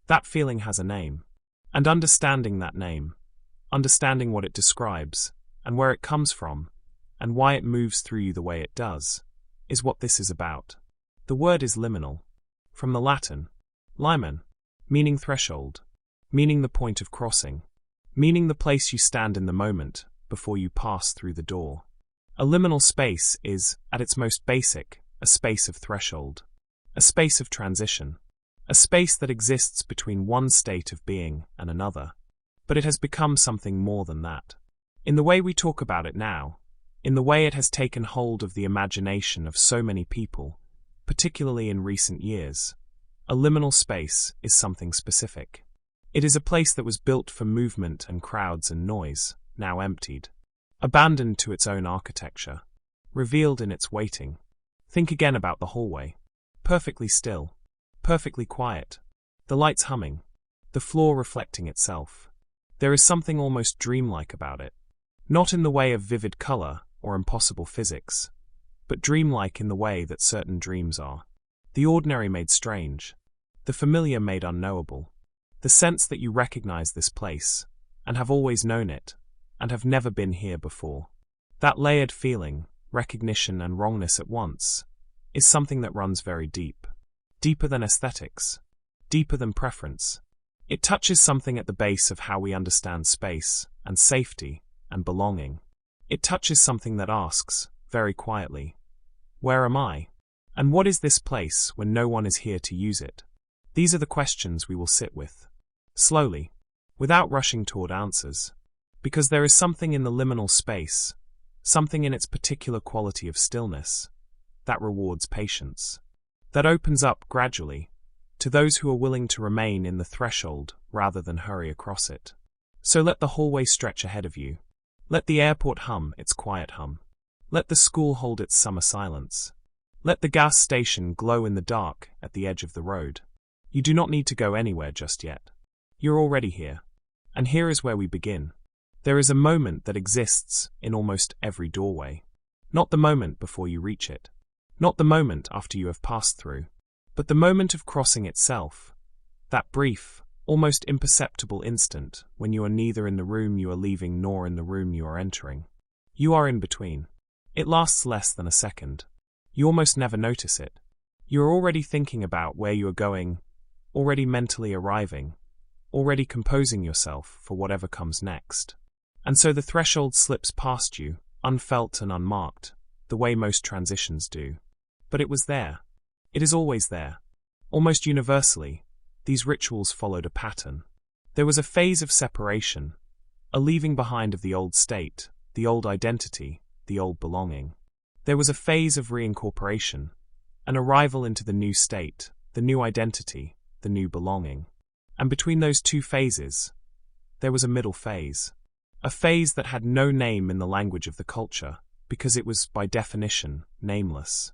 That feeling has a name. And understanding that name, understanding what it describes, and where it comes from, and why it moves through you the way it does, is what this is about. The word is liminal, from the Latin, limen, meaning threshold, meaning the point of crossing, meaning the place you stand in the moment before you pass through the door. A liminal space is, at its most basic, a space of threshold, a space of transition, a space that exists between one state of being and another. But it has become something more than that. In the way we talk about it now, in the way it has taken hold of the imagination of so many people, particularly in recent years, a liminal space is something specific. It is a place that was built for movement and crowds and noise, now emptied, abandoned to its own architecture, revealed in its waiting. Think again about the hallway. Perfectly still, perfectly quiet, the lights humming, the floor reflecting itself. There is something almost dreamlike about it, not in the way of vivid color or impossible physics, but dreamlike in the way that certain dreams are. The ordinary made strange, the familiar made unknowable, the sense that you recognize this place, and have always known it, and have never been here before. That layered feeling, recognition and wrongness at once, is something that runs very deep. Deeper than aesthetics, deeper than preference. It touches something at the base of how we understand space, and safety, and belonging. It touches something that asks, very quietly, where am I? And what is this place when no one is here to use it? These are the questions we will sit with. Slowly, without rushing toward answers. Because there is something in the liminal space, something in its particular quality of stillness, that rewards patience. That opens up gradually, to those who are willing to remain in the threshold rather than hurry across it. So let the hallway stretch ahead of you. Let the airport hum its quiet hum. Let the school hold its summer silence. Let the gas station glow in the dark at the edge of the road. You do not need to go anywhere just yet. You're already here. And here is where we begin. There is a moment that exists in almost every doorway. Not the moment before you reach it. Not the moment after you have passed through. But the moment of crossing itself. That brief, almost imperceptible instant when you are neither in the room you are leaving nor in the room you are entering. You are in between. It lasts less than a second. You almost never notice it. You are already thinking about where you are going, already mentally arriving, already composing yourself for whatever comes next. And so the threshold slips past you, unfelt and unmarked, the way most transitions do. But it was there. It is always there. Almost universally, these rituals followed a pattern. There was a phase of separation, a leaving behind of the old state, the old identity, the old belonging. There was a phase of reincorporation, an arrival into the new state, the new identity, the new belonging. And between those two phases, there was a middle phase. A phase that had no name in the language of the culture, because it was, by definition, nameless.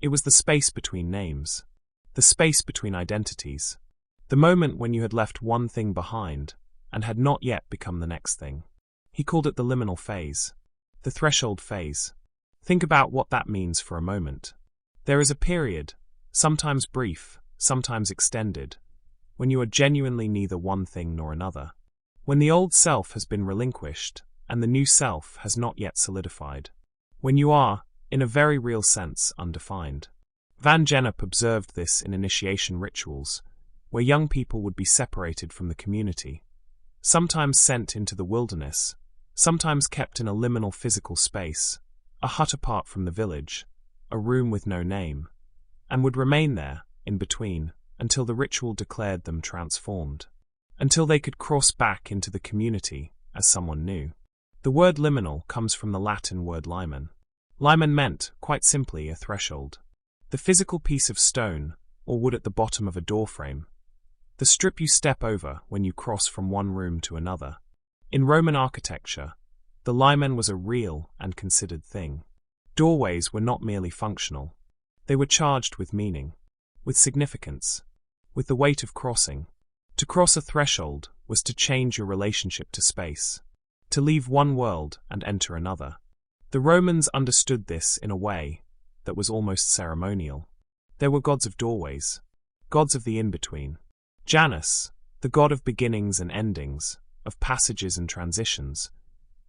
It was the space between names, the space between identities, the moment when you had left one thing behind and had not yet become the next thing. He called it the liminal phase, the threshold phase. Think about what that means for a moment. There is a period, sometimes brief, sometimes extended, when you are genuinely neither one thing nor another. When the old self has been relinquished and the new self has not yet solidified. When you are, in a very real sense, undefined. Van Gennep observed this in initiation rituals, where young people would be separated from the community, sometimes sent into the wilderness, sometimes kept in a liminal physical space, a hut apart from the village, a room with no name, and would remain there, in between, until the ritual declared them transformed, until they could cross back into the community as someone new. The word liminal comes from the Latin word limen. Limen meant, quite simply, a threshold. The physical piece of stone, or wood at the bottom of a doorframe. The strip you step over when you cross from one room to another. In Roman architecture, the limen was a real and considered thing. Doorways were not merely functional. They were charged with meaning, with significance, with the weight of crossing. To cross a threshold was to change your relationship to space, to leave one world and enter another. The Romans understood this in a way that was almost ceremonial. There were gods of doorways, gods of the in-between. Janus, the god of beginnings and endings, of passages and transitions,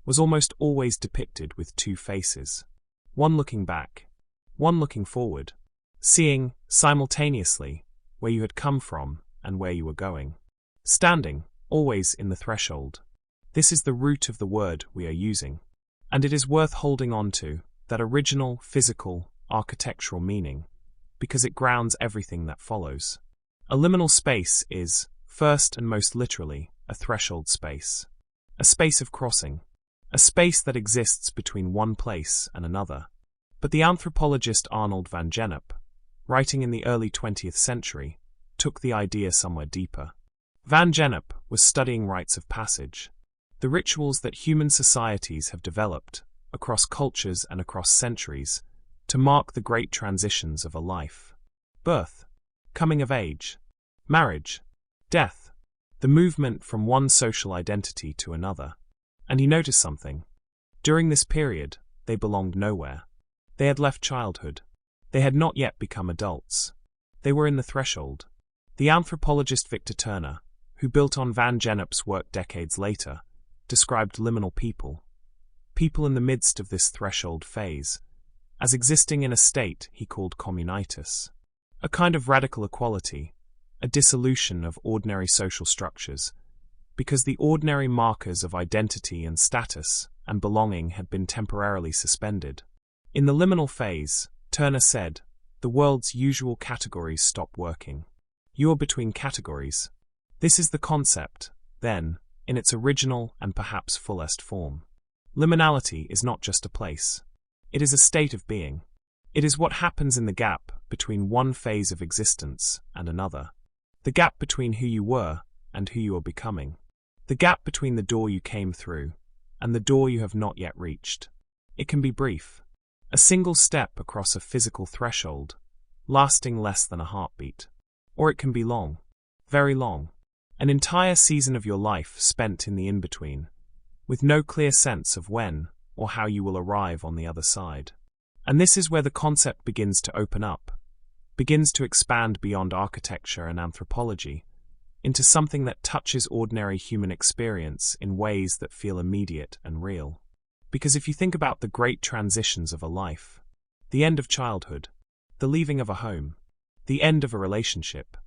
was almost always depicted with two faces. One looking back, one looking forward, seeing, simultaneously, where you had come from and where you were going. Standing, always in the threshold. This is the root of the word we are using. And it is worth holding on to, that original, physical, architectural meaning, because it grounds everything that follows. A liminal space is, first and most literally, a threshold space. A space of crossing. A space that exists between one place and another. But the anthropologist Arnold van Gennep, writing in the early 20th century, took the idea somewhere deeper. Van Gennep was studying rites of passage, the rituals that human societies have developed, across cultures and across centuries, to mark the great transitions of a life. Birth, coming of age, marriage, death, the movement from one social identity to another. And he noticed something. During this period, they belonged nowhere. They had left childhood. They had not yet become adults. They were in the threshold. The anthropologist Victor Turner, who built on Van Gennep's work decades later, described liminal people in the midst of this threshold phase, as existing in a state he called communitas, a kind of radical equality, a dissolution of ordinary social structures, because the ordinary markers of identity and status and belonging had been temporarily suspended. In the liminal phase, Turner said, the world's usual categories stop working. You are between categories. This is the concept, then, in its original and perhaps fullest form. Liminality is not just a place. It is a state of being. It is what happens in the gap between one phase of existence and another. The gap between who you were and who you are becoming. The gap between the door you came through and the door you have not yet reached. It can be brief. A single step across a physical threshold, lasting less than a heartbeat. Or it can be long. Very long. An entire season of your life spent in the in-between, with no clear sense of when or how you will arrive on the other side. And this is where the concept begins to open up, begins to expand beyond architecture and anthropology, into something that touches ordinary human experience in ways that feel immediate and real. Because if you think about the great transitions of a life, the end of childhood, the leaving of a home, the end of a relationship,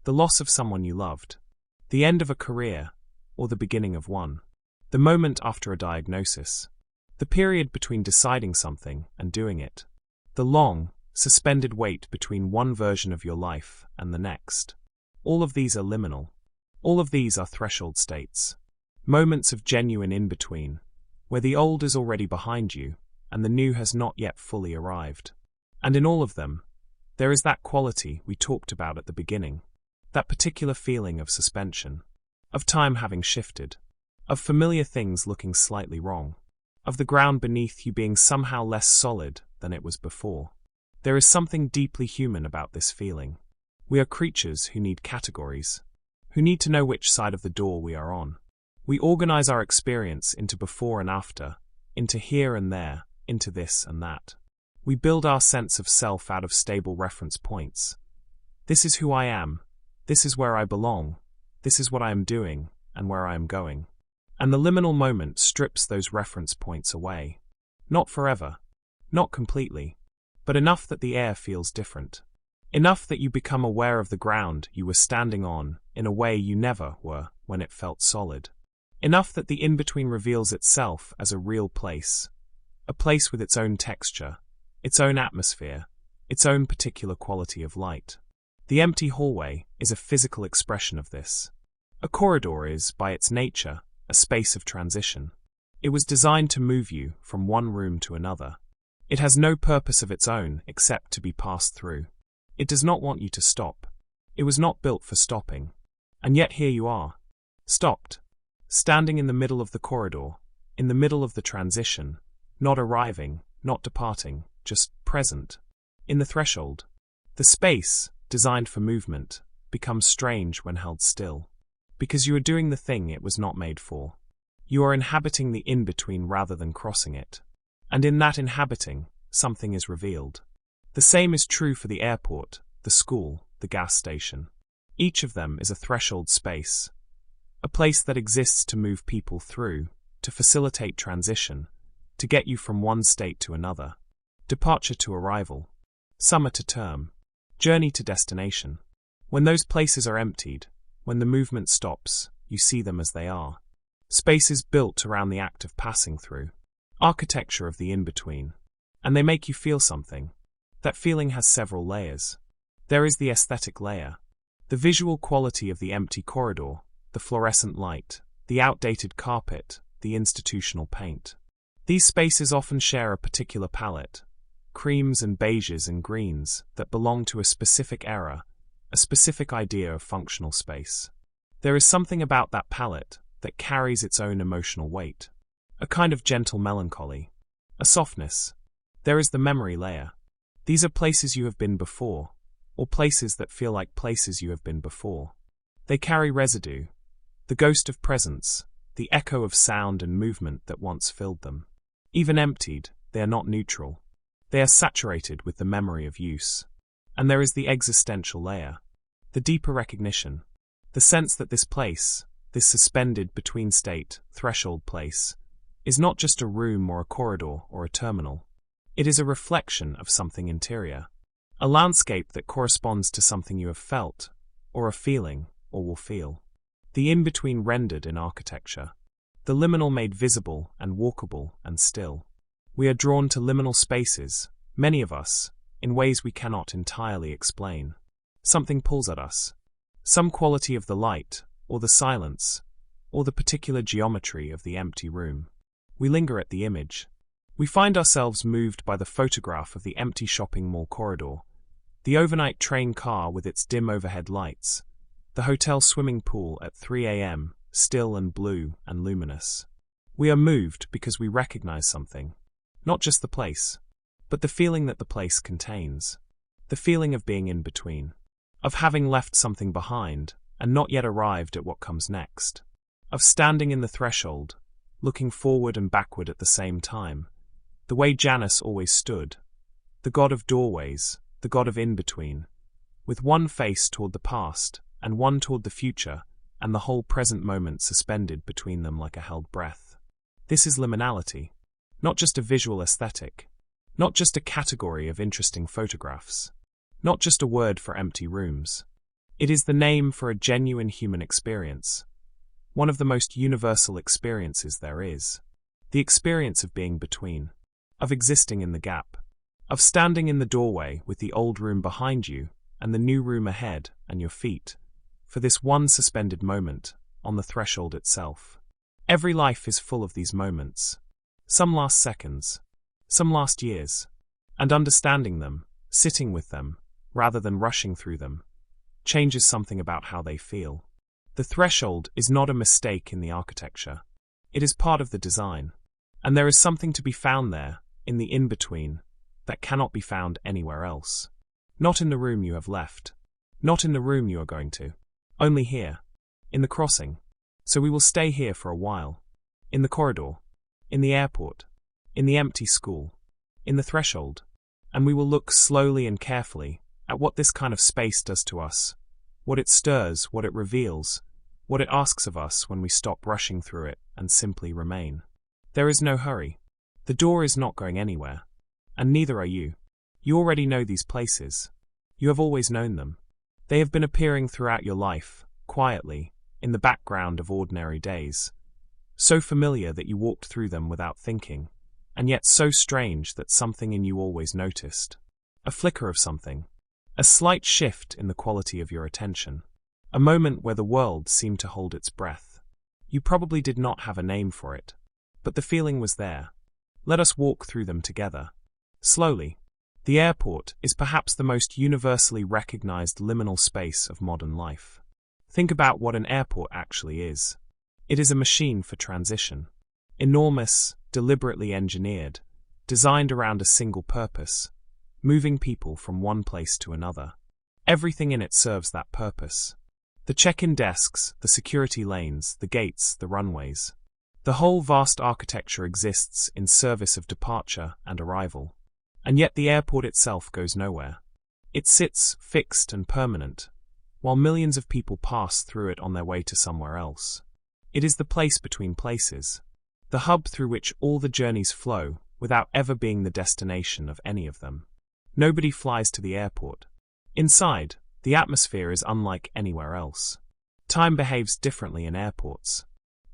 the loss of someone you loved, the end of a career, or the beginning of one, the moment after a diagnosis, the period between deciding something and doing it, the long, suspended wait between one version of your life and the next. All of these are liminal. All of these are threshold states. Moments of genuine in-between, where the old is already behind you and the new has not yet fully arrived. And in all of them, there is that quality we talked about at the beginning, that particular feeling of suspension, of time having shifted, of familiar things looking slightly wrong, of the ground beneath you being somehow less solid than it was before. There is something deeply human about this feeling. We are creatures who need categories, who need to know which side of the door we are on. We organize our experience into before and after, into here and there, into this and that. We build our sense of self out of stable reference points. This is who I am. This is where I belong. This is what I am doing, and where I am going. And the liminal moment strips those reference points away. Not forever. Not completely. But enough that the air feels different. Enough that you become aware of the ground you were standing on in a way you never were when it felt solid. Enough that the in-between reveals itself as a real place. A place with its own texture, its own atmosphere, its own particular quality of light. The empty hallway is a physical expression of this. A corridor is, by its nature, a space of transition. It was designed to move you from one room to another. It has no purpose of its own except to be passed through. It does not want you to stop. It was not built for stopping. And yet here you are. Stopped. Standing in the middle of the corridor, in the middle of the transition, not arriving, not departing, just present. In the threshold. The space, designed for movement, becomes strange when held still. Because you are doing the thing it was not made for. You are inhabiting the in-between rather than crossing it. And in that inhabiting, something is revealed. The same is true for the airport, the school, the gas station. Each of them is a threshold space, a place that exists to move people through, to facilitate transition, to get you from one state to another, departure to arrival, summer to term, journey to destination. When those places are emptied, when the movement stops, you see them as they are. Spaces built around the act of passing through. Architecture of the in-between. And they make you feel something. That feeling has several layers. There is the aesthetic layer. The visual quality of the empty corridor, the fluorescent light, the outdated carpet, the institutional paint. These spaces often share a particular palette. Creams and beiges and greens that belong to a specific era, a specific idea of functional space. There is something about that palette that carries its own emotional weight. A kind of gentle melancholy. A softness. There is the memory layer. These are places you have been before, or places that feel like places you have been before. They carry residue, the ghost of presence, the echo of sound and movement that once filled them. Even emptied, they are not neutral. They are saturated with the memory of use. And there is the existential layer, the deeper recognition, the sense that this place, this suspended between-state, threshold place, is not just a room or a corridor or a terminal. It is a reflection of something interior, a landscape that corresponds to something you have felt, or are feeling, or will feel. The in-between rendered in architecture, the liminal made visible and walkable and still. We are drawn to liminal spaces, many of us, in ways we cannot entirely explain. Something pulls at us. Some quality of the light, or the silence, or the particular geometry of the empty room. We linger at the image. We find ourselves moved by the photograph of the empty shopping mall corridor, the overnight train car with its dim overhead lights, the hotel swimming pool at 3 a.m., still and blue and luminous. We are moved because we recognize something. Not just the place, but the feeling that the place contains. The feeling of being in between. Of having left something behind and not yet arrived at what comes next. Of standing in the threshold, looking forward and backward at the same time. The way Janus always stood. The god of doorways, the god of in-between. With one face toward the past and one toward the future, and the whole present moment suspended between them like a held breath. This is liminality. Not just a visual aesthetic. Not just a category of interesting photographs. Not just a word for empty rooms. It is the name for a genuine human experience. One of the most universal experiences there is. The experience of being between. Of existing in the gap. Of standing in the doorway with the old room behind you and the new room ahead and your feet. For this one suspended moment, on the threshold itself. Every life is full of these moments. Some last seconds. Some last years. And understanding them, sitting with them, rather than rushing through them, changes something about how they feel. The threshold is not a mistake in the architecture. It is part of the design. And there is something to be found there, in the in-between, that cannot be found anywhere else. Not in the room you have left. Not in the room you are going to. Only here. In the crossing. So we will stay here for a while. In the corridor. In the airport. In the empty school. In the threshold. And we will look slowly and carefully at what this kind of space does to us. What it stirs, what it reveals, what it asks of us when we stop rushing through it and simply remain. There is no hurry. The door is not going anywhere. And neither are you. You already know these places. You have always known them. They have been appearing throughout your life, quietly, in the background of ordinary days. So familiar that you walked through them without thinking, and yet so strange that something in you always noticed. A flicker of something. A slight shift in the quality of your attention. A moment where the world seemed to hold its breath. You probably did not have a name for it, but the feeling was there. Let us walk through them together. Slowly. The airport is perhaps the most universally recognized liminal space of modern life. Think about what an airport actually is. It is a machine for transition. Enormous, deliberately engineered, designed around a single purpose, moving people from one place to another. Everything in it serves that purpose. The check-in desks, the security lanes, the gates, the runways. The whole vast architecture exists in service of departure and arrival. And yet the airport itself goes nowhere. It sits, fixed and permanent, while millions of people pass through it on their way to somewhere else. It is the place between places, the hub through which all the journeys flow without ever being the destination of any of them. Nobody flies to the airport. Inside, the atmosphere is unlike anywhere else. Time behaves differently in airports.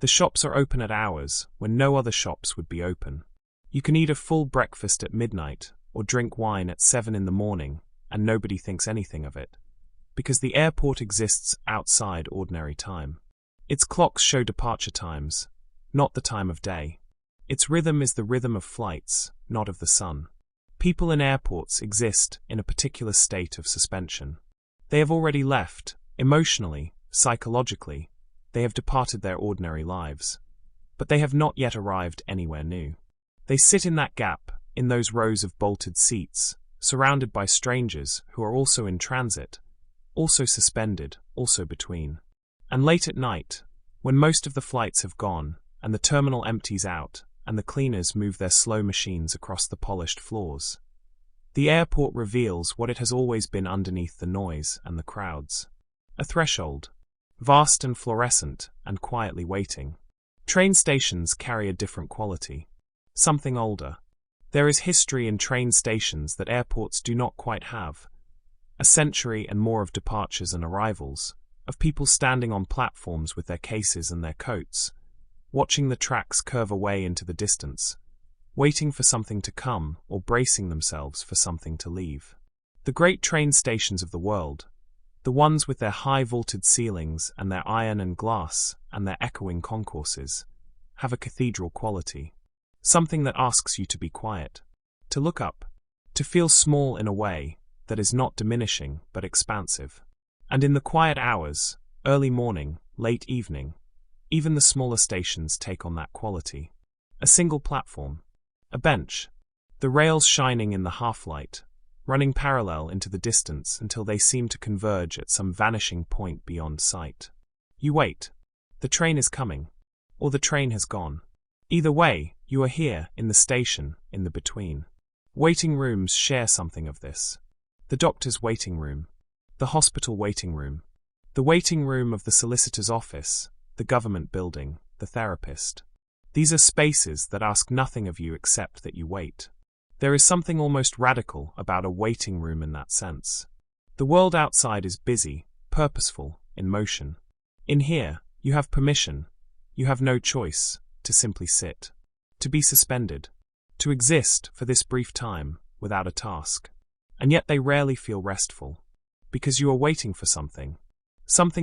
The shops are open at hours when no other shops would be open. You can eat a full breakfast at midnight or drink wine at 7 in the morning and nobody thinks anything of it, because the airport exists outside ordinary time. Its clocks show departure times, not the time of day. Its rhythm is the rhythm of flights, not of the sun. People in airports exist in a particular state of suspension. They have already left, emotionally, psychologically. They have departed their ordinary lives. But they have not yet arrived anywhere new. They sit in that gap, in those rows of bolted seats, surrounded by strangers who are also in transit, also suspended, also between. And late at night, when most of the flights have gone, and the terminal empties out, and the cleaners move their slow machines across the polished floors, the airport reveals what it has always been underneath the noise and the crowds. A threshold, vast and fluorescent, and quietly waiting. Train stations carry a different quality. Something older. There is history in train stations that airports do not quite have. A century and more of departures and arrivals, of people standing on platforms with their cases and their coats, watching the tracks curve away into the distance, waiting for something to come or bracing themselves for something to leave. The great train stations of the world, the ones with their high vaulted ceilings and their iron and glass and their echoing concourses, have a cathedral quality. Something that asks you to be quiet, to look up, to feel small in a way that is not diminishing but expansive. And in the quiet hours, early morning, late evening, even the smaller stations take on that quality. A single platform, a bench, the rails shining in the half-light, running parallel into the distance until they seem to converge at some vanishing point beyond sight. You wait. The train is coming, or the train has gone. Either way, you are here, in the station, in the between. Waiting rooms share something of this. The doctor's waiting room, the hospital waiting room, the waiting room of the solicitor's office, the government building, the therapist. These are spaces that ask nothing of you except that you wait. There is something almost radical about a waiting room in that sense. The world outside is busy, purposeful, in motion. In here, you have permission, you have no choice, to simply sit, to be suspended, to exist for this brief time without a task. And yet they rarely feel restful, because you are waiting for something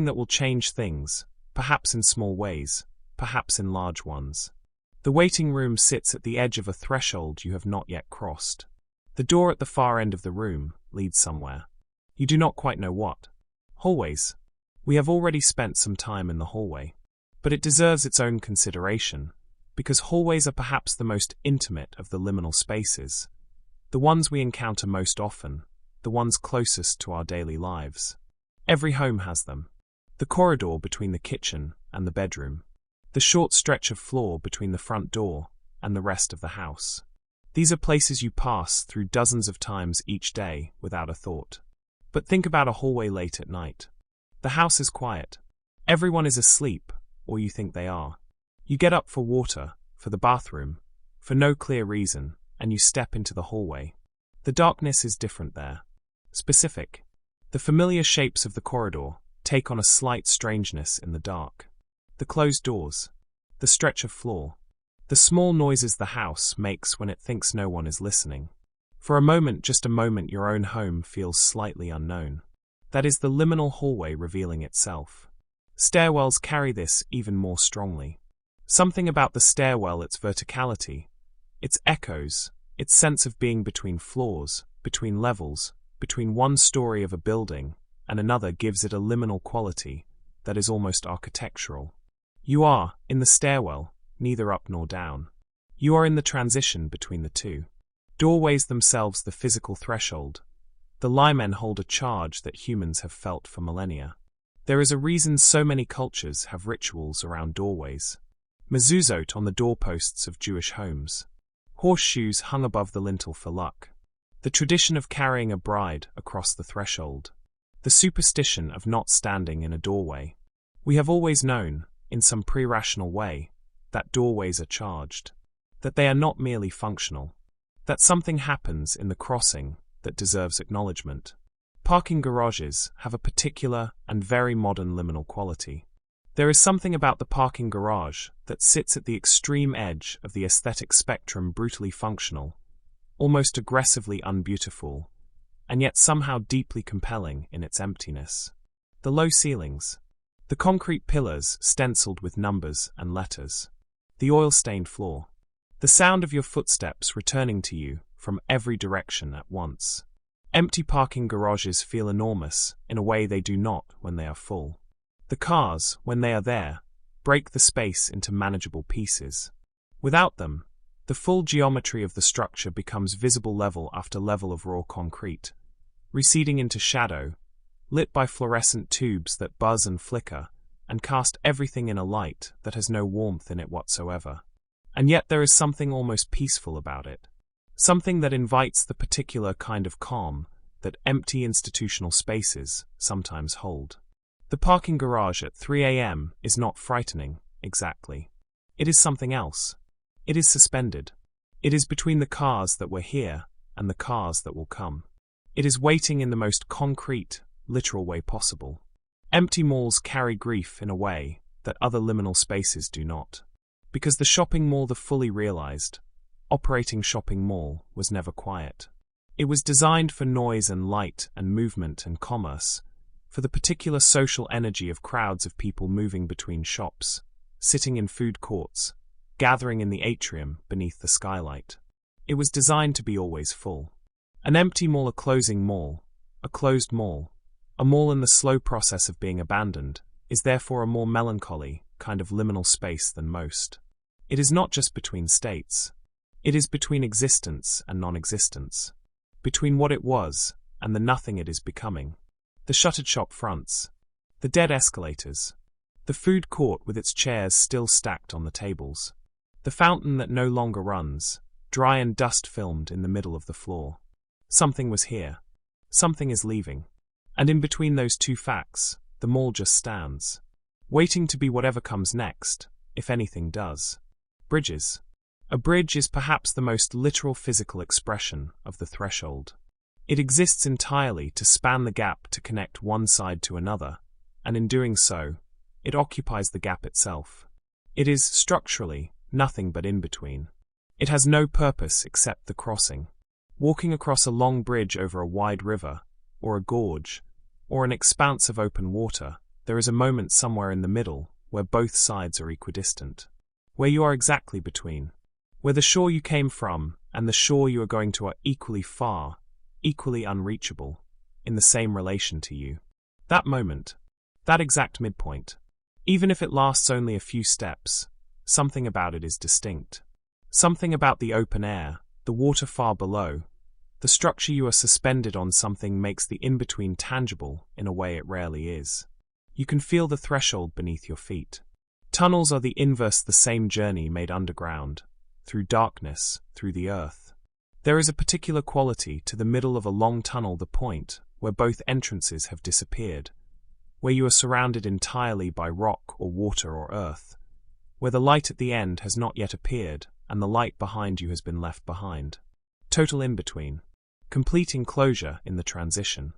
that will change things, perhaps in small ways, perhaps in large ones. The waiting room sits at the edge of a threshold you have not yet crossed. The door at the far end of the room leads somewhere. You do not quite know what. Hallways. We have already spent some time in the hallway. But it deserves its own consideration, because hallways are perhaps the most intimate of the liminal spaces, the ones we encounter most often, the ones closest to our daily lives. Every home has them. The corridor between the kitchen and the bedroom, the short stretch of floor between the front door and the rest of the house. These are places you pass through dozens of times each day without a thought. But think about a hallway late at night. The house is quiet. Everyone is asleep, or you think they are. You get up for water, for the bathroom, for no clear reason, and you step into the hallway. The darkness is different there. Specific. The familiar shapes of the corridor take on a slight strangeness in the dark. The closed doors, the stretch of floor, the small noises the house makes when it thinks no one is listening. For a moment, just a moment, your own home feels slightly unknown. That is the liminal hallway revealing itself. Stairwells carry this even more strongly. Something about the stairwell, its verticality, its echoes, its sense of being between floors, between levels, between one story of a building and another gives it a liminal quality that is almost architectural. You are, in the stairwell, neither up nor down. You are in the transition between the two. Doorways themselves the physical threshold. The limen hold a charge that humans have felt for millennia. There is a reason so many cultures have rituals around doorways. Mezuzot on the doorposts of Jewish homes. Horseshoes hung above the lintel for luck. The tradition of carrying a bride across the threshold. The superstition of not standing in a doorway. We have always known, in some pre-rational way, that doorways are charged, that they are not merely functional, that something happens in the crossing that deserves acknowledgement. Parking garages have a particular and very modern liminal quality. There is something about the parking garage that sits at the extreme edge of the aesthetic spectrum, brutally functional, almost aggressively unbeautiful, and yet somehow deeply compelling in its emptiness. The low ceilings, the concrete pillars stenciled with numbers and letters, the oil-stained floor, the sound of your footsteps returning to you from every direction at once. Empty parking garages feel enormous in a way they do not when they are full. The cars, when they are there, break the space into manageable pieces. Without them, the full geometry of the structure becomes visible level after level of raw concrete, receding into shadow, lit by fluorescent tubes that buzz and flicker, and cast everything in a light that has no warmth in it whatsoever. And yet there is something almost peaceful about it. Something that invites the particular kind of calm that empty institutional spaces sometimes hold. The parking garage at 3 a.m. is not frightening, exactly. It is something else. It is suspended. It is between the cars that were here and the cars that will come. It is waiting in the most concrete, literal way possible. Empty malls carry grief in a way that other liminal spaces do not. Because the shopping mall, the fully realized, operating shopping mall, was never quiet. It was designed for noise and light and movement and commerce, for the particular social energy of crowds of people moving between shops, sitting in food courts, gathering in the atrium beneath the skylight. It was designed to be always full. An empty mall, a closing mall, a closed mall, a mall in the slow process of being abandoned, is therefore a more melancholy kind of liminal space than most. It is not just between states. It is between existence and non-existence, between what it was and the nothing it is becoming. The shuttered shop fronts, the dead escalators, the food court with its chairs still stacked on the tables, the fountain that no longer runs, dry and dust-filmed in the middle of the floor. Something was here. Something is leaving. And in between those two facts, the mall just stands, waiting to be whatever comes next, if anything does. Bridges. A bridge is perhaps the most literal physical expression of the threshold. It exists entirely to span the gap to connect one side to another, and in doing so, it occupies the gap itself. It is, structurally, nothing but in between. It has no purpose except the crossing. Walking across a long bridge over a wide river, or a gorge, or an expanse of open water, there is a moment somewhere in the middle where both sides are equidistant. Where you are exactly between. Where the shore you came from and the shore you are going to are equally far, equally unreachable, in the same relation to you. That moment, that exact midpoint, even if it lasts only a few steps, something about it is distinct. Something about the open air, the water far below, the structure you are suspended on, something makes the in-between tangible in a way it rarely is. You can feel the threshold beneath your feet. Tunnels are the inverse, the same journey made underground, through darkness, through the earth. There is a particular quality to the middle of a long tunnel, the point where both entrances have disappeared, where you are surrounded entirely by rock or water or earth, where the light at the end has not yet appeared and the light behind you has been left behind. Total in-between. Complete enclosure in the transition.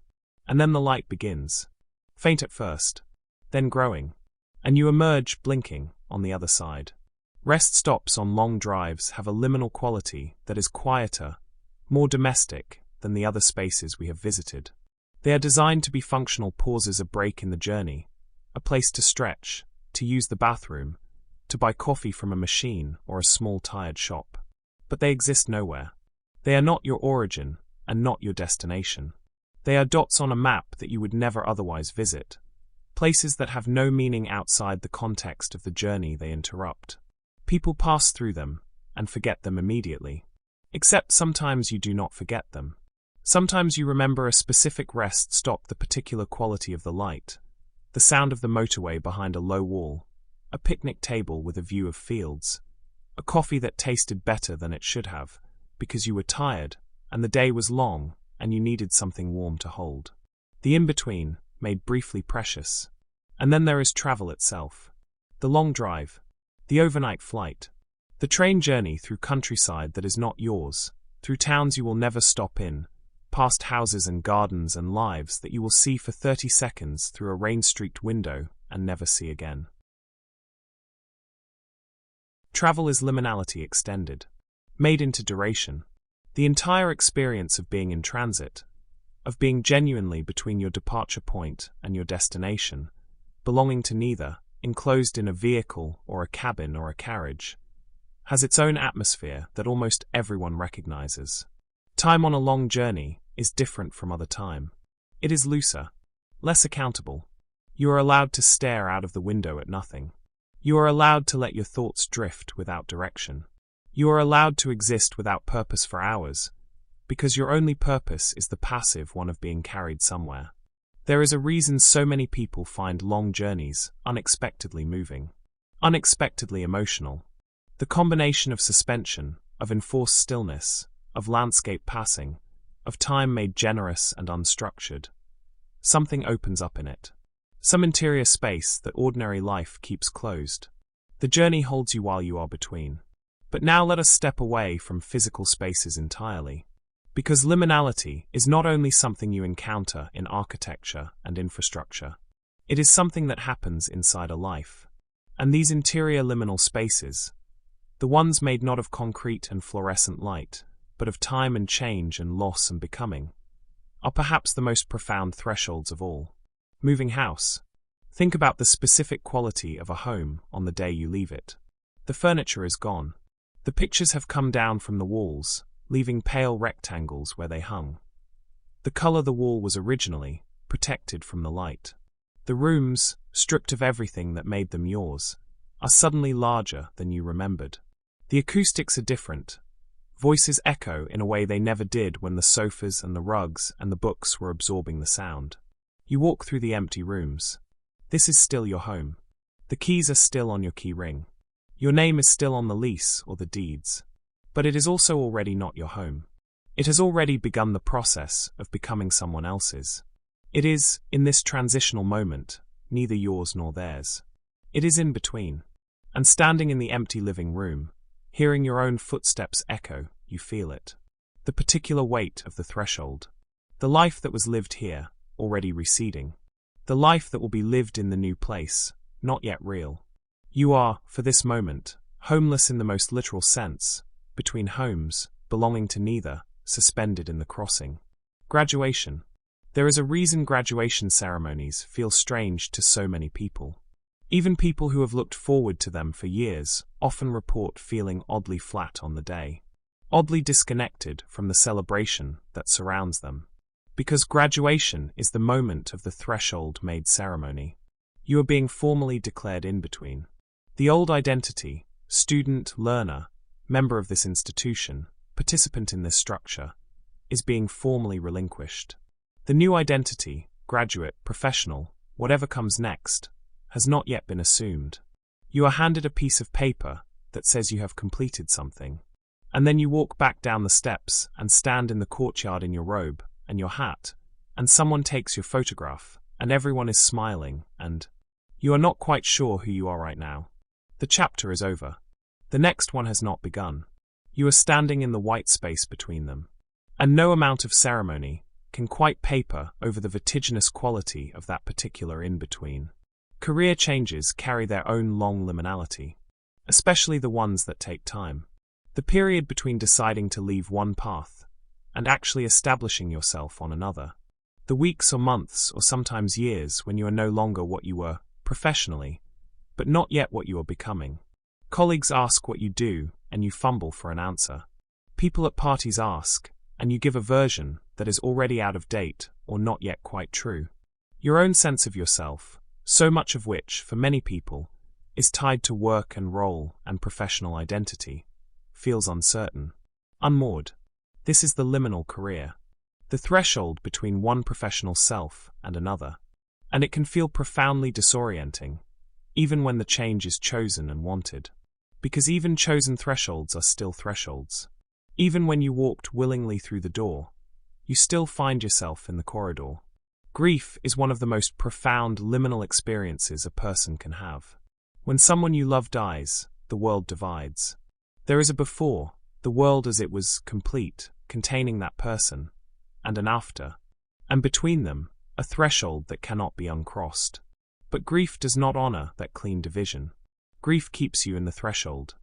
And then the light begins. Faint at first, then growing, and you emerge, blinking, on the other side. Rest stops on long drives have a liminal quality that is quieter, more domestic than the other spaces we have visited. They are designed to be functional pauses, a break in the journey, a place to stretch, to use the bathroom, to buy coffee from a machine or a small tired shop. But they exist nowhere. They are not your origin and not your destination. They are dots on a map that you would never otherwise visit, places that have no meaning outside the context of the journey they interrupt. People pass through them and forget them immediately. Except sometimes you do not forget them. Sometimes you remember a specific rest stop, the particular quality of the light, the sound of the motorway behind a low wall, a picnic table with a view of fields, a coffee that tasted better than it should have, because you were tired, and the day was long, and you needed something warm to hold. the in-between, made briefly precious. And then there is travel itself. The long drive, the overnight flight, the train journey through countryside that is not yours, through towns you will never stop in, past houses and gardens and lives that you will see for 30 seconds through a rain-streaked window and never see again. Travel is liminality extended, made into duration. The entire experience of being in transit, of being genuinely between your departure point and your destination, belonging to neither, enclosed in a vehicle or a cabin or a carriage, has its own atmosphere that almost everyone recognizes. Time on a long journey is different from other time. It is looser, less accountable. You are allowed to stare out of the window at nothing. You are allowed to let your thoughts drift without direction. You are allowed to exist without purpose for hours, because your only purpose is the passive one of being carried somewhere. There is a reason so many people find long journeys unexpectedly moving, unexpectedly emotional. The combination of suspension, of enforced stillness, of landscape passing, of time made generous and unstructured. Something opens up in it. Some interior space that ordinary life keeps closed. The journey holds you while you are between. But now let us step away from physical spaces entirely. Because liminality is not only something you encounter in architecture and infrastructure. It is something that happens inside a life. And these interior liminal spaces, the ones made not of concrete and fluorescent light, but of time and change and loss and becoming, are perhaps the most profound thresholds of all. Moving house. Think about the specific quality of a home on the day you leave it. The furniture is gone. The pictures have come down from the walls, leaving pale rectangles where they hung. The color the wall was originally, protected from the light. The rooms, stripped of everything that made them yours, are suddenly larger than you remembered. The acoustics are different. Voices echo in a way they never did when the sofas and the rugs and the books were absorbing the sound. You walk through the empty rooms. This is still your home. The keys are still on your key ring. Your name is still on the lease or the deeds. But it is also already not your home. It has already begun the process of becoming someone else's. It is, in this transitional moment, neither yours nor theirs. It is in between. And standing in the empty living room, hearing your own footsteps echo, you feel it. The particular weight of the threshold. The life that was lived here, already receding. The life that will be lived in the new place, not yet real. You are, for this moment, homeless in the most literal sense, between homes, belonging to neither, suspended in the crossing. Graduation. There is a reason graduation ceremonies feel strange to so many people. Even people who have looked forward to them for years often report feeling oddly flat on the day, oddly disconnected from the celebration that surrounds them. Because graduation is the moment of the threshold-made ceremony. You are being formally declared in between. The old identity, student, learner, member of this institution, participant in this structure, is being formally relinquished. The new identity, graduate, professional, whatever comes next, has not yet been assumed. You are handed a piece of paper that says you have completed something. And then you walk back down the steps and stand in the courtyard in your robe and your hat, and someone takes your photograph, and everyone is smiling, and you are not quite sure who you are right now. The chapter is over. The next one has not begun. You are standing in the white space between them. And no amount of ceremony can quite paper over the vertiginous quality of that particular in-between. Career changes carry their own long liminality, especially the ones that take time. The period between deciding to leave one path and actually establishing yourself on another. The weeks or months or sometimes years when you are no longer what you were professionally, but not yet what you are becoming. Colleagues ask what you do, and you fumble for an answer. People at parties ask, and you give a version that is already out of date or not yet quite true. Your own sense of yourself, so much of which, for many people, is tied to work and role and professional identity, feels uncertain, unmoored. This is the liminal career, the threshold between one professional self and another, and it can feel profoundly disorienting, even when the change is chosen and wanted. Because even chosen thresholds are still thresholds. Even when you walked willingly through the door, you still find yourself in the corridor. Grief is one of the most profound liminal experiences a person can have. When someone you love dies, the world divides. There is a before, the world as it was complete, containing that person, and an after, and between them, a threshold that cannot be uncrossed. But grief does not honor that clean division. Grief keeps you in the threshold,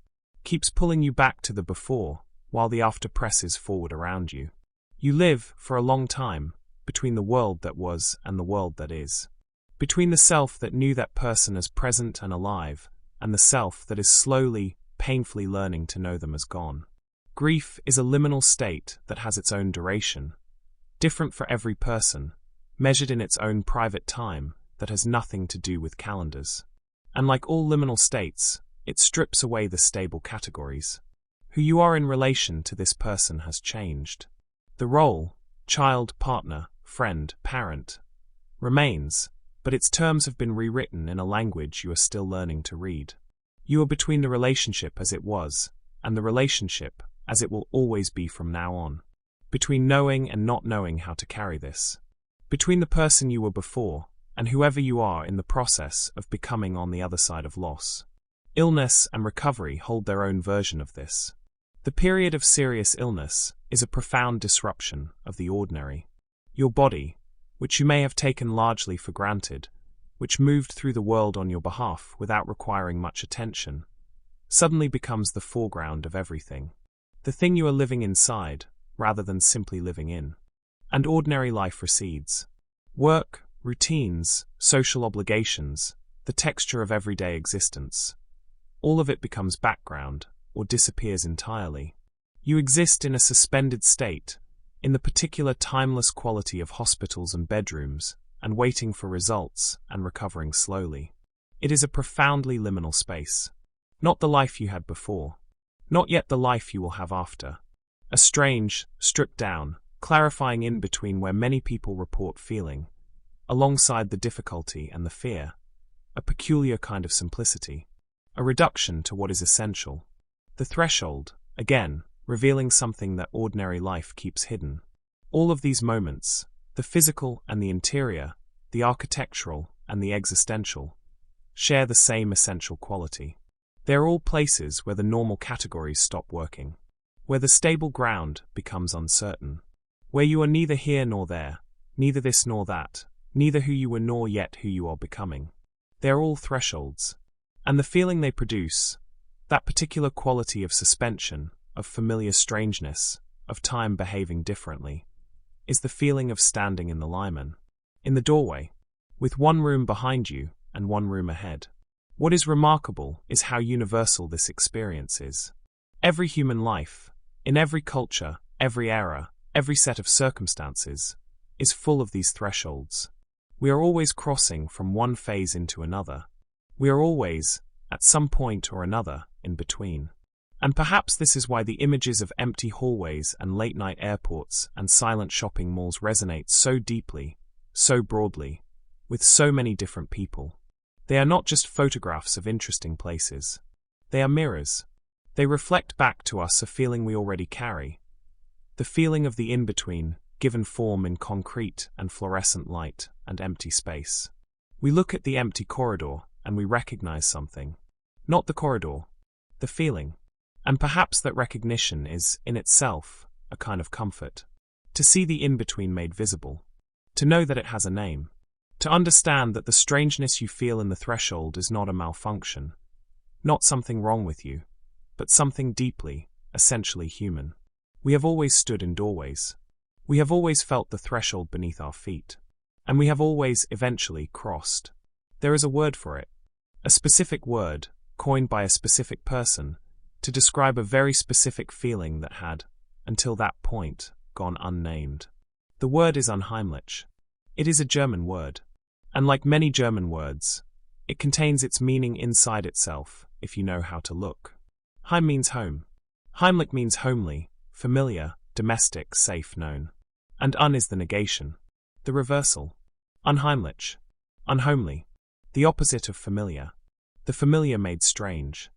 keeps pulling you back to the before, while the after presses forward around you. You live, for a long time, between the world that was and the world that is. Between the self that knew that person as present and alive, and the self that is slowly, painfully learning to know them as gone. Grief is a liminal state that has its own duration, different for every person, measured in its own private time that has nothing to do with calendars. And like all liminal states, it strips away the stable categories. Who you are in relation to this person has changed. The role, child, partner, friend, parent, remains, but its terms have been rewritten in a language you are still learning to read. You are between the relationship as it was, and the relationship as it will always be from now on. Between knowing and not knowing how to carry this. Between the person you were before, and whoever you are in the process of becoming on the other side of loss. Illness and recovery hold their own version of this. The period of serious illness is a profound disruption of the ordinary. Your body, which you may have taken largely for granted, which moved through the world on your behalf without requiring much attention, suddenly becomes the foreground of everything. The thing you are living inside, rather than simply living in. And ordinary life recedes. Work, routines, social obligations, the texture of everyday existence. All of it becomes background, or disappears entirely. You exist in a suspended state, in the particular timeless quality of hospitals and bedrooms, and waiting for results, and recovering slowly. It is a profoundly liminal space. Not the life you had before. Not yet the life you will have after. A strange, stripped down, clarifying in-between where many people report feeling, alongside the difficulty and the fear, a peculiar kind of simplicity, a reduction to what is essential. The threshold, again, revealing something that ordinary life keeps hidden. All of these moments, the physical and the interior, the architectural and the existential, share the same essential quality. They are all places where the normal categories stop working, where the stable ground becomes uncertain, where you are neither here nor there, neither this nor that, neither who you were nor yet who you are becoming. They are all thresholds, and the feeling they produce, that particular quality of suspension, of familiar strangeness, of time behaving differently, is the feeling of standing in the limen, in the doorway, with one room behind you and one room ahead. What is remarkable is how universal this experience is. Every human life, in every culture, every era, every set of circumstances, is full of these thresholds. We are always crossing from one phase into another. We are always, at some point or another, in between. And perhaps this is why the images of empty hallways and late-night airports and silent shopping malls resonate so deeply, so broadly, with so many different people. They are not just photographs of interesting places. They are mirrors. They reflect back to us a feeling we already carry. The feeling of the in-between, given form in concrete and fluorescent light and empty space. We look at the empty corridor and we recognize something. Not the corridor, the feeling. And perhaps that recognition is, in itself, a kind of comfort. To see the in-between made visible. To know that it has a name. To understand that the strangeness you feel in the threshold is not a malfunction. Not something wrong with you, but something deeply, essentially human. We have always stood in doorways. We have always felt the threshold beneath our feet. And we have always, eventually, crossed. There is a word for it. A specific word, coined by a specific person, to describe a very specific feeling that had, until that point, gone unnamed. The word is unheimlich. It is a German word. And like many German words, it contains its meaning inside itself, if you know how to look. Heim means home. Heimlich means homely, familiar, domestic, safe, known. And is the negation, the reversal. Unheimlich. Unhomely. The opposite of familiar. The familiar made strange.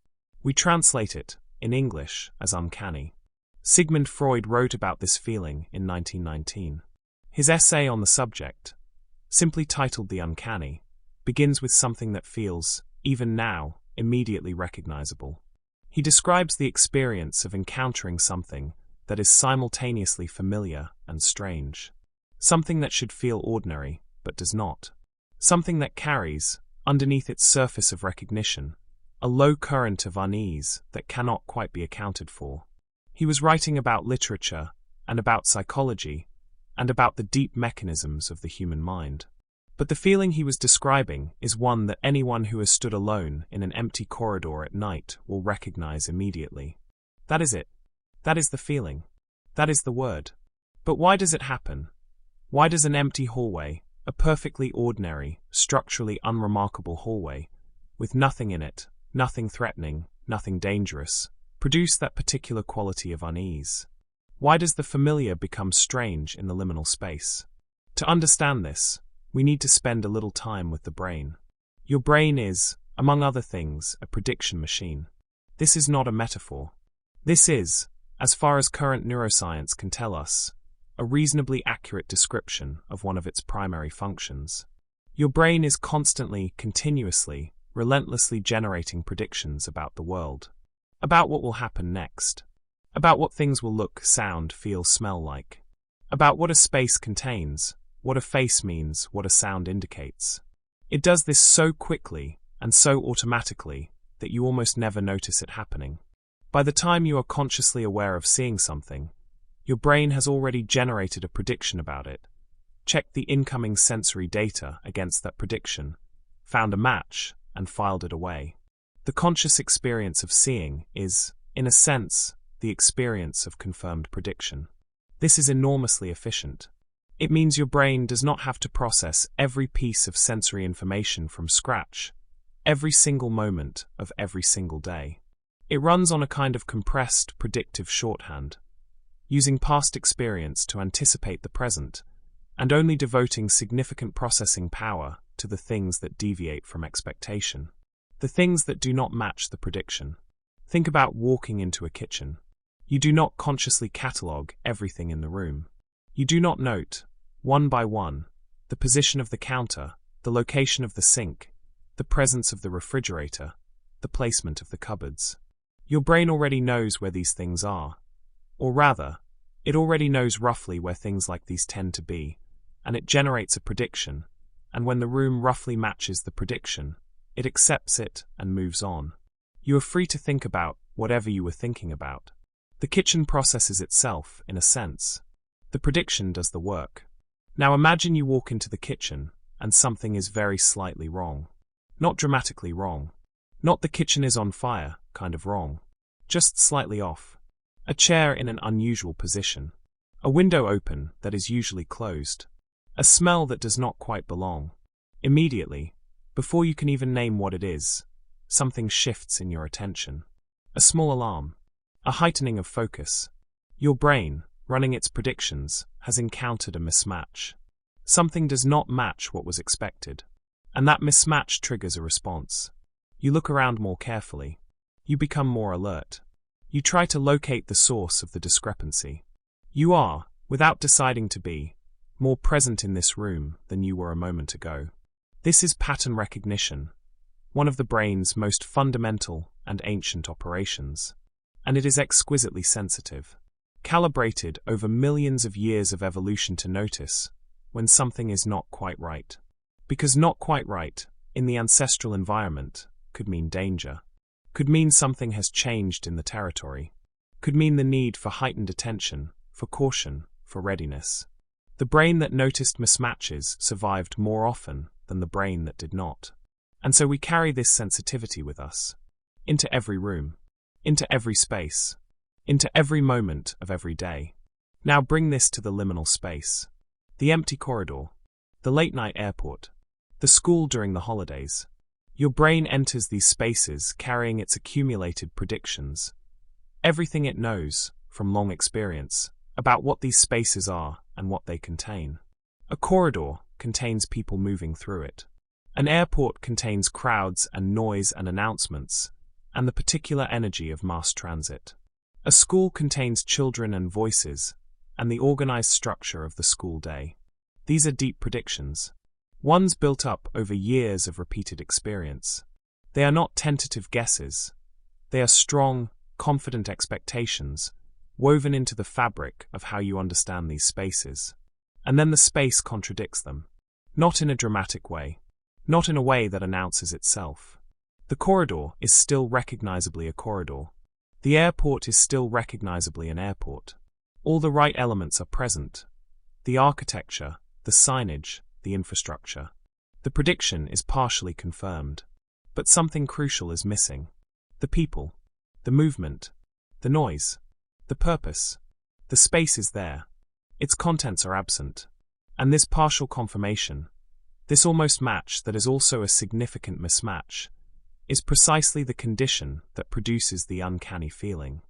We translate it, in English, as uncanny. Sigmund Freud wrote about this feeling in 1919. His essay on the subject, simply titled The Uncanny, begins with something that feels, even now, immediately recognizable. He describes the experience of encountering something that is simultaneously familiar and strange. Something that should feel ordinary, but does not. Something that carries, underneath its surface of recognition, a low current of unease that cannot quite be accounted for. He was writing about literature, and about psychology, and about the deep mechanisms of the human mind. But the feeling he was describing is one that anyone who has stood alone in an empty corridor at night will recognize immediately. That is it. That is the feeling. That is the word. But why does it happen? Why does an empty hallway, a perfectly ordinary, structurally unremarkable hallway, with nothing in it, nothing threatening, nothing dangerous, produce that particular quality of unease? Why does the familiar become strange in the liminal space? To understand this, we need to spend a little time with the brain. Your brain is, among other things, a prediction machine. This is not a metaphor. This is, as far as current neuroscience can tell us, a reasonably accurate description of one of its primary functions. Your brain is constantly, continuously, relentlessly generating predictions about the world, about what will happen next, about what things will look, sound, feel, smell like, about what a space contains, what a face means, what a sound indicates. It does this so quickly and so automatically that you almost never notice it happening. By the time you are consciously aware of seeing something, your brain has already generated a prediction about it, checked the incoming sensory data against that prediction, found a match, and filed it away. The conscious experience of seeing is, in a sense, the experience of confirmed prediction. This is enormously efficient. It means your brain does not have to process every piece of sensory information from scratch, every single moment of every single day. It runs on a kind of compressed, predictive shorthand, using past experience to anticipate the present, and only devoting significant processing power to the things that deviate from expectation, the things that do not match the prediction. Think about walking into a kitchen. You do not consciously catalogue everything in the room. You do not note, one by one, the position of the counter, the location of the sink, the presence of the refrigerator, the placement of the cupboards. Your brain already knows where these things are. Or rather, it already knows roughly where things like these tend to be, and it generates a prediction, and when the room roughly matches the prediction, it accepts it and moves on. You are free to think about whatever you were thinking about. The kitchen processes itself, in a sense. The prediction does the work. Now imagine you walk into the kitchen, and something is very slightly wrong. Not dramatically wrong. Not the kitchen is on fire, kind of wrong. Just slightly off. A chair in an unusual position. A window open that is usually closed. A smell that does not quite belong. Immediately, before you can even name what it is, something shifts in your attention. A small alarm. A heightening of focus. Your brain, running its predictions, has encountered a mismatch. Something does not match what was expected. And that mismatch triggers a response. You look around more carefully. You become more alert. You try to locate the source of the discrepancy. You are, without deciding to be, more present in this room than you were a moment ago. This is pattern recognition, one of the brain's most fundamental and ancient operations. And it is exquisitely sensitive, calibrated over millions of years of evolution to notice when something is not quite right. Because not quite right, in the ancestral environment, could mean danger. Could mean something has changed in the territory. Could mean the need for heightened attention, for caution, for readiness. The brain that noticed mismatches survived more often than the brain that did not. And so we carry this sensitivity with us. Into every room. Into every space. Into every moment of every day. Now bring this to the liminal space. The empty corridor. The late-night airport. The school during the holidays. Your brain enters these spaces carrying its accumulated predictions. Everything it knows, from long experience, about what these spaces are and what they contain. A corridor contains people moving through it. An airport contains crowds and noise and announcements, and the particular energy of mass transit. A school contains children and voices, and the organized structure of the school day. These are deep predictions. ones built up over years of repeated experience. They are not tentative guesses. They are strong, confident expectations, woven into the fabric of how you understand these spaces. And then the space contradicts them. Not in a dramatic way. Not in a way that announces itself. The corridor is still recognizably a corridor. The airport is still recognizably an airport. All the right elements are present. The architecture, the signage, the infrastructure. The prediction is partially confirmed. But something crucial is missing. The people. The movement. The noise. The purpose. The space is there. Its contents are absent. And this partial confirmation, this almost match that is also a significant mismatch, is precisely the condition that produces the uncanny feeling.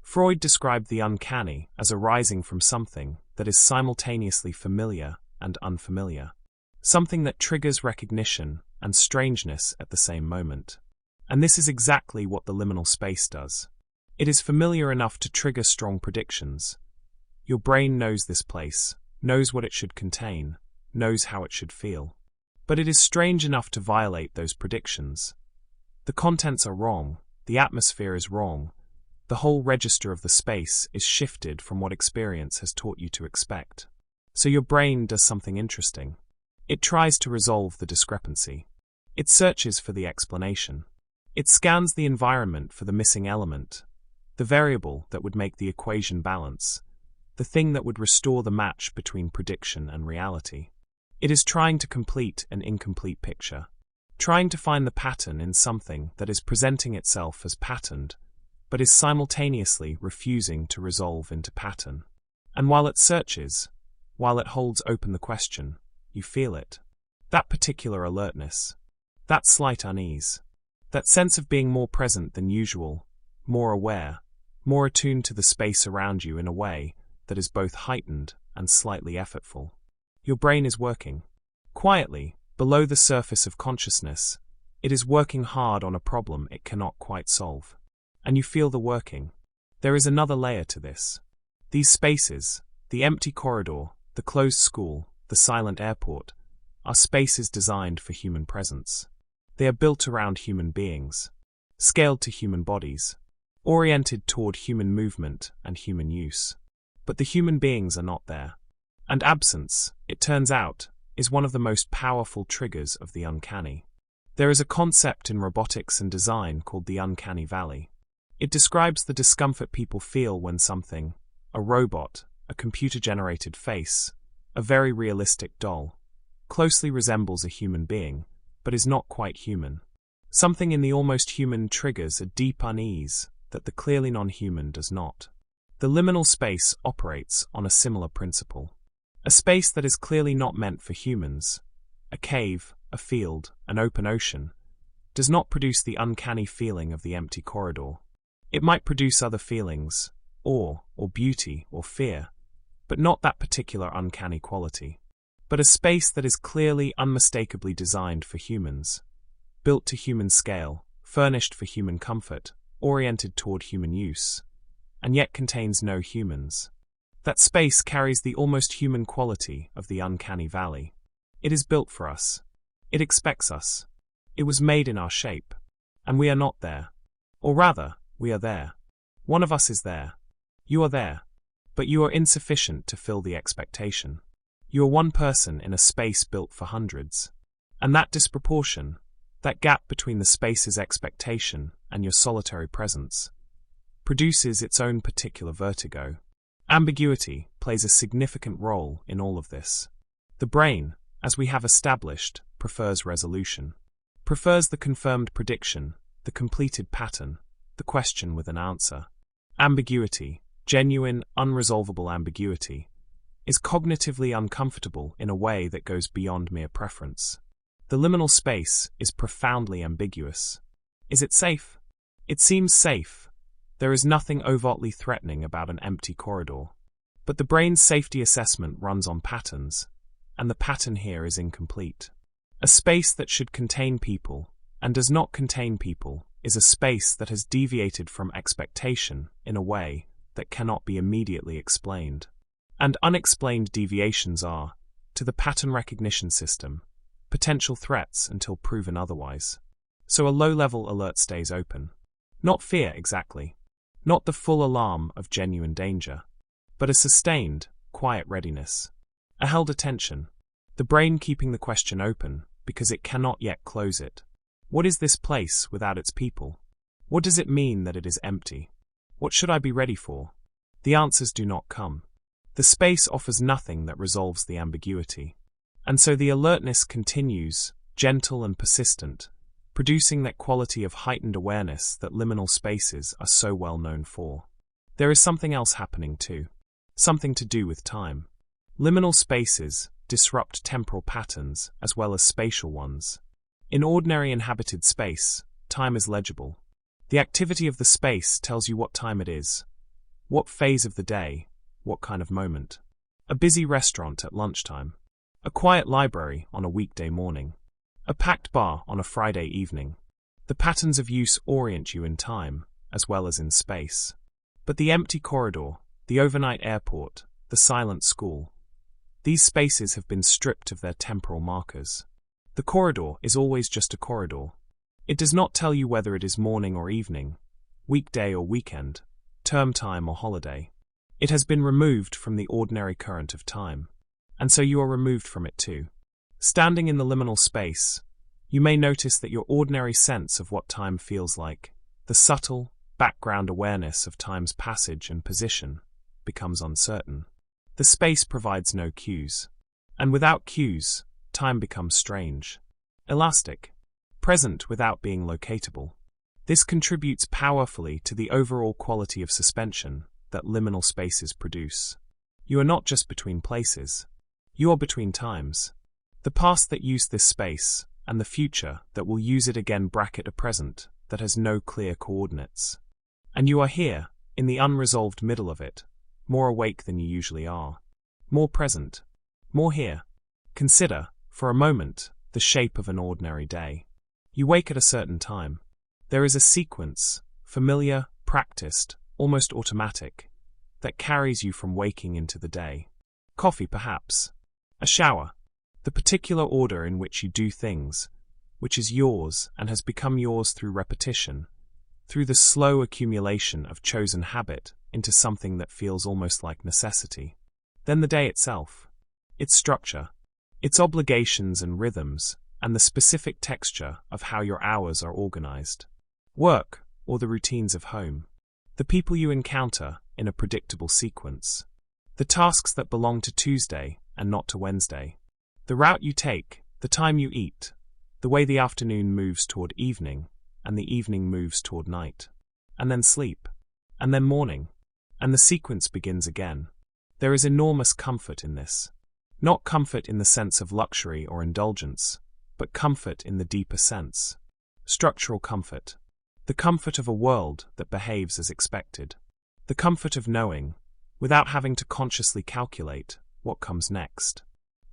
Freud described the uncanny as arising from something that is simultaneously familiar and unfamiliar. Something that triggers recognition and strangeness at the same moment. And this is exactly what the liminal space does. It is familiar enough to trigger strong predictions. Your brain knows this place, knows what it should contain, knows how it should feel. But it is strange enough to violate those predictions. The contents are wrong, the atmosphere is wrong, the whole register of the space is shifted from what experience has taught you to expect. So your brain does something interesting. It tries to resolve the discrepancy. It searches for the explanation. It scans the environment for the missing element, the variable that would make the equation balance, the thing that would restore the match between prediction and reality. It is trying to complete an incomplete picture, trying to find the pattern in something that is presenting itself as patterned, but is simultaneously refusing to resolve into pattern. And while it searches, while it holds open the question, you feel it. That particular alertness, that slight unease, that sense of being more present than usual, more aware, more attuned to the space around you in a way that is both heightened and slightly effortful. Your brain is working. Quietly, below the surface of consciousness, it is working hard on a problem it cannot quite solve. And you feel the working. There is another layer to this. These spaces, the empty corridor, the closed school, the silent airport, are spaces designed for human presence. They are built around human beings, scaled to human bodies, oriented toward human movement and human use. But the human beings are not there. And absence, it turns out, is one of the most powerful triggers of the uncanny. There is a concept in robotics and design called the uncanny valley. It describes the discomfort people feel when something, a robot, a computer-generated face, a very realistic doll, closely resembles a human being, but is not quite human. Something in the almost human triggers a deep unease that the clearly non-human does not. The liminal space operates on a similar principle. A space that is clearly not meant for humans, a cave, a field, an open ocean, does not produce the uncanny feeling of the empty corridor. It might produce other feelings, awe, or beauty, or fear, but not that particular uncanny quality. But a space that is clearly, unmistakably designed for humans, built to human scale, furnished for human comfort, oriented toward human use, and yet contains no humans. That space carries the almost human quality of the uncanny valley. It is built for us. It expects us. It was made in our shape. And we are not there. Or rather, we are there. One of us is there. You are there. But you are insufficient to fill the expectation. You are one person in a space built for hundreds. And that disproportion, that gap between the space's expectation and your solitary presence, produces its own particular vertigo. Ambiguity plays a significant role in all of this. The brain, as we have established, prefers resolution. Prefers the confirmed prediction, the completed pattern, the question with an answer. Ambiguity, genuine, unresolvable ambiguity, is cognitively uncomfortable in a way that goes beyond mere preference. The liminal space is profoundly ambiguous. Is it safe? It seems safe. There is nothing overtly threatening about an empty corridor. But the brain's safety assessment runs on patterns, and the pattern here is incomplete. A space that should contain people, and does not contain people, is a space that has deviated from expectation in a way that cannot be immediately explained. And unexplained deviations are, to the pattern recognition system, potential threats until proven otherwise. So a low-level alert stays open. Not fear exactly, not the full alarm of genuine danger, but a sustained, quiet readiness. A held attention, the brain keeping the question open because it cannot yet close it. What is this place without its people? What does it mean that it is empty? What should I be ready for? The answers do not come. The space offers nothing that resolves the ambiguity. And so the alertness continues, gentle and persistent, producing that quality of heightened awareness that liminal spaces are so well known for. There is something else happening too. Something to do with time. Liminal spaces disrupt temporal patterns as well as spatial ones. In ordinary inhabited space, time is legible. The activity of the space tells you what time it is, what phase of the day, what kind of moment. A busy restaurant at lunchtime. A quiet library on a weekday morning. A packed bar on a Friday evening. The patterns of use orient you in time, as well as in space. But the empty corridor, the overnight airport, the silent school. These spaces have been stripped of their temporal markers. The corridor is always just a corridor. It does not tell you whether it is morning or evening, weekday or weekend, term time or holiday. It has been removed from the ordinary current of time. And so you are removed from it too. Standing in the liminal space, you may notice that your ordinary sense of what time feels like, the subtle, background awareness of time's passage and position, becomes uncertain. The space provides no cues. And without cues, time becomes strange. Elastic. Present without being locatable. This contributes powerfully to the overall quality of suspension that liminal spaces produce. You are not just between places. You are between times. The past that used this space, and the future that will use it again bracket a present that has no clear coordinates. And you are here, in the unresolved middle of it, more awake than you usually are. More present. More here. Consider, for a moment, the shape of an ordinary day. You wake at a certain time. There is a sequence, familiar, practiced, almost automatic, that carries you from waking into the day. Coffee, perhaps. A shower. The particular order in which you do things, which is yours and has become yours through repetition, through the slow accumulation of chosen habit into something that feels almost like necessity. Then the day itself. Its structure. Its obligations and rhythms, and the specific texture of how your hours are organized. Work, or the routines of home. The people you encounter in a predictable sequence. The tasks that belong to Tuesday and not to Wednesday. The route you take, the time you eat, the way the afternoon moves toward evening, and the evening moves toward night. And then sleep. And then morning. And the sequence begins again. There is enormous comfort in this. Not comfort in the sense of luxury or indulgence, but comfort in the deeper sense. Structural comfort. The comfort of a world that behaves as expected. The comfort of knowing, without having to consciously calculate, what comes next.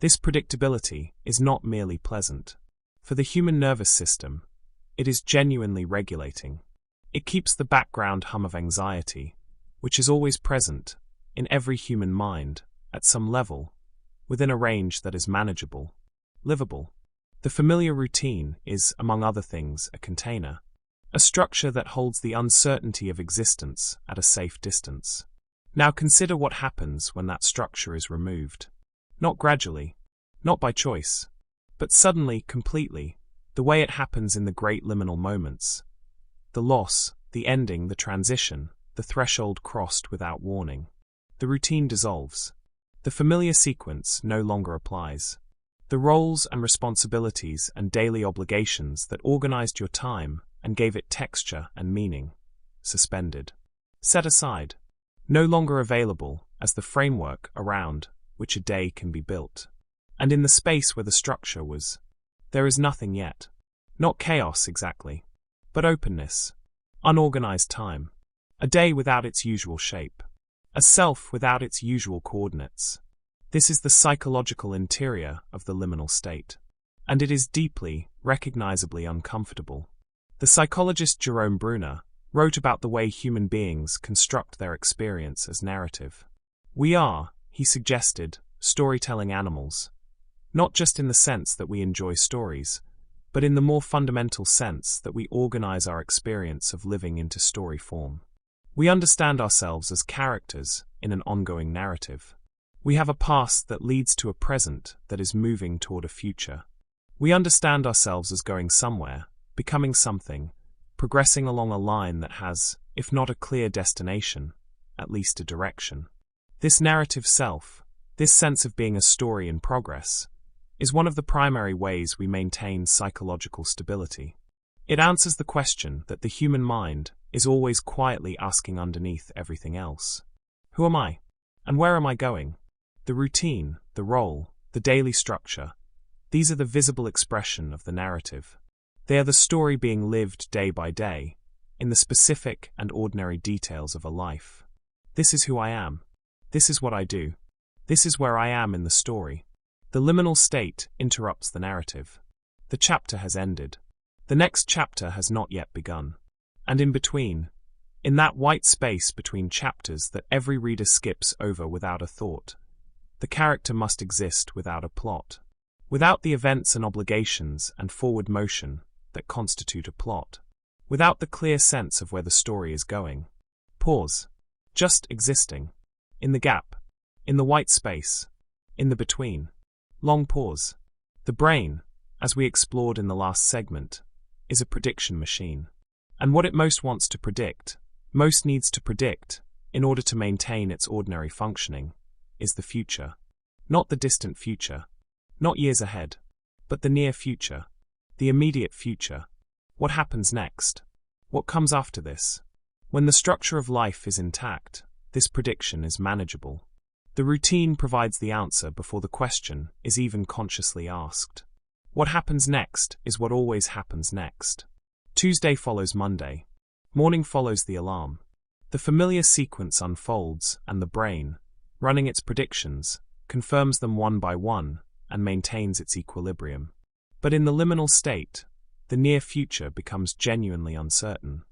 This predictability is not merely pleasant. For the human nervous system, it is genuinely regulating. It keeps the background hum of anxiety, which is always present, in every human mind, at some level, within a range that is manageable, livable. The familiar routine is, among other things, a container, a structure that holds the uncertainty of existence at a safe distance. Now consider what happens when that structure is removed. Not gradually, not by choice, but suddenly, completely, the way it happens in the great liminal moments. The loss, the ending, the transition, the threshold crossed without warning. The routine dissolves. The familiar sequence no longer applies. The roles and responsibilities and daily obligations that organized your time and gave it texture and meaning, suspended. Set aside. No longer available as the framework around which a day can be built. And in the space where the structure was, there is nothing yet. Not chaos exactly, but openness. Unorganized time. A day without its usual shape. A self without its usual coordinates. This is the psychological interior of the liminal state. And it is deeply, recognizably uncomfortable. The psychologist Jerome Bruner wrote about the way human beings construct their experience as narrative. We are, he suggested, storytelling animals. Not just in the sense that we enjoy stories, but in the more fundamental sense that we organize our experience of living into story form. We understand ourselves as characters in an ongoing narrative. We have a past that leads to a present that is moving toward a future. We understand ourselves as going somewhere, becoming something, progressing along a line that has, if not a clear destination, at least a direction. This narrative self, this sense of being a story in progress, is one of the primary ways we maintain psychological stability. It answers the question that the human mind is always quietly asking underneath everything else. Who am I? And where am I going? The routine, the role, the daily structure, these are the visible expression of the narrative. They are the story being lived day by day, in the specific and ordinary details of a life. This is who I am. This is what I do. This is where I am in the story. The liminal state interrupts the narrative. The chapter has ended. The next chapter has not yet begun. And in between, in that white space between chapters that every reader skips over without a thought, the character must exist without a plot, without the events and obligations and forward motion that constitute a plot, without the clear sense of where the story is going. Pause. Just existing. In the gap. In the white space. In the between. Long pause. The brain, as we explored in the last segment, is a prediction machine. And what it most wants to predict, most needs to predict, in order to maintain its ordinary functioning, is the future. Not the distant future. Not years ahead. But the near future. The immediate future. What happens next? What comes after this? When the structure of life is intact, this prediction is manageable. The routine provides the answer before the question is even consciously asked. What happens next is what always happens next. Tuesday follows Monday. Morning follows the alarm. The familiar sequence unfolds, and the brain, running its predictions, confirms them one by one and maintains its equilibrium. But in the liminal state, the near future becomes genuinely uncertain.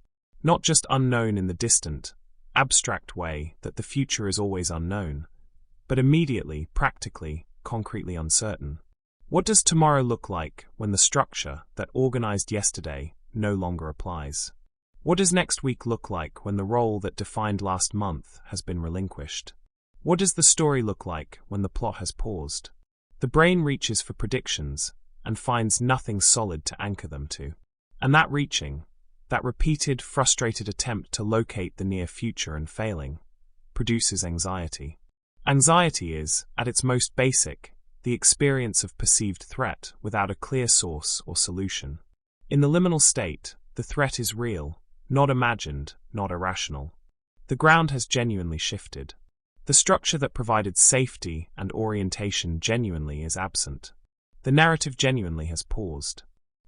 Not just unknown in the distant, abstract way that the future is always unknown, but immediately, practically, concretely uncertain. What does tomorrow look like when the structure that organized yesterday no longer applies? What does next week look like when the role that defined last month has been relinquished? What does the story look like when the plot has paused? The brain reaches for predictions and finds nothing solid to anchor them to. And that reaching, that repeated, frustrated attempt to locate the near future and failing, produces anxiety. Anxiety is, at its most basic, the experience of perceived threat without a clear source or solution. In the liminal state, the threat is real, not imagined, not irrational. The ground has genuinely shifted. The structure that provided safety and orientation genuinely is absent. The narrative genuinely has paused.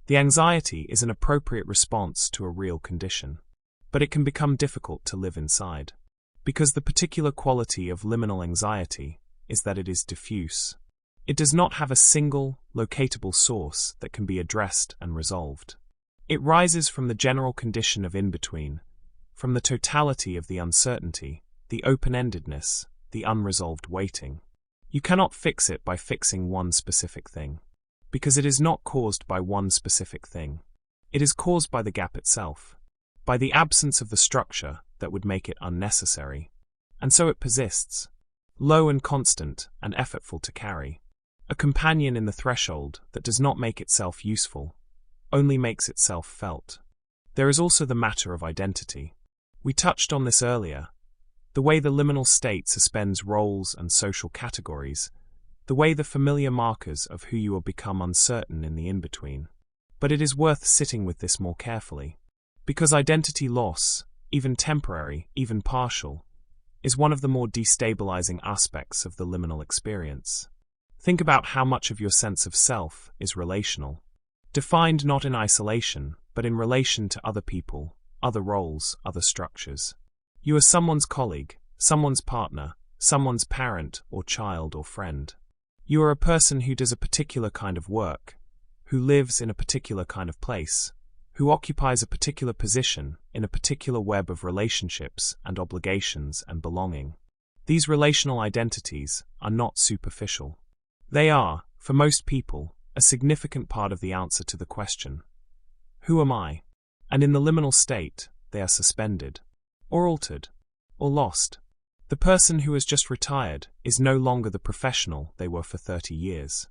The anxiety is an appropriate response to a real condition, but it can become difficult to live inside, because the particular quality of liminal anxiety is that it is diffuse. It does not have a single, locatable source that can be addressed and resolved. It rises from the general condition of in-between, from the totality of the uncertainty, the open-endedness, the unresolved waiting. You cannot fix it by fixing one specific thing, because it is not caused by one specific thing. It is caused by the gap itself, by the absence of the structure that would make it unnecessary. And so it persists, low and constant and effortful to carry, a companion in the threshold that does not make itself useful, only makes itself felt. There is also the matter of identity. We touched on this earlier. The way the liminal state suspends roles and social categories, the way the familiar markers of who you will become uncertain in the in-between. But it is worth sitting with this more carefully, because identity loss, even temporary, even partial, is one of the more destabilizing aspects of the liminal experience. Think about how much of your sense of self is relational, defined not in isolation, but in relation to other people, other roles, other structures. You are someone's colleague, someone's partner, someone's parent or child or friend. You are a person who does a particular kind of work, who lives in a particular kind of place, who occupies a particular position in a particular web of relationships and obligations and belonging. These relational identities are not superficial. They are, for most people, a significant part of the answer to the question, who am I? And in the liminal state, they are suspended, or altered, or lost. The person who has just retired is no longer the professional they were for 30 years.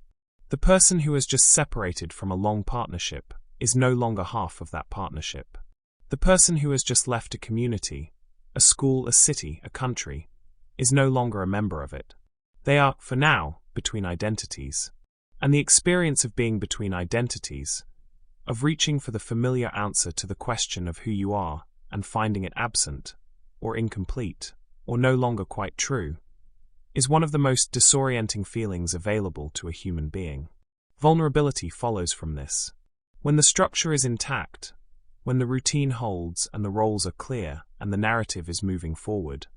The person who has just separated from a long partnership is no longer half of that partnership. The person who has just left a community, a school, a city, a country, is no longer a member of it. They are, for now, between identities. And the experience of being between identities, of reaching for the familiar answer to the question of who you are and finding it absent, or incomplete, or no longer quite true, is one of the most disorienting feelings available to a human being. Vulnerability follows from this. When the structure is intact, when the routine holds and the roles are clear and the narrative is moving forward,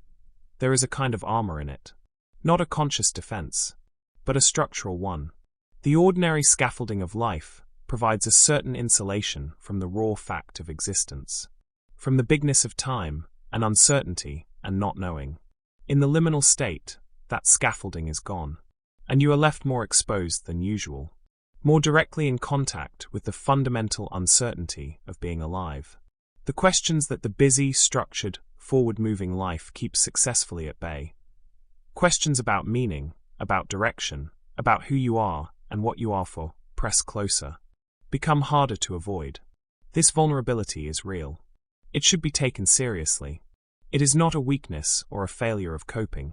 there is a kind of armor in it. Not a conscious defense, but a structural one. The ordinary scaffolding of life provides a certain insulation from the raw fact of existence, from the bigness of time and uncertainty and not knowing. In the liminal state, that scaffolding is gone, and you are left more exposed than usual, more directly in contact with the fundamental uncertainty of being alive. The questions that the busy, structured, forward-moving life keeps successfully at bay. Questions about meaning, about direction, about who you are and what you are for, press closer, become harder to avoid. This vulnerability is real. It should be taken seriously. It is not a weakness or a failure of coping.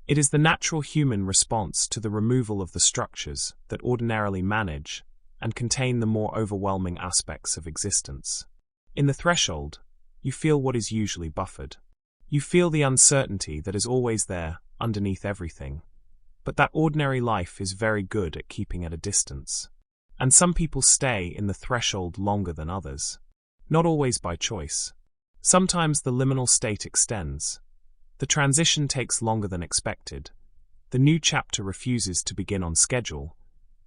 It is the natural human response to the removal of the structures that ordinarily manage and contain the more overwhelming aspects of existence. In the threshold, you feel what is usually buffered. You feel the uncertainty that is always there, underneath everything. But that ordinary life is very good at keeping at a distance. And some people stay in the threshold longer than others. Not always by choice. Sometimes the liminal state extends. The transition takes longer than expected. The new chapter refuses to begin on schedule.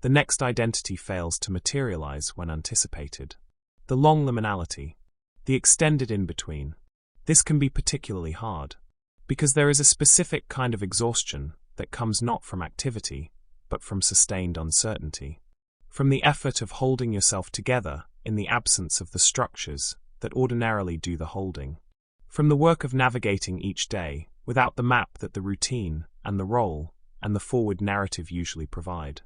The next identity fails to materialize when anticipated. The long liminality. The extended in-between. This can be particularly hard, because there is a specific kind of exhaustion that comes not from activity, but from sustained uncertainty. From the effort of holding yourself together in the absence of the structures that ordinarily do the holding. From the work of navigating each day without the map that the routine and the role and the forward narrative usually provide.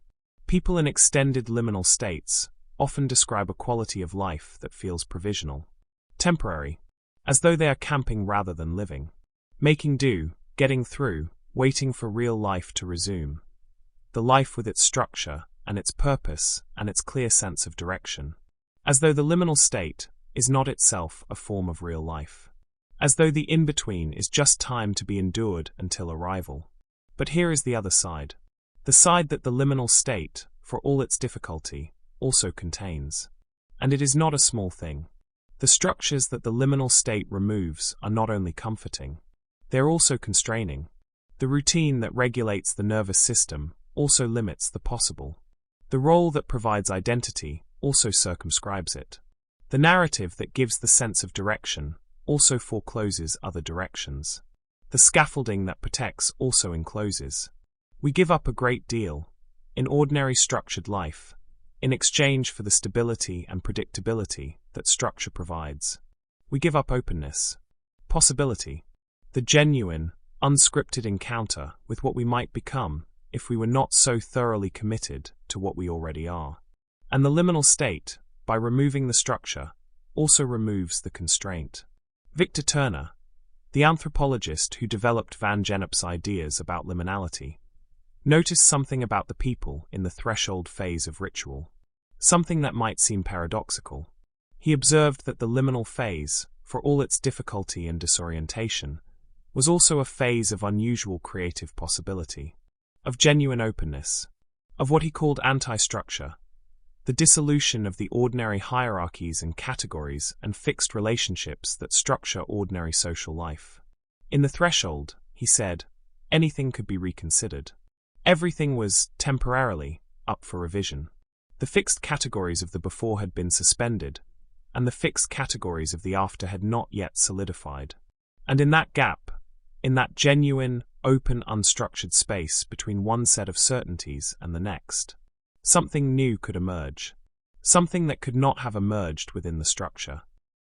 People in extended liminal states often describe a quality of life that feels provisional, temporary, as though they are camping rather than living, making do, getting through, waiting for real life to resume, the life with its structure and its purpose and its clear sense of direction, as though the liminal state is not itself a form of real life, as though the in-between is just time to be endured until arrival. But here is the other side, the side that the liminal state, for all its difficulty, also contains. And it is not a small thing. The structures that the liminal state removes are not only comforting, they are also constraining. The routine that regulates the nervous system also limits the possible. The role that provides identity also circumscribes it. The narrative that gives the sense of direction also forecloses other directions. The scaffolding that protects also encloses. We give up a great deal, in ordinary structured life, in exchange for the stability and predictability that structure provides. We give up openness, possibility, the genuine, unscripted encounter with what we might become if we were not so thoroughly committed to what we already are. And the liminal state, by removing the structure, also removes the constraint. Victor Turner, the anthropologist who developed Van Gennep's ideas about liminality, noticed something about the people in the threshold phase of ritual, something that might seem paradoxical. He observed that the liminal phase, for all its difficulty and disorientation, was also a phase of unusual creative possibility, of genuine openness, of what he called anti-structure, the dissolution of the ordinary hierarchies and categories and fixed relationships that structure ordinary social life. In the threshold, he said, anything could be reconsidered. Everything was, temporarily, up for revision. The fixed categories of the before had been suspended, and the fixed categories of the after had not yet solidified. And in that gap, in that genuine, open, unstructured space between one set of certainties and the next, something new could emerge. Something that could not have emerged within the structure.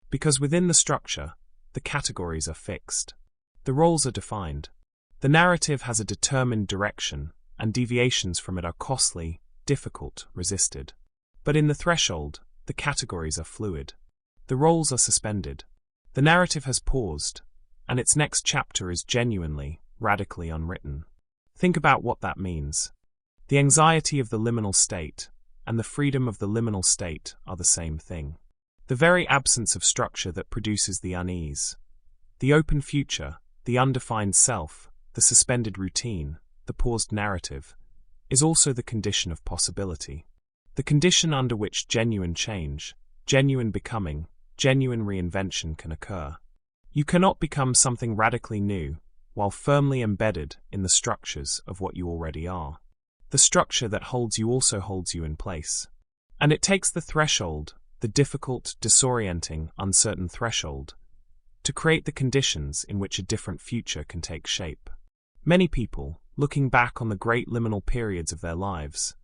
Because within the structure, the categories are fixed. The roles are defined. The narrative has a determined direction, and deviations from it are costly, difficult, resisted. But in the threshold, the categories are fluid. The roles are suspended. The narrative has paused, and its next chapter is genuinely, radically unwritten. Think about what that means. The anxiety of the liminal state and the freedom of the liminal state are the same thing. The very absence of structure that produces the unease. The open future, the undefined self, the suspended routine, the paused narrative, is also the condition of possibility. The condition under which genuine change, genuine becoming, genuine reinvention can occur. You cannot become something radically new while firmly embedded in the structures of what you already are. The structure that holds you also holds you in place. And it takes the threshold, the difficult, disorienting, uncertain threshold, to create the conditions in which a different future can take shape. Many people, looking back on the great liminal periods of their lives,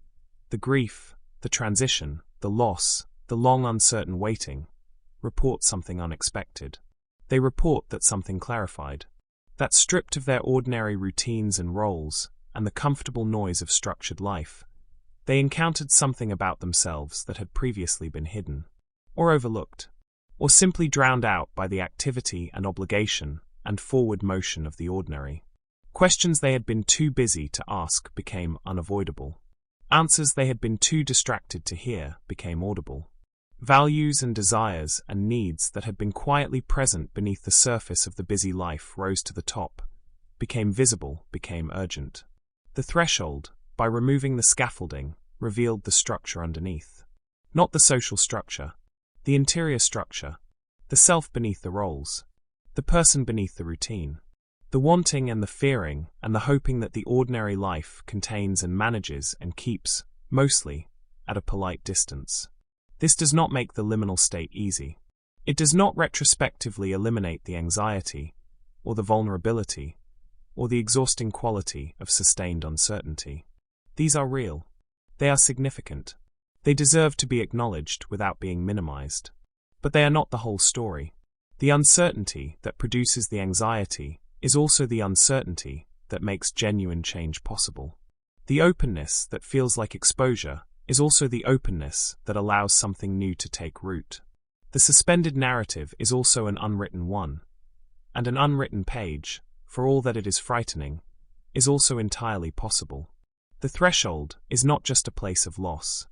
the grief, the transition, the loss, the long uncertain waiting, report something unexpected. They report that something clarified. That stripped of their ordinary routines and roles, and the comfortable noise of structured life, they encountered something about themselves that had previously been hidden, or overlooked, or simply drowned out by the activity and obligation and forward motion of the ordinary. Questions they had been too busy to ask became unavoidable. Answers they had been too distracted to hear became audible. Values and desires and needs that had been quietly present beneath the surface of the busy life rose to the top, became visible, became urgent. The threshold, by removing the scaffolding, revealed the structure underneath. Not the social structure, the interior structure, the self beneath the roles, the person beneath the routine, the wanting and the fearing and the hoping that the ordinary life contains and manages and keeps, mostly, at a polite distance. This does not make the liminal state easy. It does not retrospectively eliminate the anxiety, or the vulnerability, or the exhausting quality of sustained uncertainty. These are real. They are significant. They deserve to be acknowledged without being minimized. But they are not the whole story. The uncertainty that produces the anxiety is also the uncertainty that makes genuine change possible. The openness that feels like exposure is also the openness that allows something new to take root. The suspended narrative is also an unwritten one, and an unwritten page, for all that it is frightening, is also entirely possible. The threshold is not just a place of loss.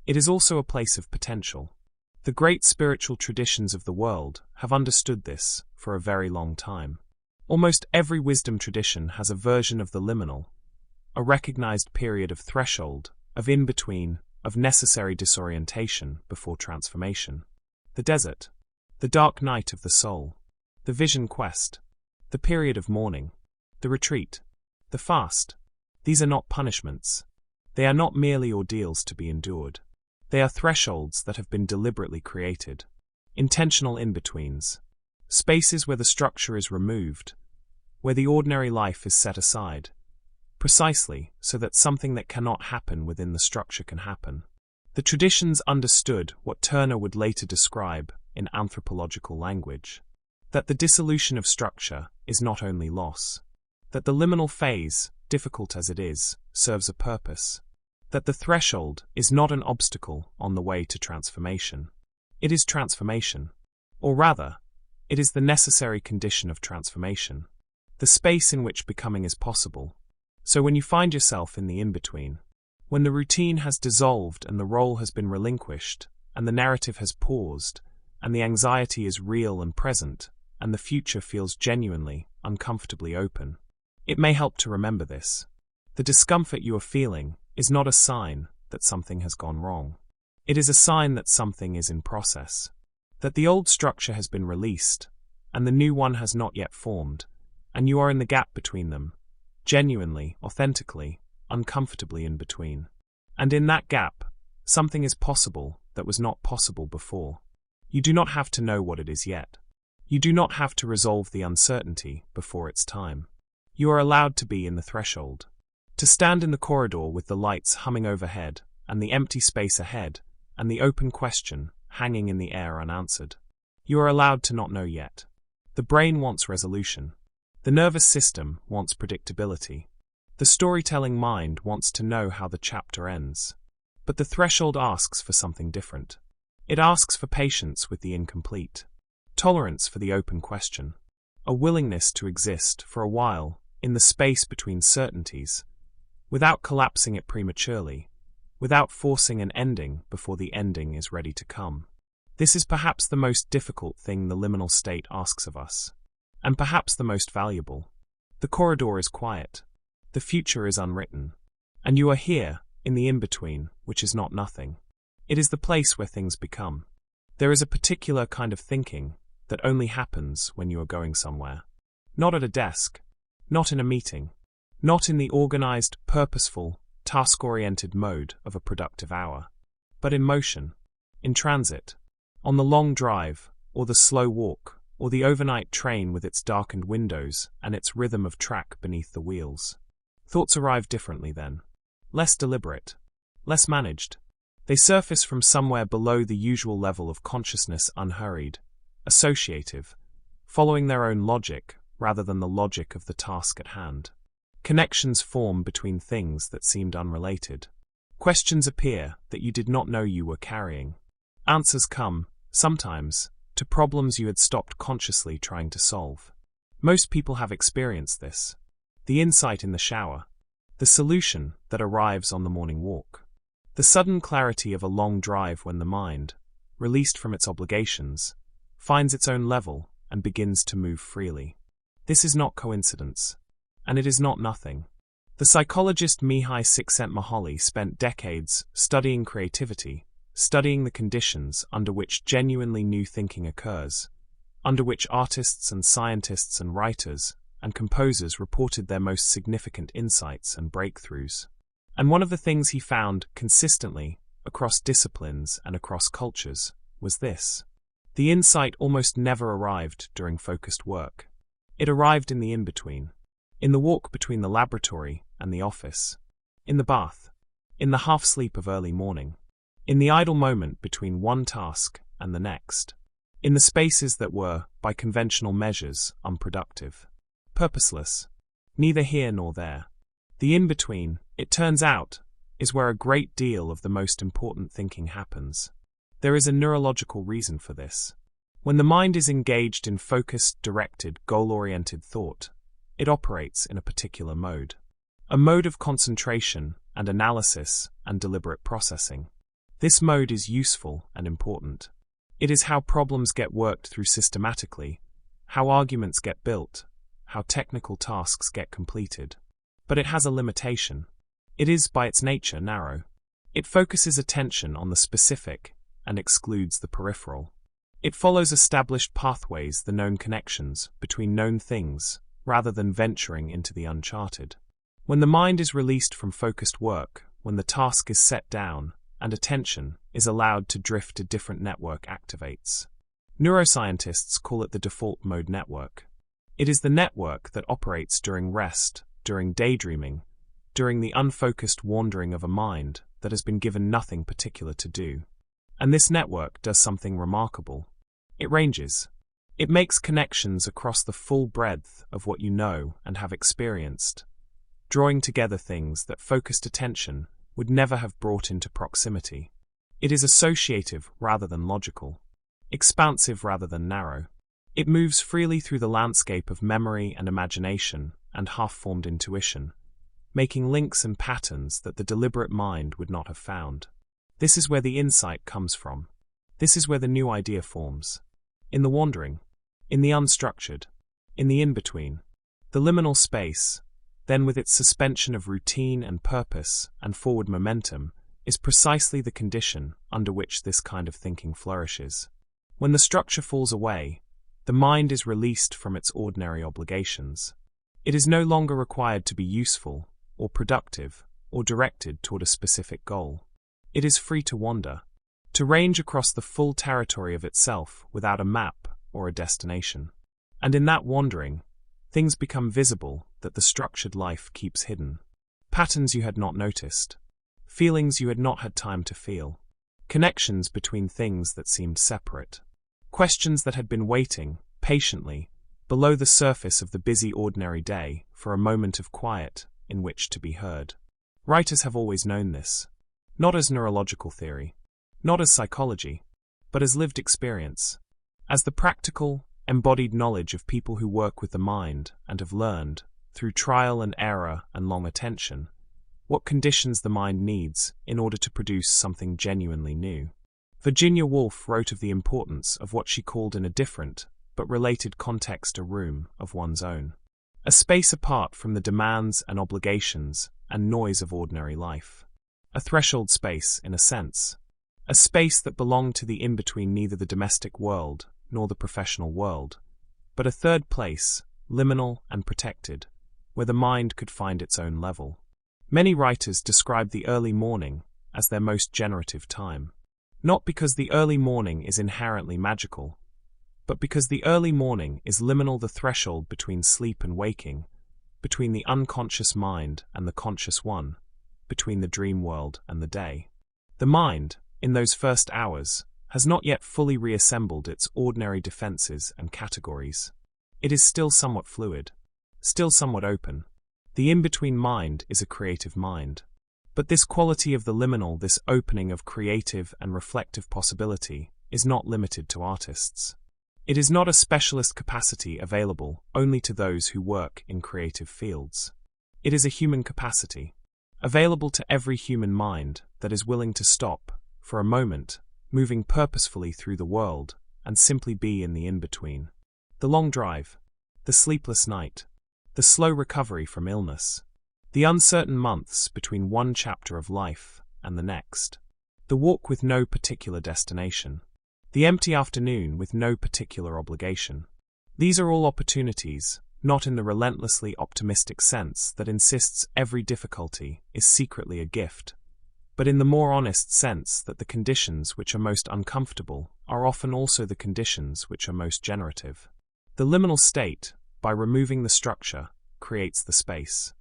It is also a place of potential. The great spiritual traditions of the world have understood this for a very long time. Almost every wisdom tradition has a version of the liminal, a recognized period of threshold, of in-between, of necessary disorientation before transformation. The desert, the dark night of the soul, the vision quest, the period of mourning, the retreat, the fast. These are not punishments. They are not merely ordeals to be endured. They are thresholds that have been deliberately created. Intentional in-betweens. Spaces where the structure is removed, where the ordinary life is set aside, precisely so that something that cannot happen within the structure can happen. The traditions understood what Turner would later describe in anthropological language. That the dissolution of structure is not only loss. That the liminal phase, difficult as it is, serves a purpose. That the threshold is not an obstacle on the way to transformation. It is transformation. Or rather, it is the necessary condition of transformation. The space in which becoming is possible. So when you find yourself in the in-between, when the routine has dissolved and the role has been relinquished, and the narrative has paused, and the anxiety is real and present, and the future feels genuinely, uncomfortably open, it may help to remember this. The discomfort you are feeling is not a sign that something has gone wrong. It is a sign that something is in process. That the old structure has been released, and the new one has not yet formed, and you are in the gap between them, genuinely, authentically, uncomfortably in between. And in that gap, something is possible that was not possible before. You do not have to know what it is yet. You do not have to resolve the uncertainty before it's time. You are allowed to be in the threshold. To stand in the corridor with the lights humming overhead and the empty space ahead, and the open question hanging in the air unanswered. You are allowed to not know yet. The brain wants resolution. The nervous system wants predictability. The storytelling mind wants to know how the chapter ends. But the threshold asks for something different. It asks for patience with the incomplete, tolerance for the open question, a willingness to exist for a while in the space between certainties, without collapsing it prematurely, without forcing an ending before the ending is ready to come. This is perhaps the most difficult thing the liminal state asks of us, and perhaps the most valuable. The corridor is quiet. The future is unwritten. And you are here, in the in-between, which is not nothing. It is the place where things become. There is a particular kind of thinking that only happens when you are going somewhere. Not at a desk. Not in a meeting. Not in the organized, purposeful, task-oriented mode of a productive hour. But in motion. In transit. On the long drive, or the slow walk, or the overnight train with its darkened windows and its rhythm of track beneath the wheels. Thoughts arrive differently then. Less deliberate. Less managed. They surface from somewhere below the usual level of consciousness, unhurried, associative, following their own logic rather than the logic of the task at hand. Connections form between things that seemed unrelated. Questions appear that you did not know you were carrying. Answers come, sometimes, to problems you had stopped consciously trying to solve. Most people have experienced this. The insight in the shower. The solution that arrives on the morning walk. The sudden clarity of a long drive when the mind, released from its obligations, finds its own level and begins to move freely. This is not coincidence. And it is not nothing. The psychologist Mihai Csikszentmihalyi spent decades studying creativity, studying the conditions under which genuinely new thinking occurs, under which artists and scientists and writers and composers reported their most significant insights and breakthroughs. And one of the things he found consistently, across disciplines and across cultures, was this. The insight almost never arrived during focused work. It arrived in the in-between. In the walk between the laboratory and the office. In the bath. In the half-sleep of early morning. In the idle moment between one task and the next. In the spaces that were, by conventional measures, unproductive. Purposeless. Neither here nor there. The in-between, it turns out, is where a great deal of the most important thinking happens. There is a neurological reason for this. When the mind is engaged in focused, directed, goal-oriented thought, it operates in a particular mode. A mode of concentration and analysis and deliberate processing. This mode is useful and important. It is how problems get worked through systematically, how arguments get built, how technical tasks get completed. But it has a limitation. It is, by its nature, narrow. It focuses attention on the specific and excludes the peripheral. It follows established pathways, the known connections between known things, rather than venturing into the uncharted. When the mind is released from focused work, when the task is set down, and attention is allowed to drift, a different network activates. Neuroscientists call it the default mode network. It is the network that operates during rest, during daydreaming, during the unfocused wandering of a mind that has been given nothing particular to do. And this network does something remarkable. It ranges. It makes connections across the full breadth of what you know and have experienced, drawing together things that focused attention would never have brought into proximity. It is associative rather than logical, expansive rather than narrow. It moves freely through the landscape of memory and imagination and half-formed intuition, making links and patterns that the deliberate mind would not have found. This is where the insight comes from. This is where the new idea forms. In the wandering, in the unstructured, in the in-between, the liminal space, then with its suspension of routine and purpose and forward momentum, is precisely the condition under which this kind of thinking flourishes. When the structure falls away, the mind is released from its ordinary obligations. It is no longer required to be useful, or productive, or directed toward a specific goal. It is free to wander, to range across the full territory of itself without a map or a destination. And in that wandering, things become visible that the structured life keeps hidden. Patterns you had not noticed. feelings you had not had time to feel, connections between things that seemed separate, questions that had been waiting, patiently, below the surface of the busy ordinary day for a moment of quiet in which to be heard. Writers have always known this, not as neurological theory, not as psychology, but as lived experience, as the practical, embodied knowledge of people who work with the mind and have learned, through trial and error and long attention, what conditions the mind needs in order to produce something genuinely new. Virginia Woolf wrote of the importance of what she called in a different, but related context a room of one's own. A space apart from the demands and obligations and noise of ordinary life. A threshold space, in a sense. A space that belonged to the in-between neither the domestic world nor the professional world, but a third place, liminal and protected, where the mind could find its own level. Many writers describe the early morning as their most generative time. Not because the early morning is inherently magical, but because the early morning is liminal, the threshold between sleep and waking, between the unconscious mind and the conscious one, between the dream world and the day. The mind, in those first hours, has not yet fully reassembled its ordinary defenses and categories. It is still somewhat fluid, still somewhat open. The in-between mind is a creative mind. But this quality of the liminal, this opening of creative and reflective possibility, is not limited to artists. It is not a specialist capacity available only to those who work in creative fields. It is a human capacity, available to every human mind that is willing to stop, for a moment, moving purposefully through the world, and simply be in the in-between. The long drive, the sleepless night, the slow recovery from illness, the uncertain months between one chapter of life and the next, the walk with no particular destination, the empty afternoon with no particular obligation. These are all opportunities, not in the relentlessly optimistic sense that insists every difficulty is secretly a gift, but in the more honest sense that the conditions which are most uncomfortable are often also the conditions which are most generative. The liminal state, by removing the structure, creates the space.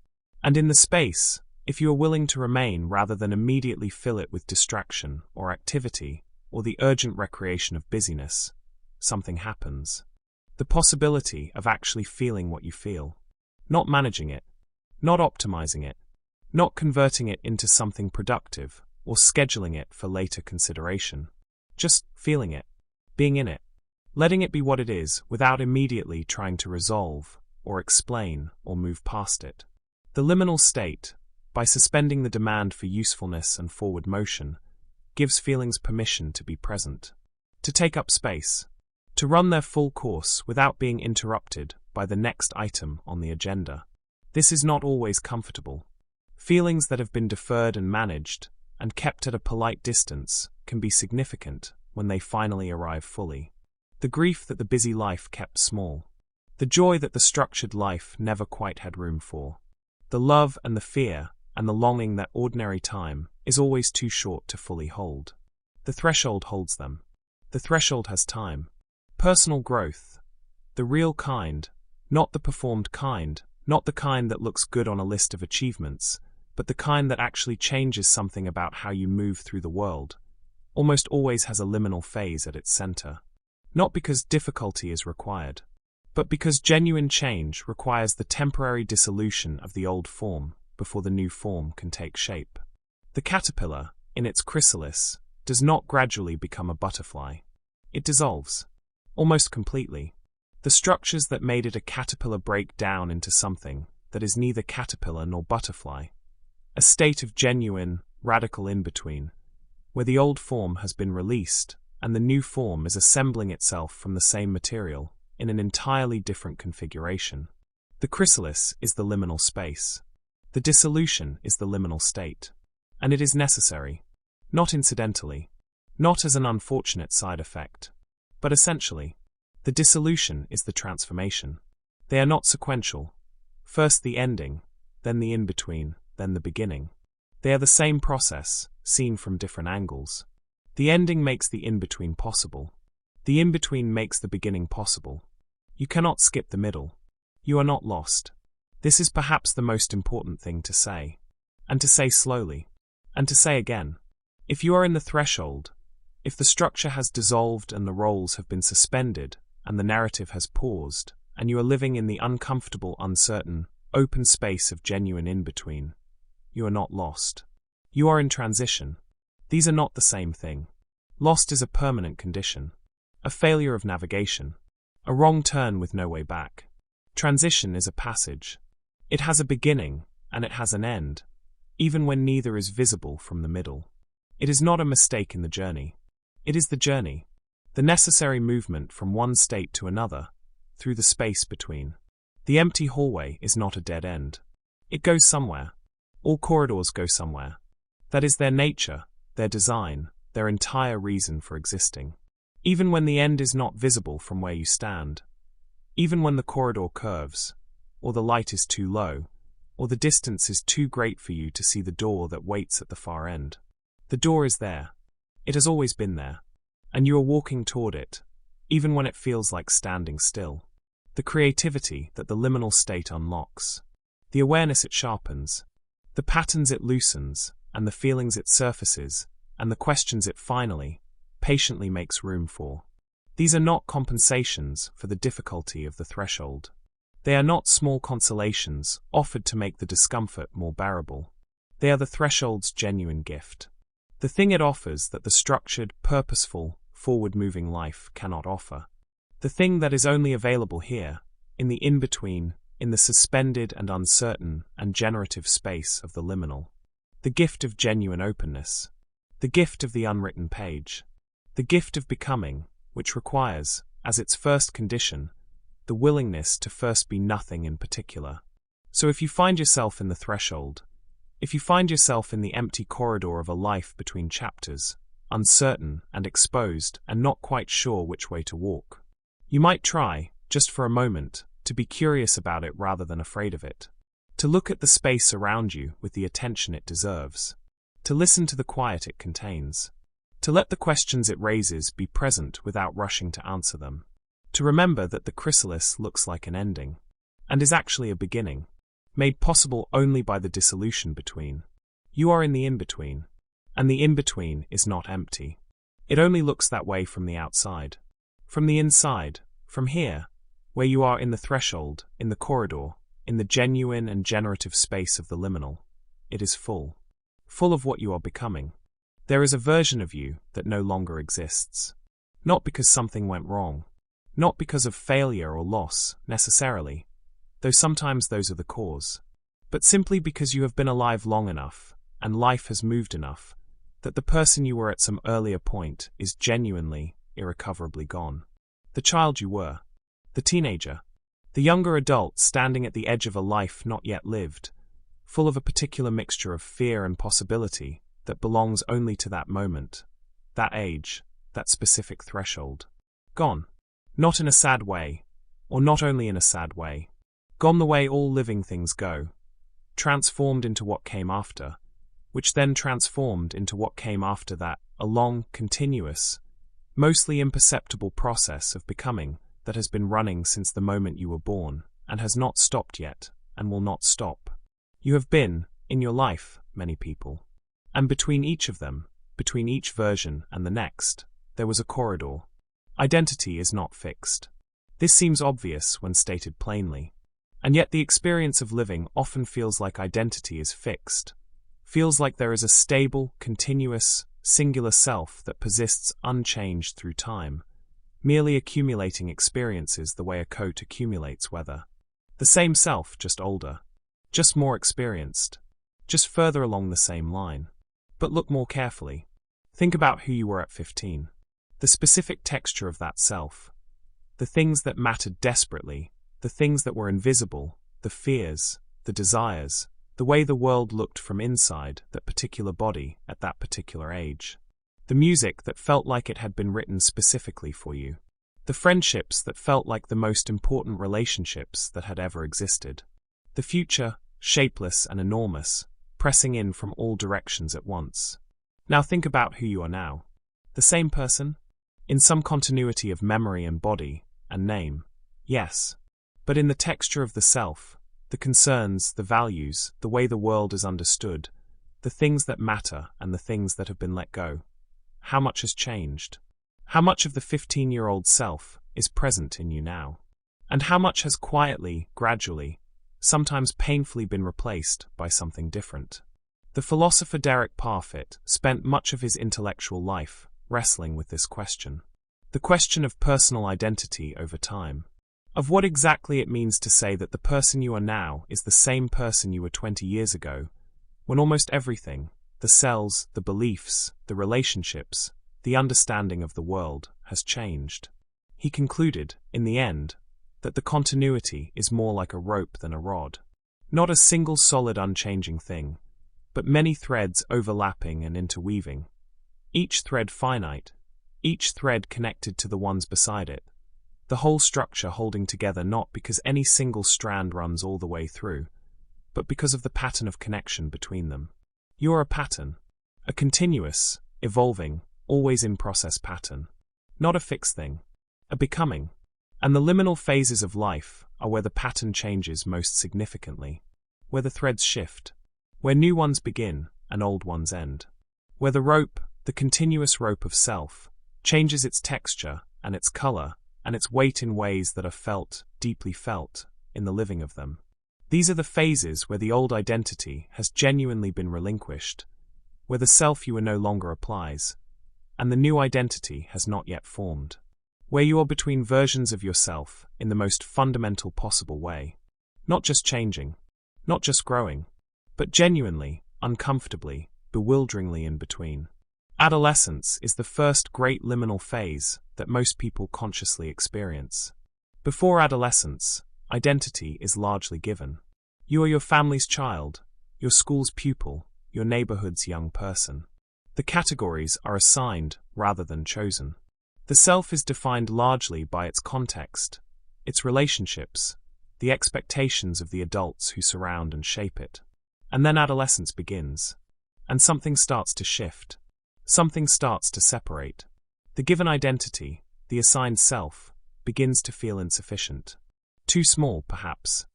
And in the space, if you are willing to remain rather than immediately fill it with distraction or activity or the urgent recreation of busyness, something happens. The possibility of actually feeling what you feel. Not managing it, not optimizing it, not converting it into something productive or scheduling it for later consideration. Just feeling it, being in it, letting it be what it is without immediately trying to resolve or explain or move past it. The liminal state, by suspending the demand for usefulness and forward motion, gives feelings permission to be present, to take up space, to run their full course without being interrupted by the next item on the agenda. This is not always comfortable. Feelings that have been deferred and managed, and kept at a polite distance, can be significant when they finally arrive fully. The grief that the busy life kept small. The joy that the structured life never quite had room for. The love and the fear and the longing that ordinary time is always too short to fully hold. The threshold holds them. The threshold has time. Personal growth. The real kind, not the performed kind, not the kind that looks good on a list of achievements, but the kind that actually changes something about how you move through the world, almost always has a liminal phase at its center. Not because difficulty is required, but because genuine change requires the temporary dissolution of the old form before the new form can take shape. The caterpillar, in its chrysalis, does not gradually become a butterfly. It dissolves, almost completely. The structures that made it a caterpillar break down into something that is neither caterpillar nor butterfly, a state of genuine, radical in-between, where the old form has been released and the new form is assembling itself from the same material in an entirely different configuration. The chrysalis is the liminal space. The dissolution is the liminal state. And it is necessary, not incidentally, not as an unfortunate side effect, but essentially. The dissolution is the transformation. They are not sequential. First the ending, then the in-between, then the beginning. They are the same process, seen from different angles. The ending makes the in-between possible. The in-between makes the beginning possible. You cannot skip the middle. You are not lost. This is perhaps the most important thing to say. And to say slowly. And to say again, if you are in the threshold, if the structure has dissolved and the roles have been suspended and the narrative has paused, and you are living in the uncomfortable, uncertain, open space of genuine in-between, you are not lost. You are in transition. These are not the same thing. Lost is a permanent condition, a failure of navigation, a wrong turn with no way back. Transition is a passage. It has a beginning, and it has an end, even when neither is visible from the middle. It is not a mistake in the journey. It is the journey, the necessary movement from one state to another, through the space between. The empty hallway is not a dead end. It goes somewhere. All corridors go somewhere. That is their nature, their design, their entire reason for existing. Even when the end is not visible from where you stand, even when the corridor curves, or the light is too low, or the distance is too great for you to see the door that waits at the far end. The door is there. It has always been there. And you are walking toward it, even when it feels like standing still. The creativity that the liminal state unlocks, the awareness it sharpens, the patterns it loosens, and the feelings it surfaces, and the questions it finally, patiently makes room for. These are not compensations for the difficulty of the threshold. They are not small consolations offered to make the discomfort more bearable. They are the threshold's genuine gift. The thing it offers that the structured, purposeful, forward-moving life cannot offer. The thing that is only available here, in the in-between, in the suspended and uncertain and generative space of the liminal. The gift of genuine openness. The gift of the unwritten page. The gift of becoming, which requires, as its first condition, the willingness to first be nothing in particular. So if you find yourself in the threshold, if you find yourself in the empty corridor of a life between chapters, uncertain and exposed and not quite sure which way to walk, you might try, just for a moment, to be curious about it rather than afraid of it. To look at the space around you with the attention it deserves. To listen to the quiet it contains. To let the questions it raises be present without rushing to answer them. To remember that the chrysalis looks like an ending, and is actually a beginning, made possible only by the dissolution between. You are in the in-between, and the in-between is not empty. It only looks that way from the outside. From the inside, from here, where you are in the threshold, in the corridor, in the genuine and generative space of the liminal, it is full. Full of what you are becoming. There is a version of you that no longer exists. Not because something went wrong. Not because of failure or loss, necessarily, though sometimes those are the cause, but simply because you have been alive long enough, and life has moved enough, that the person you were at some earlier point is genuinely, irrecoverably gone. The child you were, the teenager, the younger adult standing at the edge of a life not yet lived, full of a particular mixture of fear and possibility that belongs only to that moment, that age, that specific threshold. Gone. Not in a sad way, or not only in a sad way. Gone the way all living things go, transformed into what came after, which then transformed into what came after that, a long, continuous, mostly imperceptible process of becoming that has been running since the moment you were born, and has not stopped yet, and will not stop. You have been, in your life, many people. And between each of them, between each version and the next, there was a corridor. Identity is not fixed. This seems obvious when stated plainly. And yet the experience of living often feels like identity is fixed. Feels like there is a stable, continuous, singular self that persists unchanged through time, merely accumulating experiences the way a coat accumulates weather. The same self, just older. Just more experienced. Just further along the same line. But look more carefully. Think about who you were at 15. The specific texture of that self. The things that mattered desperately. The things that were invisible. The fears. The desires. The way the world looked from inside that particular body at that particular age. The music that felt like it had been written specifically for you. The friendships that felt like the most important relationships that had ever existed. The future, shapeless and enormous, pressing in from all directions at once. Now think about who you are now. The same person? In some continuity of memory and body, and name, yes. But in the texture of the self, the concerns, the values, the way the world is understood, the the things that matter and the things that have been let go. How much has changed? How much of the 15-year-old self is present in you now? And how much has quietly, gradually, sometimes painfully been replaced by something different? The philosopher Derek Parfit spent much of his intellectual life wrestling with this question. The question of personal identity over time. Of what exactly it means to say that the person you are now is the same person you were 20 years ago, when almost everything, the cells, the beliefs, the relationships, the understanding of the world, has changed. He concluded, in the end, that the continuity is more like a rope than a rod. Not a single solid unchanging thing, but many threads overlapping and interweaving. Each thread finite, each thread connected to the ones beside it. The whole structure holding together not because any single strand runs all the way through, but because of the pattern of connection between them. You're a pattern, a continuous, evolving, always in process pattern. Not a fixed thing, a becoming. And the liminal phases of life are where the pattern changes most significantly, where the threads shift, where new ones begin and old ones end, where the rope, the continuous rope of self, changes its texture and its color and its weight in ways that are felt, deeply felt, in the living of them. These are the phases where the old identity has genuinely been relinquished, where the self you are no longer applies, and the new identity has not yet formed, where you are between versions of yourself in the most fundamental possible way, not just changing, not just growing, but genuinely, uncomfortably, bewilderingly in between. Adolescence is the first great liminal phase that most people consciously experience. Before adolescence, identity is largely given. You are your family's child, your school's pupil, your neighborhood's young person. The categories are assigned rather than chosen. The self is defined largely by its context, its relationships, the expectations of the adults who surround and shape it. And then adolescence begins, and something starts to shift. Something starts to separate. The given identity, the assigned self, begins to feel insufficient. Too small, perhaps.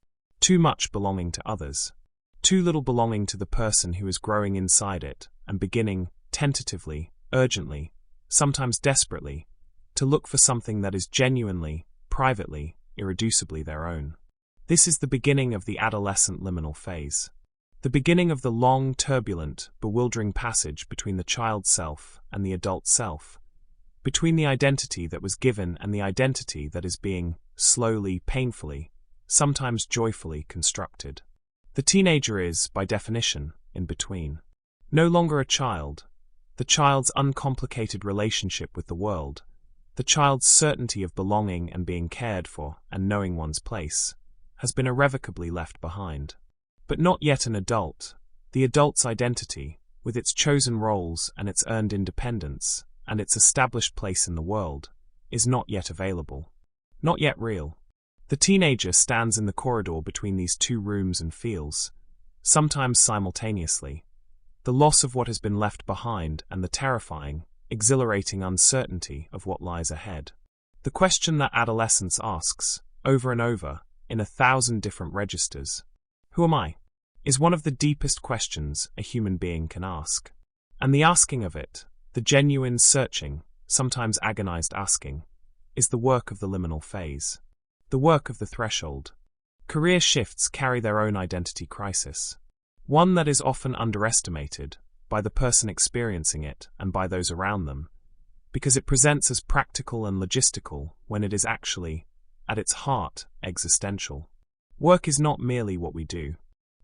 Too much belonging to others. Too little belonging to the person who is growing inside it and beginning, tentatively, urgently, sometimes desperately, to look for something that is genuinely, privately, irreducibly their own. This is the beginning of the adolescent liminal phase. The beginning of the long, turbulent, bewildering passage between the child self and the adult self, between the identity that was given and the identity that is being, slowly, painfully, sometimes joyfully constructed. The teenager is, by definition, in between. No longer a child, the child's uncomplicated relationship with the world, the child's certainty of belonging and being cared for and knowing one's place, has been irrevocably left behind. But not yet an adult. The adult's identity, with its chosen roles and its earned independence, and its established place in the world, is not yet available. Not yet real. The teenager stands in the corridor between these two rooms and feels, sometimes simultaneously, the loss of what has been left behind and the terrifying, exhilarating uncertainty of what lies ahead. The question that adolescence asks, over and over, in 1,000 different registers, "Who am I?" is one of the deepest questions a human being can ask. And the asking of it, the genuine searching, sometimes agonized asking, is the work of the liminal phase, the work of the threshold. Career shifts carry their own identity crisis, one that is often underestimated by the person experiencing it and by those around them, because it presents as practical and logistical when it is actually, at its heart, existential. Work is not merely what we do.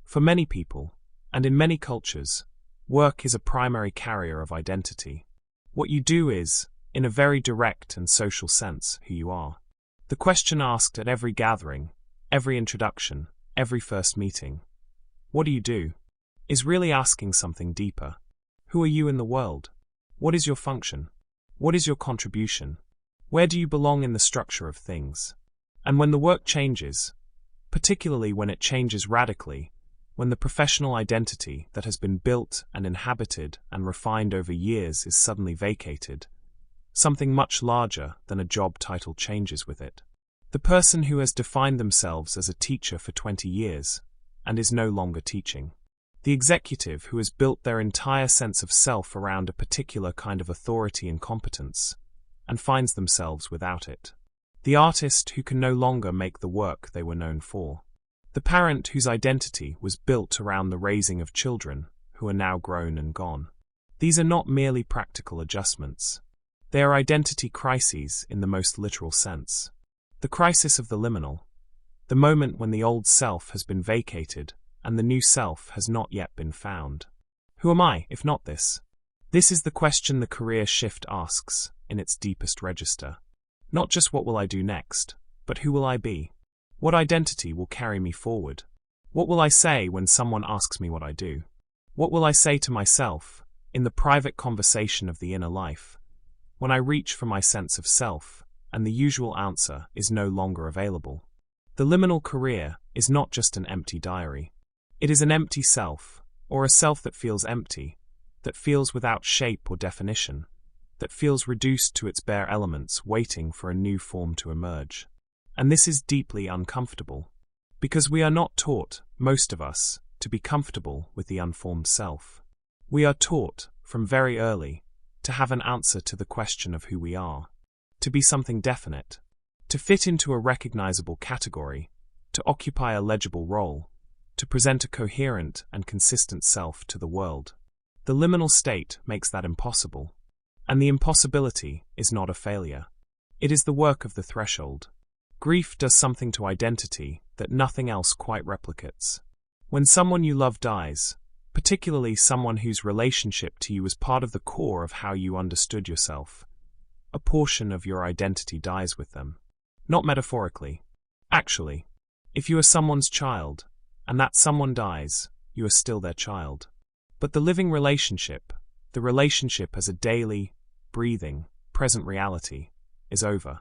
For many people, and in many cultures, work is a primary carrier of identity. What you do is, in a very direct and social sense, who you are. The question asked at every gathering, every introduction, every first meeting, "What do you do?" is really asking something deeper. Who are you in the world? What is your function? What is your contribution? Where do you belong in the structure of things? And when the work changes, particularly when it changes radically, when the professional identity that has been built and inhabited and refined over years is suddenly vacated, something much larger than a job title changes with it. The person who has defined themselves as a teacher for 20 years and is no longer teaching. The executive who has built their entire sense of self around a particular kind of authority and competence, and finds themselves without it. The artist who can no longer make the work they were known for. The parent whose identity was built around the raising of children who are now grown and gone. These are not merely practical adjustments. They are identity crises in the most literal sense. The crisis of the liminal, the moment when the old self has been vacated and the new self has not yet been found. Who am I, if not this? This is the question the career shift asks in its deepest register. Not just what will I do next, but who will I be? What identity will carry me forward? What will I say when someone asks me what I do? What will I say to myself, in the private conversation of the inner life, when I reach for my sense of self, and the usual answer is no longer available? The liminal career is not just an empty diary. It is an empty self, or a self that feels empty, that feels without shape or definition, that feels reduced to its bare elements waiting for a new form to emerge. And this is deeply uncomfortable, because we are not taught, most of us, to be comfortable with the unformed self. We are taught, from very early, to have an answer to the question of who we are, to be something definite, to fit into a recognizable category, to occupy a legible role, to present a coherent and consistent self to the world. The liminal state makes that impossible. And the impossibility is not a failure. It is the work of the threshold. Grief does something to identity that nothing else quite replicates. When someone you love dies, particularly someone whose relationship to you was part of the core of how you understood yourself, a portion of your identity dies with them. Not metaphorically. Actually, if you are someone's child, and that someone dies, you are still their child. But the living relationship, the relationship as a daily, breathing, present reality, is over.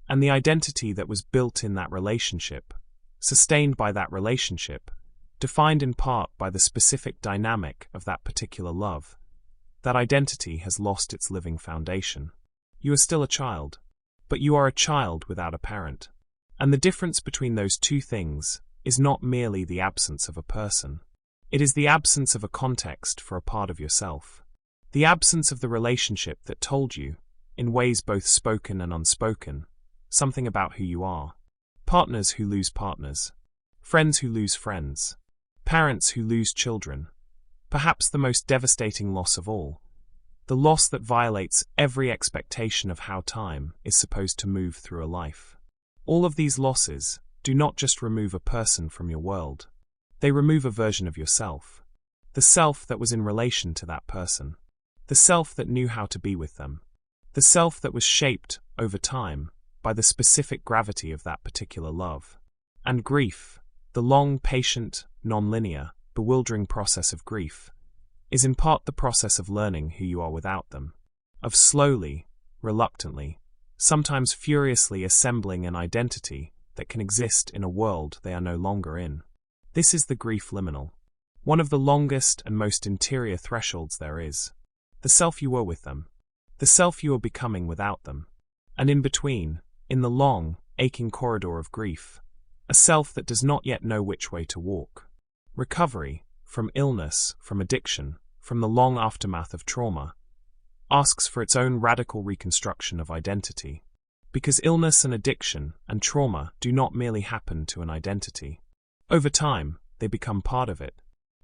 And the identity that was built in that relationship, sustained by that relationship, defined in part by the specific dynamic of that particular love, that identity has lost its living foundation. You are still a child, but you are a child without a parent. And the difference between those two things is not merely the absence of a person. It is the absence of a context for a part of yourself. The absence of the relationship that told you, in ways both spoken and unspoken, something about who you are. Partners who lose partners. Friends who lose friends. Parents who lose children. Perhaps the most devastating loss of all. The loss that violates every expectation of how time is supposed to move through a life. All of these losses do not just remove a person from your world. They remove a version of yourself. The self that was in relation to that person. The self that knew how to be with them. The self that was shaped, over time, by the specific gravity of that particular love. And grief, the long, patient, non-linear, bewildering process of grief, is in part the process of learning who you are without them. Of slowly, reluctantly, sometimes furiously assembling an identity that can exist in a world they are no longer in. This is the grief liminal. One of the longest and most interior thresholds there is. The self you were with them. The self you are becoming without them. And in between, in the long, aching corridor of grief, a self that does not yet know which way to walk. Recovery, from illness, from addiction, from the long aftermath of trauma, asks for its own radical reconstruction of identity. Because illness and addiction and trauma do not merely happen to an identity. Over time, they become part of it.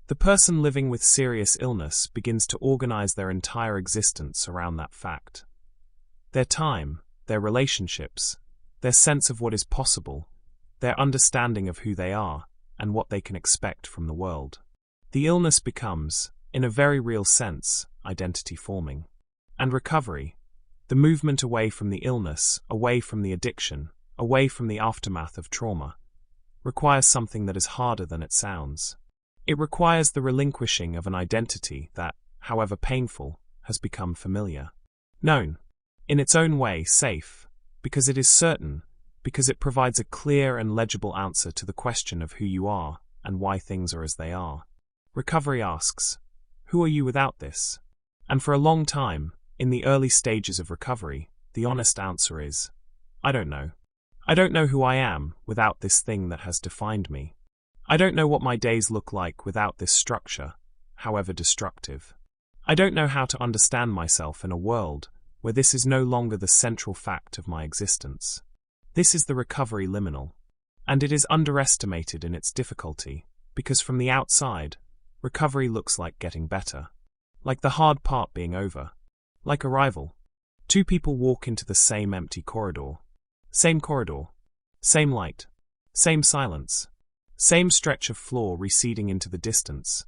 The person living with serious illness begins to organize their entire existence around that fact. Their time, their relationships, their sense of what is possible, their understanding of who they are and what they can expect from the world. The illness becomes, in a very real sense, identity forming. And recovery, the movement away from the illness, away from the addiction, away from the aftermath of trauma, requires something that is harder than it sounds. It requires the relinquishing of an identity that, however painful, has become familiar. Known. In its own way, safe. Because it is certain. Because it provides a clear and legible answer to the question of who you are and why things are as they are. Recovery asks, who are you without this? And for a long time, in the early stages of recovery, the honest answer is, I don't know. I don't know who I am without this thing that has defined me. I don't know what my days look like without this structure, however destructive. I don't know how to understand myself in a world where this is no longer the central fact of my existence. This is the recovery liminal, and it is underestimated in its difficulty, because from the outside, recovery looks like getting better. Like the hard part being over. Like arrival. Two people walk into the same empty corridor. Same corridor. Same light. Same silence. Same stretch of floor receding into the distance.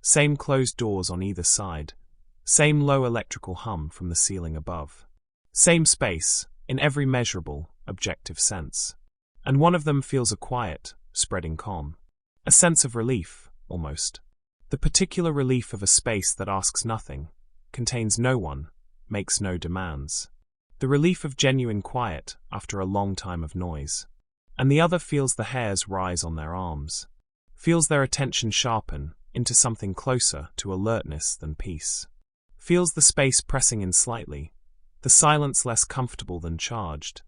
Same closed doors on either side. Same low electrical hum from the ceiling above. Same space, in every measurable, objective sense. And one of them feels a quiet, spreading calm. A sense of relief, almost. The particular relief of a space that asks nothing, contains no one, makes no demands. The relief of genuine quiet after a long time of noise. And the other feels the hairs rise on their arms. Feels their attention sharpen into something closer to alertness than peace. Feels the space pressing in slightly, the silence less comfortable than charged,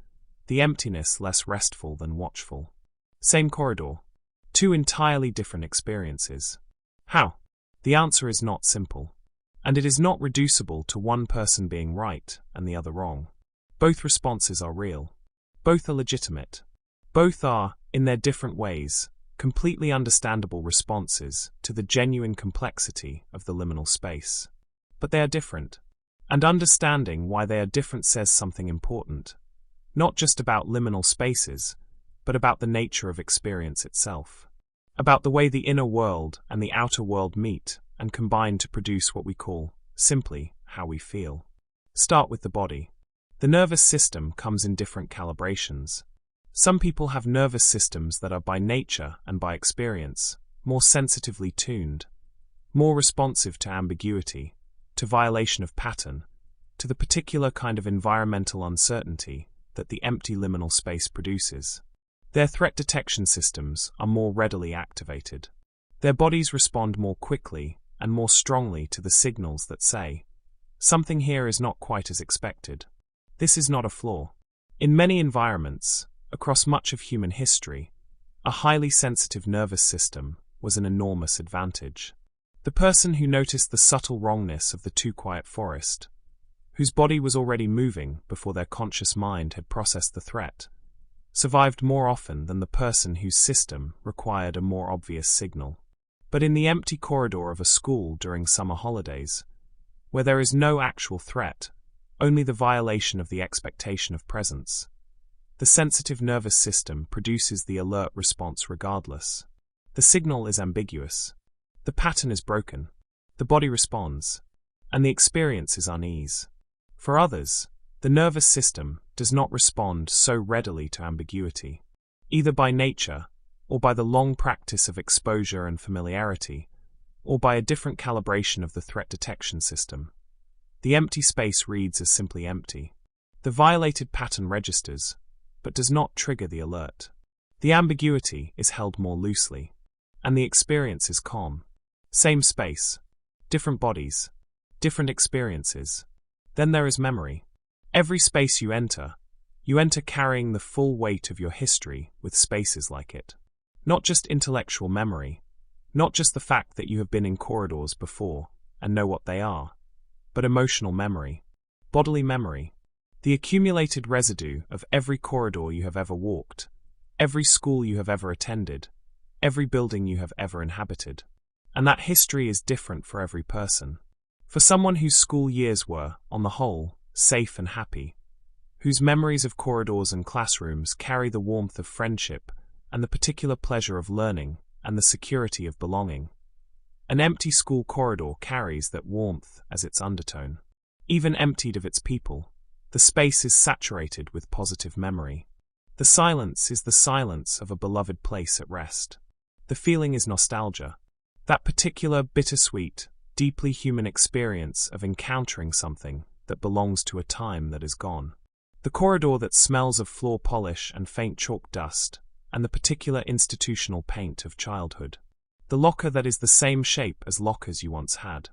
the emptiness less restful than watchful. Same corridor. Two entirely different experiences. How? The answer is not simple. And it is not reducible to one person being right and the other wrong. Both responses are real. Both are legitimate. Both are, in their different ways, completely understandable responses to the genuine complexity of the liminal space. But they are different. And understanding why they are different says something important. Not just about liminal spaces, but about the nature of experience itself. About the way the inner world and the outer world meet and combine to produce what we call, simply, how we feel. Start with the body. The nervous system comes in different calibrations. Some people have nervous systems that are by nature and by experience more sensitively tuned, more responsive to ambiguity, to violation of pattern, to the particular kind of environmental uncertainty that the empty liminal space produces. Their threat detection systems are more readily activated. Their bodies respond more quickly and more strongly to the signals that say, something here is not quite as expected. This is not a flaw. In many environments, across much of human history, a highly sensitive nervous system was an enormous advantage. The person who noticed the subtle wrongness of the too quiet forest, whose body was already moving before their conscious mind had processed the threat, survived more often than the person whose system required a more obvious signal. But in the empty corridor of a school during summer holidays, where there is no actual threat, only the violation of the expectation of presence, the sensitive nervous system produces the alert response regardless. The signal is ambiguous. The pattern is broken. The body responds. And the experience is unease. For others, the nervous system does not respond so readily to ambiguity, either by nature, or by the long practice of exposure and familiarity, or by a different calibration of the threat detection system. The empty space reads as simply empty. The violated pattern registers, but does not trigger the alert. The ambiguity is held more loosely, and the experience is calm. Same space, different bodies, different experiences. Then there is memory. Every space you enter carrying the full weight of your history with spaces like it. Not just intellectual memory, not just the fact that you have been in corridors before and know what they are, but emotional memory, bodily memory, the accumulated residue of every corridor you have ever walked, every school you have ever attended, every building you have ever inhabited. And that history is different for every person. For someone whose school years were, on the whole, safe and happy, whose memories of corridors and classrooms carry the warmth of friendship and the particular pleasure of learning and the security of belonging, an empty school corridor carries that warmth as its undertone. Even emptied of its people, the space is saturated with positive memory. The silence is the silence of a beloved place at rest. The feeling is nostalgia. That particular bittersweet, deeply human experience of encountering something that belongs to a time that is gone. The corridor that smells of floor polish and faint chalk dust, and the particular institutional paint of childhood. The locker that is the same shape as lockers you once had.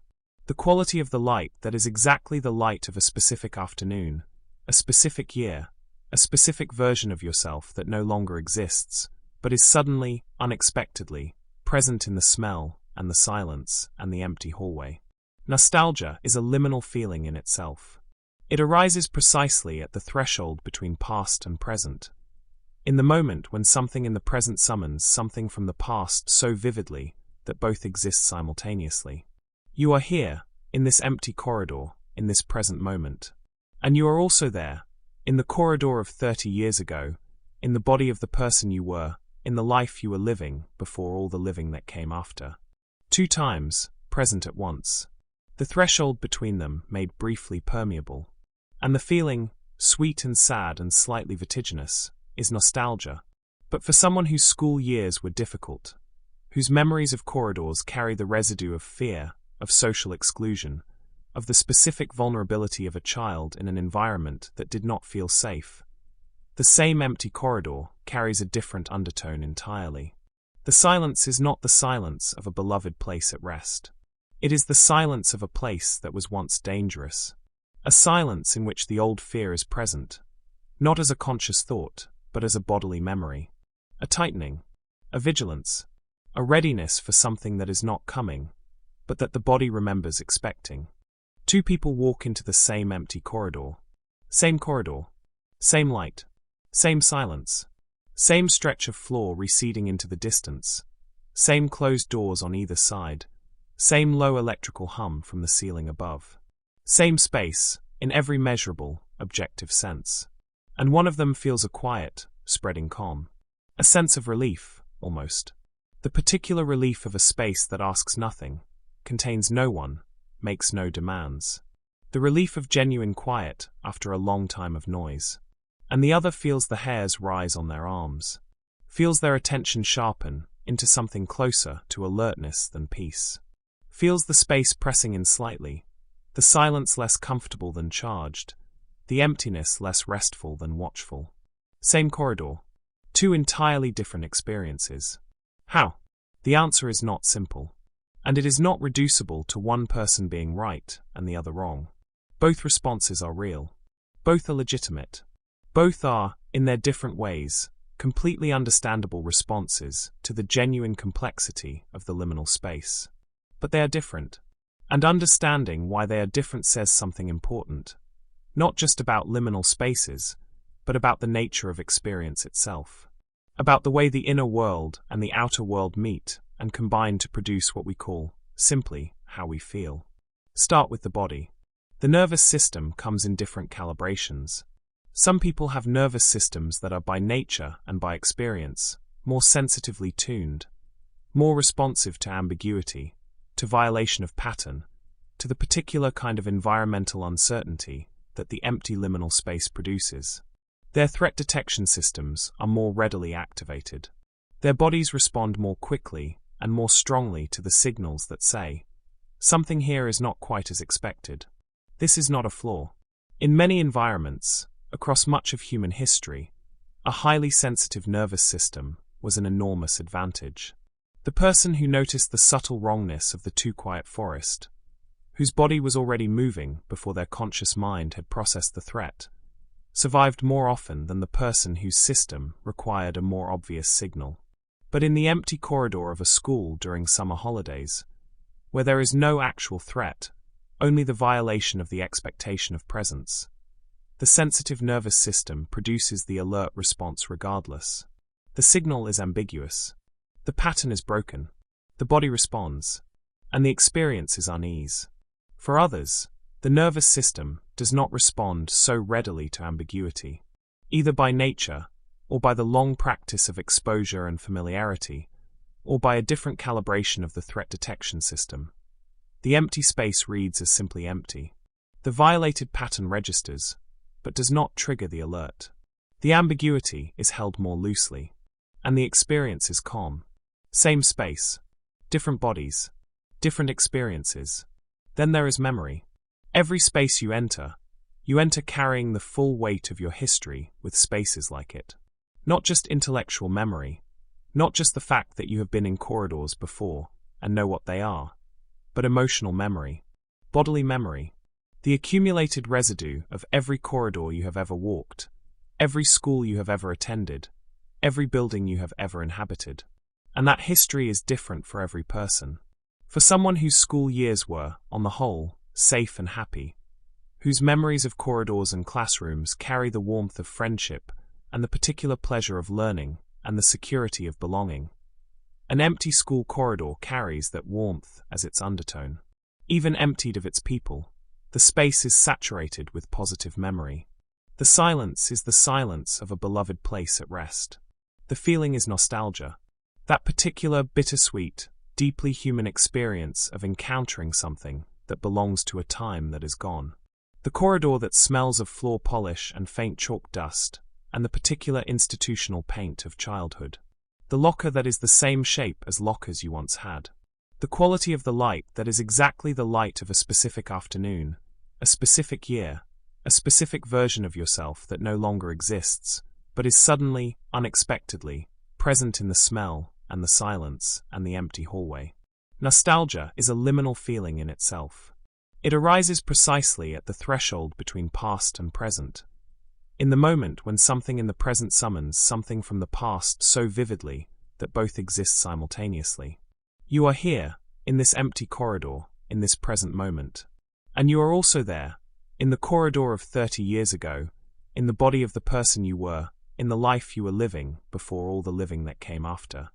The quality of the light that is exactly the light of a specific afternoon, a specific year, a specific version of yourself that no longer exists, but is suddenly, unexpectedly, present in the smell, and the silence, and the empty hallway. Nostalgia is a liminal feeling in itself. It arises precisely at the threshold between past and present. In the moment when something in the present summons something from the past so vividly that both exist simultaneously. You are here, in this empty corridor, in this present moment. And you are also there, in the corridor of 30 years ago, in the body of the person you were, in the life you were living before all the living that came after. 2 times, present at once. The threshold between them made briefly permeable. And the feeling, sweet and sad and slightly vertiginous, is nostalgia. But for someone whose school years were difficult, whose memories of corridors carry the residue of fear, of social exclusion, of the specific vulnerability of a child in an environment that did not feel safe, the same empty corridor carries a different undertone entirely. The silence is not the silence of a beloved place at rest. It is the silence of a place that was once dangerous. A silence in which the old fear is present, not as a conscious thought, but as a bodily memory. A tightening, a vigilance, a readiness for something that is not coming, but that the body remembers expecting. 2 people walk into the same empty corridor. Same light, same silence, same stretch of floor receding into the distance, same closed doors on either side, same low electrical hum from the ceiling above. Same space, in every measurable, objective sense. And one of them feels a quiet, spreading calm. A sense of relief, almost. The particular relief of a space that asks nothing, contains no one, makes no demands. The relief of genuine quiet after a long time of noise. And the other feels the hairs rise on their arms. Feels their attention sharpen into something closer to alertness than peace. Feels the space pressing in slightly, the silence less comfortable than charged, the emptiness less restful than watchful. Same corridor. 2 entirely different experiences. How? The answer is not simple. And it is not reducible to one person being right and the other wrong. Both responses are real. Both are legitimate. Both are, in their different ways, completely understandable responses to the genuine complexity of the liminal space. But they are different. And understanding why they are different says something important. Not just about liminal spaces, but about the nature of experience itself. About the way the inner world and the outer world meet and combine to produce what we call, simply, how we feel. Start with the body. The nervous system comes in different calibrations. Some people have nervous systems that are by nature and by experience more sensitively tuned, more responsive to ambiguity, to violation of pattern, to the particular kind of environmental uncertainty that the empty liminal space produces. Their threat detection systems are more readily activated. Their bodies respond more quickly and more strongly to the signals that say, something here is not quite as expected. This is not a flaw. In many environments, across much of human history, a highly sensitive nervous system was an enormous advantage. The person who noticed the subtle wrongness of the too quiet forest, whose body was already moving before their conscious mind had processed the threat, survived more often than the person whose system required a more obvious signal. But in the empty corridor of a school during summer holidays, where there is no actual threat, only the violation of the expectation of presence, the sensitive nervous system produces the alert response regardless. The signal is ambiguous. The pattern is broken. The body responds. And the experience is unease. For others, the nervous system does not respond so readily to ambiguity, either by nature, or by the long practice of exposure and familiarity, or by a different calibration of the threat detection system. The empty space reads as simply empty. The violated pattern registers, but does not trigger the alert. The ambiguity is held more loosely, and the experience is calm. Same space, different bodies, different experiences. Then there is memory. Every space you enter carrying the full weight of your history with spaces like it. Not just intellectual memory, not just the fact that you have been in corridors before and know what they are, but emotional memory, bodily memory, the accumulated residue of every corridor you have ever walked, every school you have ever attended, every building you have ever inhabited. And that history is different for every person. For someone whose school years were, on the whole, safe and happy, whose memories of corridors and classrooms carry the warmth of friendship and the particular pleasure of learning and the security of belonging, an empty school corridor carries that warmth as its undertone. Even emptied of its people, the space is saturated with positive memory. The silence is the silence of a beloved place at rest. The feeling is nostalgia, that particular bittersweet, deeply human experience of encountering something that belongs to a time that is gone. The corridor that smells of floor polish and faint chalk dust, and the particular institutional paint of childhood. The locker that is the same shape as lockers you once had. The quality of the light that is exactly the light of a specific afternoon, a specific year, a specific version of yourself that no longer exists, but is suddenly, unexpectedly, present in the smell and the silence and the empty hallway. Nostalgia is a liminal feeling in itself. It arises precisely at the threshold between past and present. In the moment when something in the present summons something from the past so vividly that both exist simultaneously. You are here, in this empty corridor, in this present moment. And you are also there, in the corridor of 30 years ago, in the body of the person you were, in the life you were living before all the living that came after.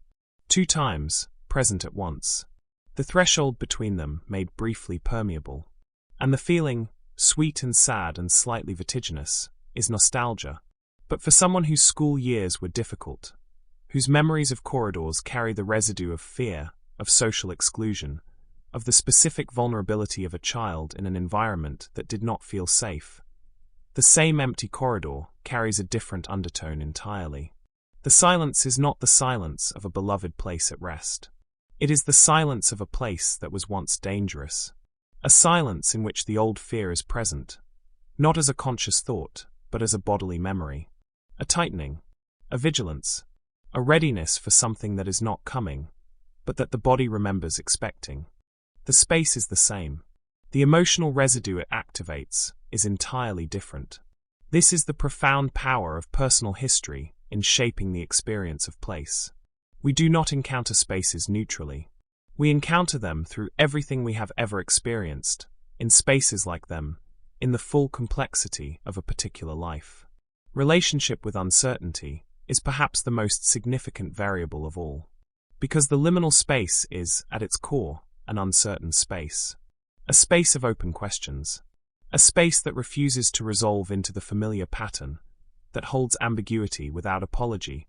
2 times, present at once. The threshold between them made briefly permeable. And the feeling, sweet and sad and slightly vertiginous, is nostalgia. But for someone whose school years were difficult, whose memories of corridors carry the residue of fear, of social exclusion, of the specific vulnerability of a child in an environment that did not feel safe, the same empty corridor carries a different undertone entirely. The silence is not the silence of a beloved place at rest. It is the silence of a place that was once dangerous. A silence in which the old fear is present, not as a conscious thought, but as a bodily memory. A tightening, a vigilance, a readiness for something that is not coming, but that the body remembers expecting. The space is the same. The emotional residue it activates is entirely different. This is the profound power of personal history in shaping the experience of place. We do not encounter spaces neutrally. We encounter them through everything we have ever experienced, in spaces like them, in the full complexity of a particular life. Relationship with uncertainty is perhaps the most significant variable of all. Because the liminal space is, at its core, an uncertain space. A space of open questions. A space that refuses to resolve into the familiar pattern, that holds ambiguity without apology,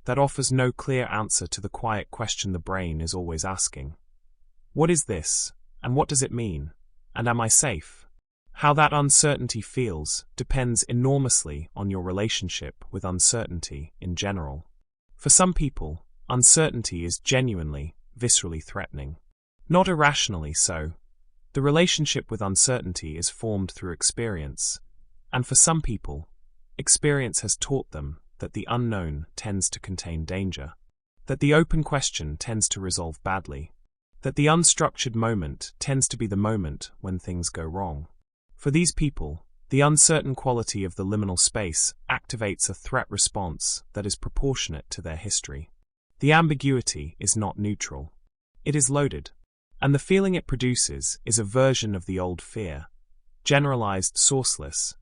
that offers no clear answer to the quiet question the brain is always asking. What is this, and what does it mean, and am I safe? How that uncertainty feels depends enormously on your relationship with uncertainty in general. For some people, uncertainty is genuinely, viscerally threatening. Not irrationally so. The relationship with uncertainty is formed through experience, and for some people, experience has taught them that the unknown tends to contain danger, that the open question tends to resolve badly, that the unstructured moment tends to be the moment when things go wrong. For these people, the uncertain quality of the liminal space activates a threat response that is proportionate to their history. The ambiguity is not neutral. It is loaded, and the feeling it produces is a version of the old fear, generalized, sourceless,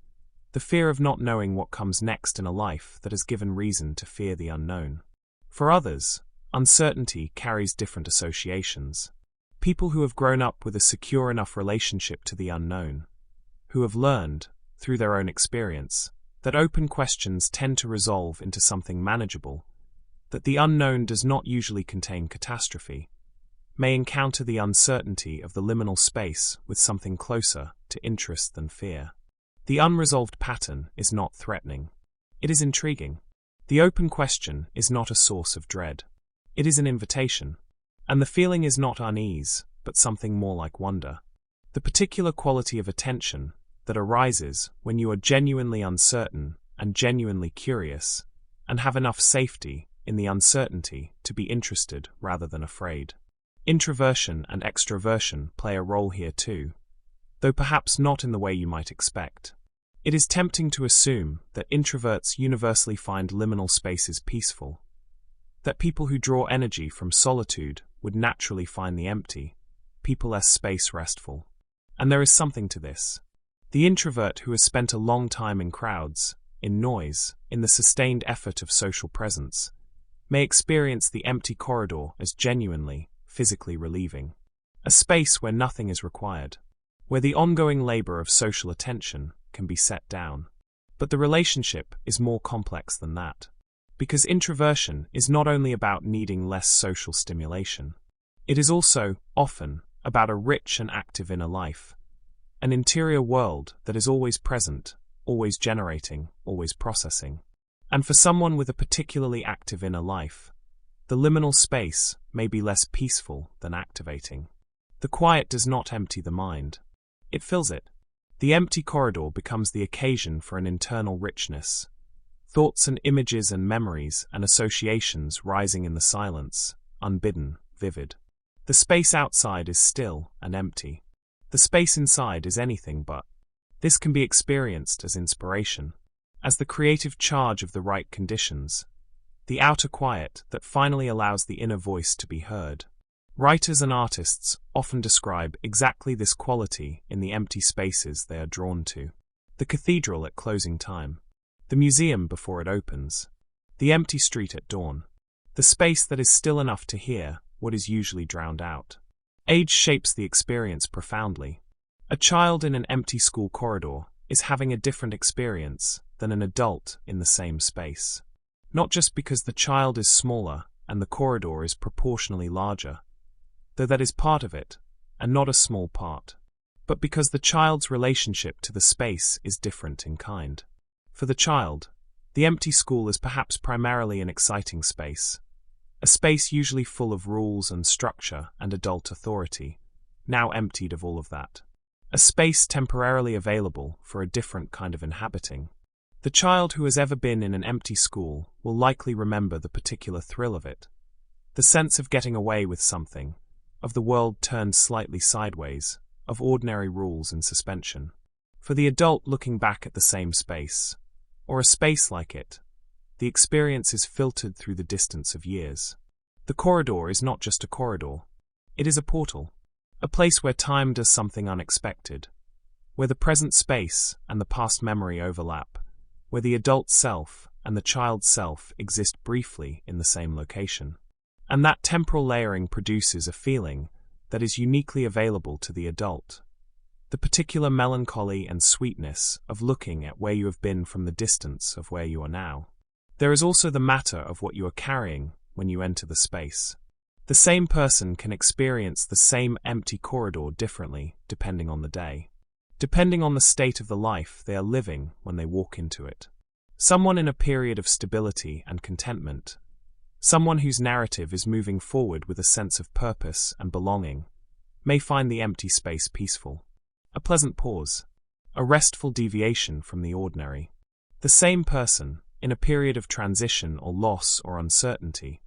the fear of not knowing what comes next in a life that has given reason to fear the unknown. For others, uncertainty carries different associations. People who have grown up with a secure enough relationship to the unknown, who have learned, through their own experience, that open questions tend to resolve into something manageable, that the unknown does not usually contain catastrophe, may encounter the uncertainty of the liminal space with something closer to interest than fear. The unresolved pattern is not threatening. It is intriguing. The open question is not a source of dread. It is an invitation. And the feeling is not unease, but something more like wonder. The particular quality of attention that arises when you are genuinely uncertain and genuinely curious, and have enough safety in the uncertainty to be interested rather than afraid. Introversion and extroversion play a role here too, though perhaps not in the way you might expect. It is tempting to assume that introverts universally find liminal spaces peaceful, that people who draw energy from solitude would naturally find the empty, people less space restful. And there is something to this. The introvert who has spent a long time in crowds, in noise, in the sustained effort of social presence, may experience the empty corridor as genuinely, physically relieving. A space where nothing is required, where the ongoing labor of social attention can be set down. But the relationship is more complex than that. Because introversion is not only about needing less social stimulation. It is also, often, about a rich and active inner life, an interior world that is always present, always generating, always processing. And for someone with a particularly active inner life, the liminal space may be less peaceful than activating. The quiet does not empty the mind. It fills it. The empty corridor becomes the occasion for an internal richness. Thoughts and images and memories and associations rising in the silence, unbidden, vivid. The space outside is still and empty. The space inside is anything but. This can be experienced as inspiration, as the creative charge of the right conditions, the outer quiet that finally allows the inner voice to be heard. Writers and artists often describe exactly this quality in the empty spaces they are drawn to. The cathedral at closing time. The museum before it opens. The empty street at dawn. The space that is still enough to hear what is usually drowned out. Age shapes the experience profoundly. A child in an empty school corridor is having a different experience than an adult in the same space. Not just because the child is smaller and the corridor is proportionally larger, though that is part of it, and not a small part, but because the child's relationship to the space is different in kind. For the child, the empty school is perhaps primarily an exciting space, a space usually full of rules and structure and adult authority, now emptied of all of that. A space temporarily available for a different kind of inhabiting. The child who has ever been in an empty school will likely remember the particular thrill of it, the sense of getting away with something, of the world turned slightly sideways, of ordinary rules in suspension. For the adult looking back at the same space, or a space like it, the experience is filtered through the distance of years. The corridor is not just a corridor. It is a portal, a place where time does something unexpected, where the present space and the past memory overlap, where the adult self and the child self exist briefly in the same location. And that temporal layering produces a feeling that is uniquely available to the adult. The particular melancholy and sweetness of looking at where you have been from the distance of where you are now. There is also the matter of what you are carrying when you enter the space. The same person can experience the same empty corridor differently depending on the day, depending on the state of the life they are living when they walk into it. Someone in a period of stability and contentment, someone whose narrative is moving forward with a sense of purpose and belonging, may find the empty space peaceful. A pleasant pause, a restful deviation from the ordinary. The same person, in a period of transition or loss or uncertainty,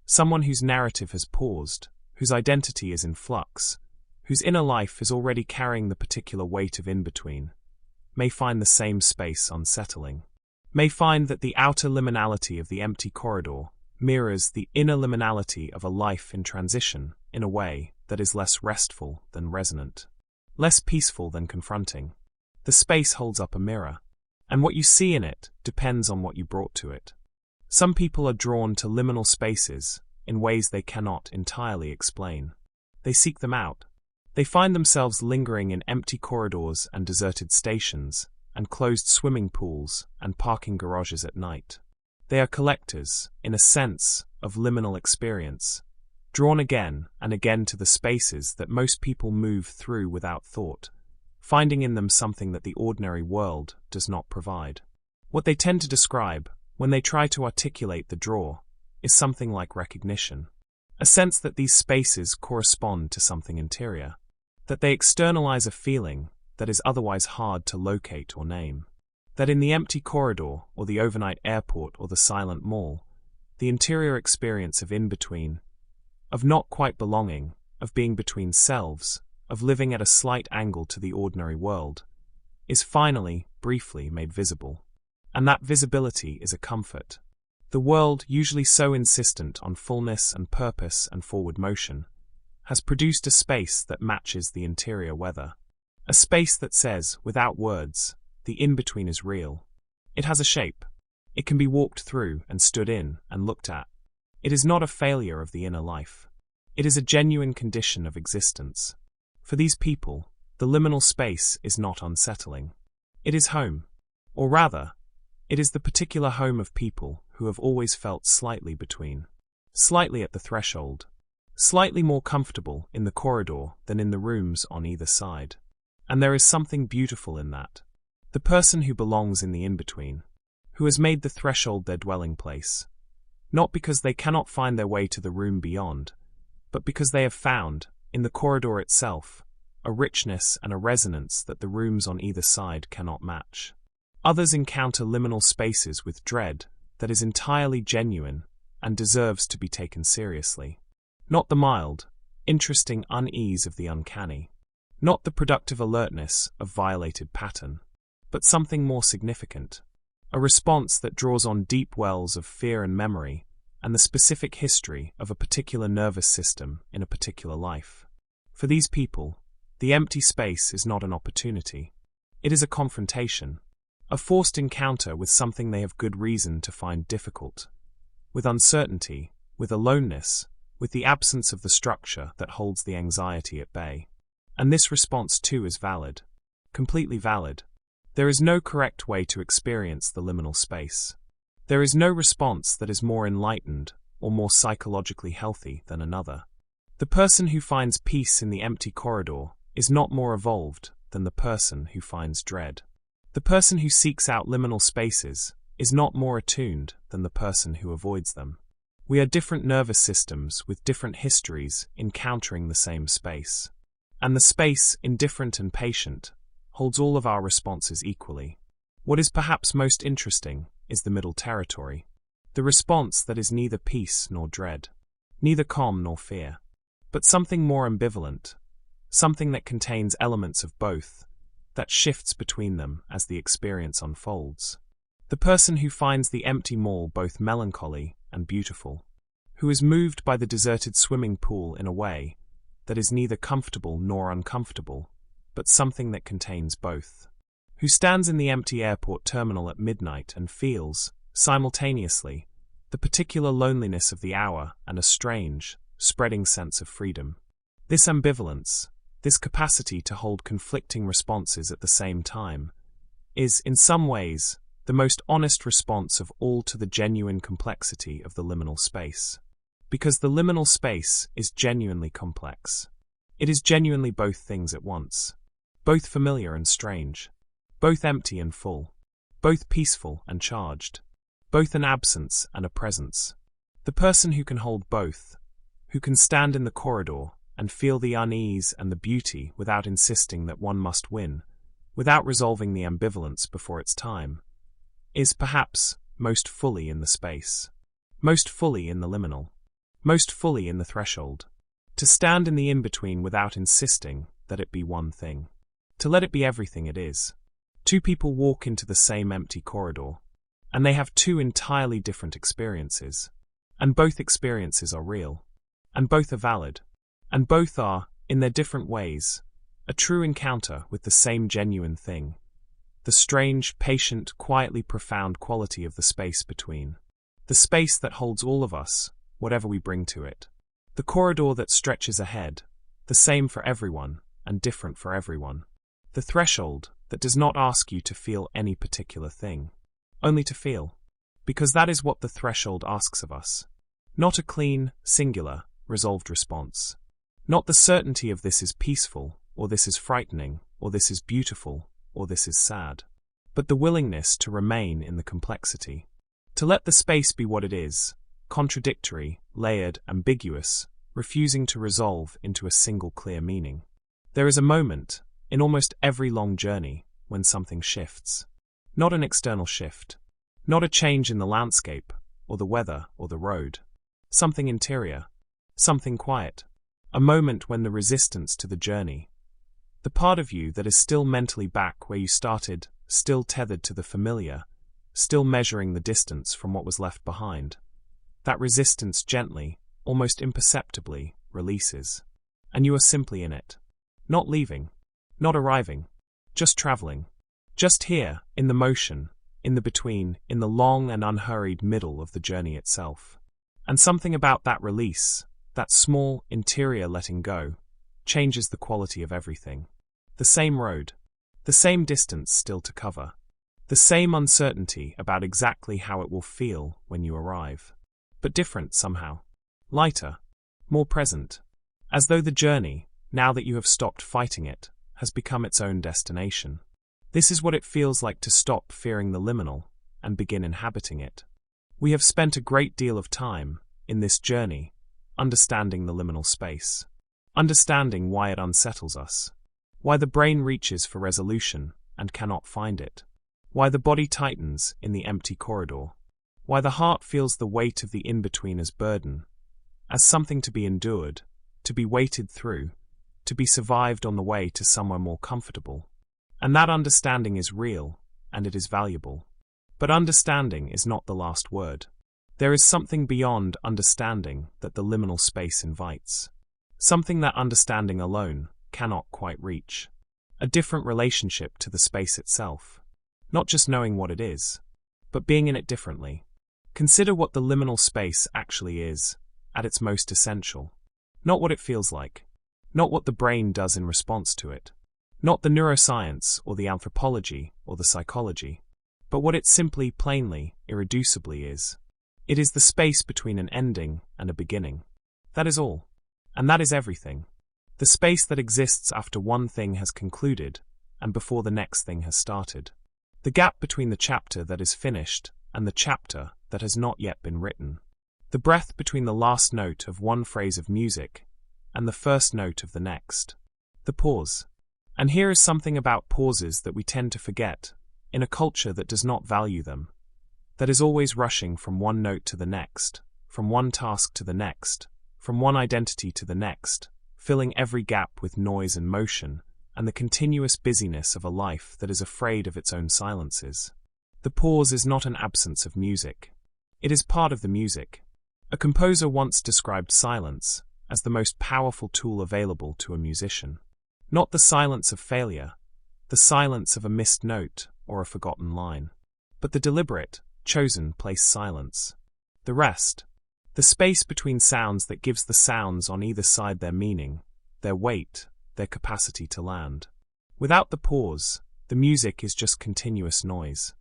someone whose narrative has paused, whose identity is in flux, whose inner life is already carrying the particular weight of in-between, may find the same space unsettling, may find that the outer liminality of the empty corridor mirrors the inner liminality of a life in transition in a way that is less restful than resonant, less peaceful than confronting. The space holds up a mirror, and what you see in it depends on what you brought to it. Some people are drawn to liminal spaces in ways they cannot entirely explain. They seek them out. They find themselves lingering in empty corridors and deserted stations, and closed swimming pools and parking garages at night. They are collectors, in a sense, of liminal experience, drawn again and again to the spaces that most people move through without thought, finding in them something that the ordinary world does not provide. What they tend to describe, when they try to articulate the draw, is something like recognition. A sense that these spaces correspond to something interior, that they externalize a feeling that is otherwise hard to locate or name. That in the empty corridor, or the overnight airport, or the silent mall, the interior experience of in-between, of not quite belonging, of being between selves, of living at a slight angle to the ordinary world, is finally, briefly made visible. And that visibility is a comfort. The world, usually so insistent on fullness and purpose and forward motion, has produced a space that matches the interior weather. A space that says, without words, the in-between is real. It has a shape. It can be walked through and stood in and looked at. It is not a failure of the inner life. It is a genuine condition of existence. For these people, the liminal space is not unsettling. It is home. Or rather, it is the particular home of people who have always felt slightly between. Slightly at the threshold. Slightly more comfortable in the corridor than in the rooms on either side. And there is something beautiful in that. The person who belongs in the in-between, who has made the threshold their dwelling place, not because they cannot find their way to the room beyond, but because they have found, in the corridor itself, a richness and a resonance that the rooms on either side cannot match. Others encounter liminal spaces with dread that is entirely genuine and deserves to be taken seriously. Not the mild, interesting unease of the uncanny. Not the productive alertness of violated pattern, but something more significant. A response that draws on deep wells of fear and memory and the specific history of a particular nervous system in a particular life. For these people, the empty space is not an opportunity. It is a confrontation, a forced encounter with something they have good reason to find difficult, with uncertainty, with aloneness, with the absence of the structure that holds the anxiety at bay. And this response too is valid, completely valid. There is no correct way to experience the liminal space. There is no response that is more enlightened or more psychologically healthy than another. The person who finds peace in the empty corridor is not more evolved than the person who finds dread. The person who seeks out liminal spaces is not more attuned than the person who avoids them. We are different nervous systems with different histories encountering the same space. And the space, indifferent and patient, holds all of our responses equally. What is perhaps most interesting is the middle territory. The response that is neither peace nor dread, neither calm nor fear, but something more ambivalent, something that contains elements of both, that shifts between them as the experience unfolds. The person who finds the empty mall both melancholy and beautiful, who is moved by the deserted swimming pool in a way that is neither comfortable nor uncomfortable, but something that contains both, who stands in the empty airport terminal at midnight and feels, simultaneously, the particular loneliness of the hour and a strange, spreading sense of freedom. This ambivalence, this capacity to hold conflicting responses at the same time, is, in some ways, the most honest response of all to the genuine complexity of the liminal space. Because the liminal space is genuinely complex. It is genuinely both things at once. Both familiar and strange. Both empty and full. Both peaceful and charged. Both an absence and a presence. The person who can hold both, who can stand in the corridor and feel the unease and the beauty without insisting that one must win, without resolving the ambivalence before its time, is perhaps most fully in the space. Most fully in the liminal. Most fully in the threshold. To stand in the in-between without insisting that it be one thing. To let it be everything it is. Two people walk into the same empty corridor, and they have two entirely different experiences. And both experiences are real. And both are valid. And both are, in their different ways, a true encounter with the same genuine thing. The strange, patient, quietly profound quality of the space between. The space that holds all of us, whatever we bring to it. The corridor that stretches ahead, the same for everyone, and different for everyone. The threshold that does not ask you to feel any particular thing, only to feel. Because that is what the threshold asks of us. Not a clean, singular, resolved response. Not the certainty of this is peaceful, or this is frightening, or this is beautiful, or this is sad. But the willingness to remain in the complexity. To let the space be what it is, contradictory, layered, ambiguous, refusing to resolve into a single clear meaning. There is a moment, in almost every long journey, when something shifts. Not an external shift. Not a change in the landscape, or the weather, or the road. Something interior. Something quiet. A moment when the resistance to the journey, the part of you that is still mentally back where you started, still tethered to the familiar, still measuring the distance from what was left behind, that resistance gently, almost imperceptibly, releases. and you are simply in it. Not leaving, not arriving, just traveling. Just here, in the motion, in the between, in the long and unhurried middle of the journey itself. And something about that release, that small, interior letting go, changes the quality of everything. The same road, the same distance still to cover, the same uncertainty about exactly how it will feel when you arrive. But different somehow. Lighter, more present. As though the journey, now that you have stopped fighting it, has become its own destination. This is what it feels like to stop fearing the liminal and begin inhabiting it. We have spent a great deal of time, in this journey, understanding the liminal space. Understanding why it unsettles us. Why the brain reaches for resolution and cannot find it. Why the body tightens in the empty corridor. Why the heart feels the weight of the in-between as burden, as something to be endured, to be weighted through, to be survived on the way to somewhere more comfortable. And that understanding is real, and it is valuable. But understanding is not the last word. There is something beyond understanding that the liminal space invites. Something that understanding alone cannot quite reach. A different relationship to the space itself. Not just knowing what it is, but being in it differently. Consider what the liminal space actually is, at its most essential. Not what it feels like. Not what the brain does in response to it. Not the neuroscience or the anthropology or the psychology. But what it simply, plainly, irreducibly is. It is the space between an ending and a beginning. That is all. And that is everything. The space that exists after one thing has concluded and before the next thing has started. The gap between the chapter that is finished and the chapter that has not yet been written. The breath between the last note of one phrase of music and the first note of the next. The pause. And here is something about pauses that we tend to forget, in a culture that does not value them, that is always rushing from one note to the next, from one task to the next, from one identity to the next, filling every gap with noise and motion, and the continuous busyness of a life that is afraid of its own silences. The pause is not an absence of music. It is part of the music. A composer once described silence as the most powerful tool available to a musician. Not the silence of failure, the silence of a missed note or a forgotten line, but the deliberate, chosen place silence. The rest, the space between sounds that gives the sounds on either side their meaning, their weight, their capacity to land. Without the pause, the music is just continuous noise.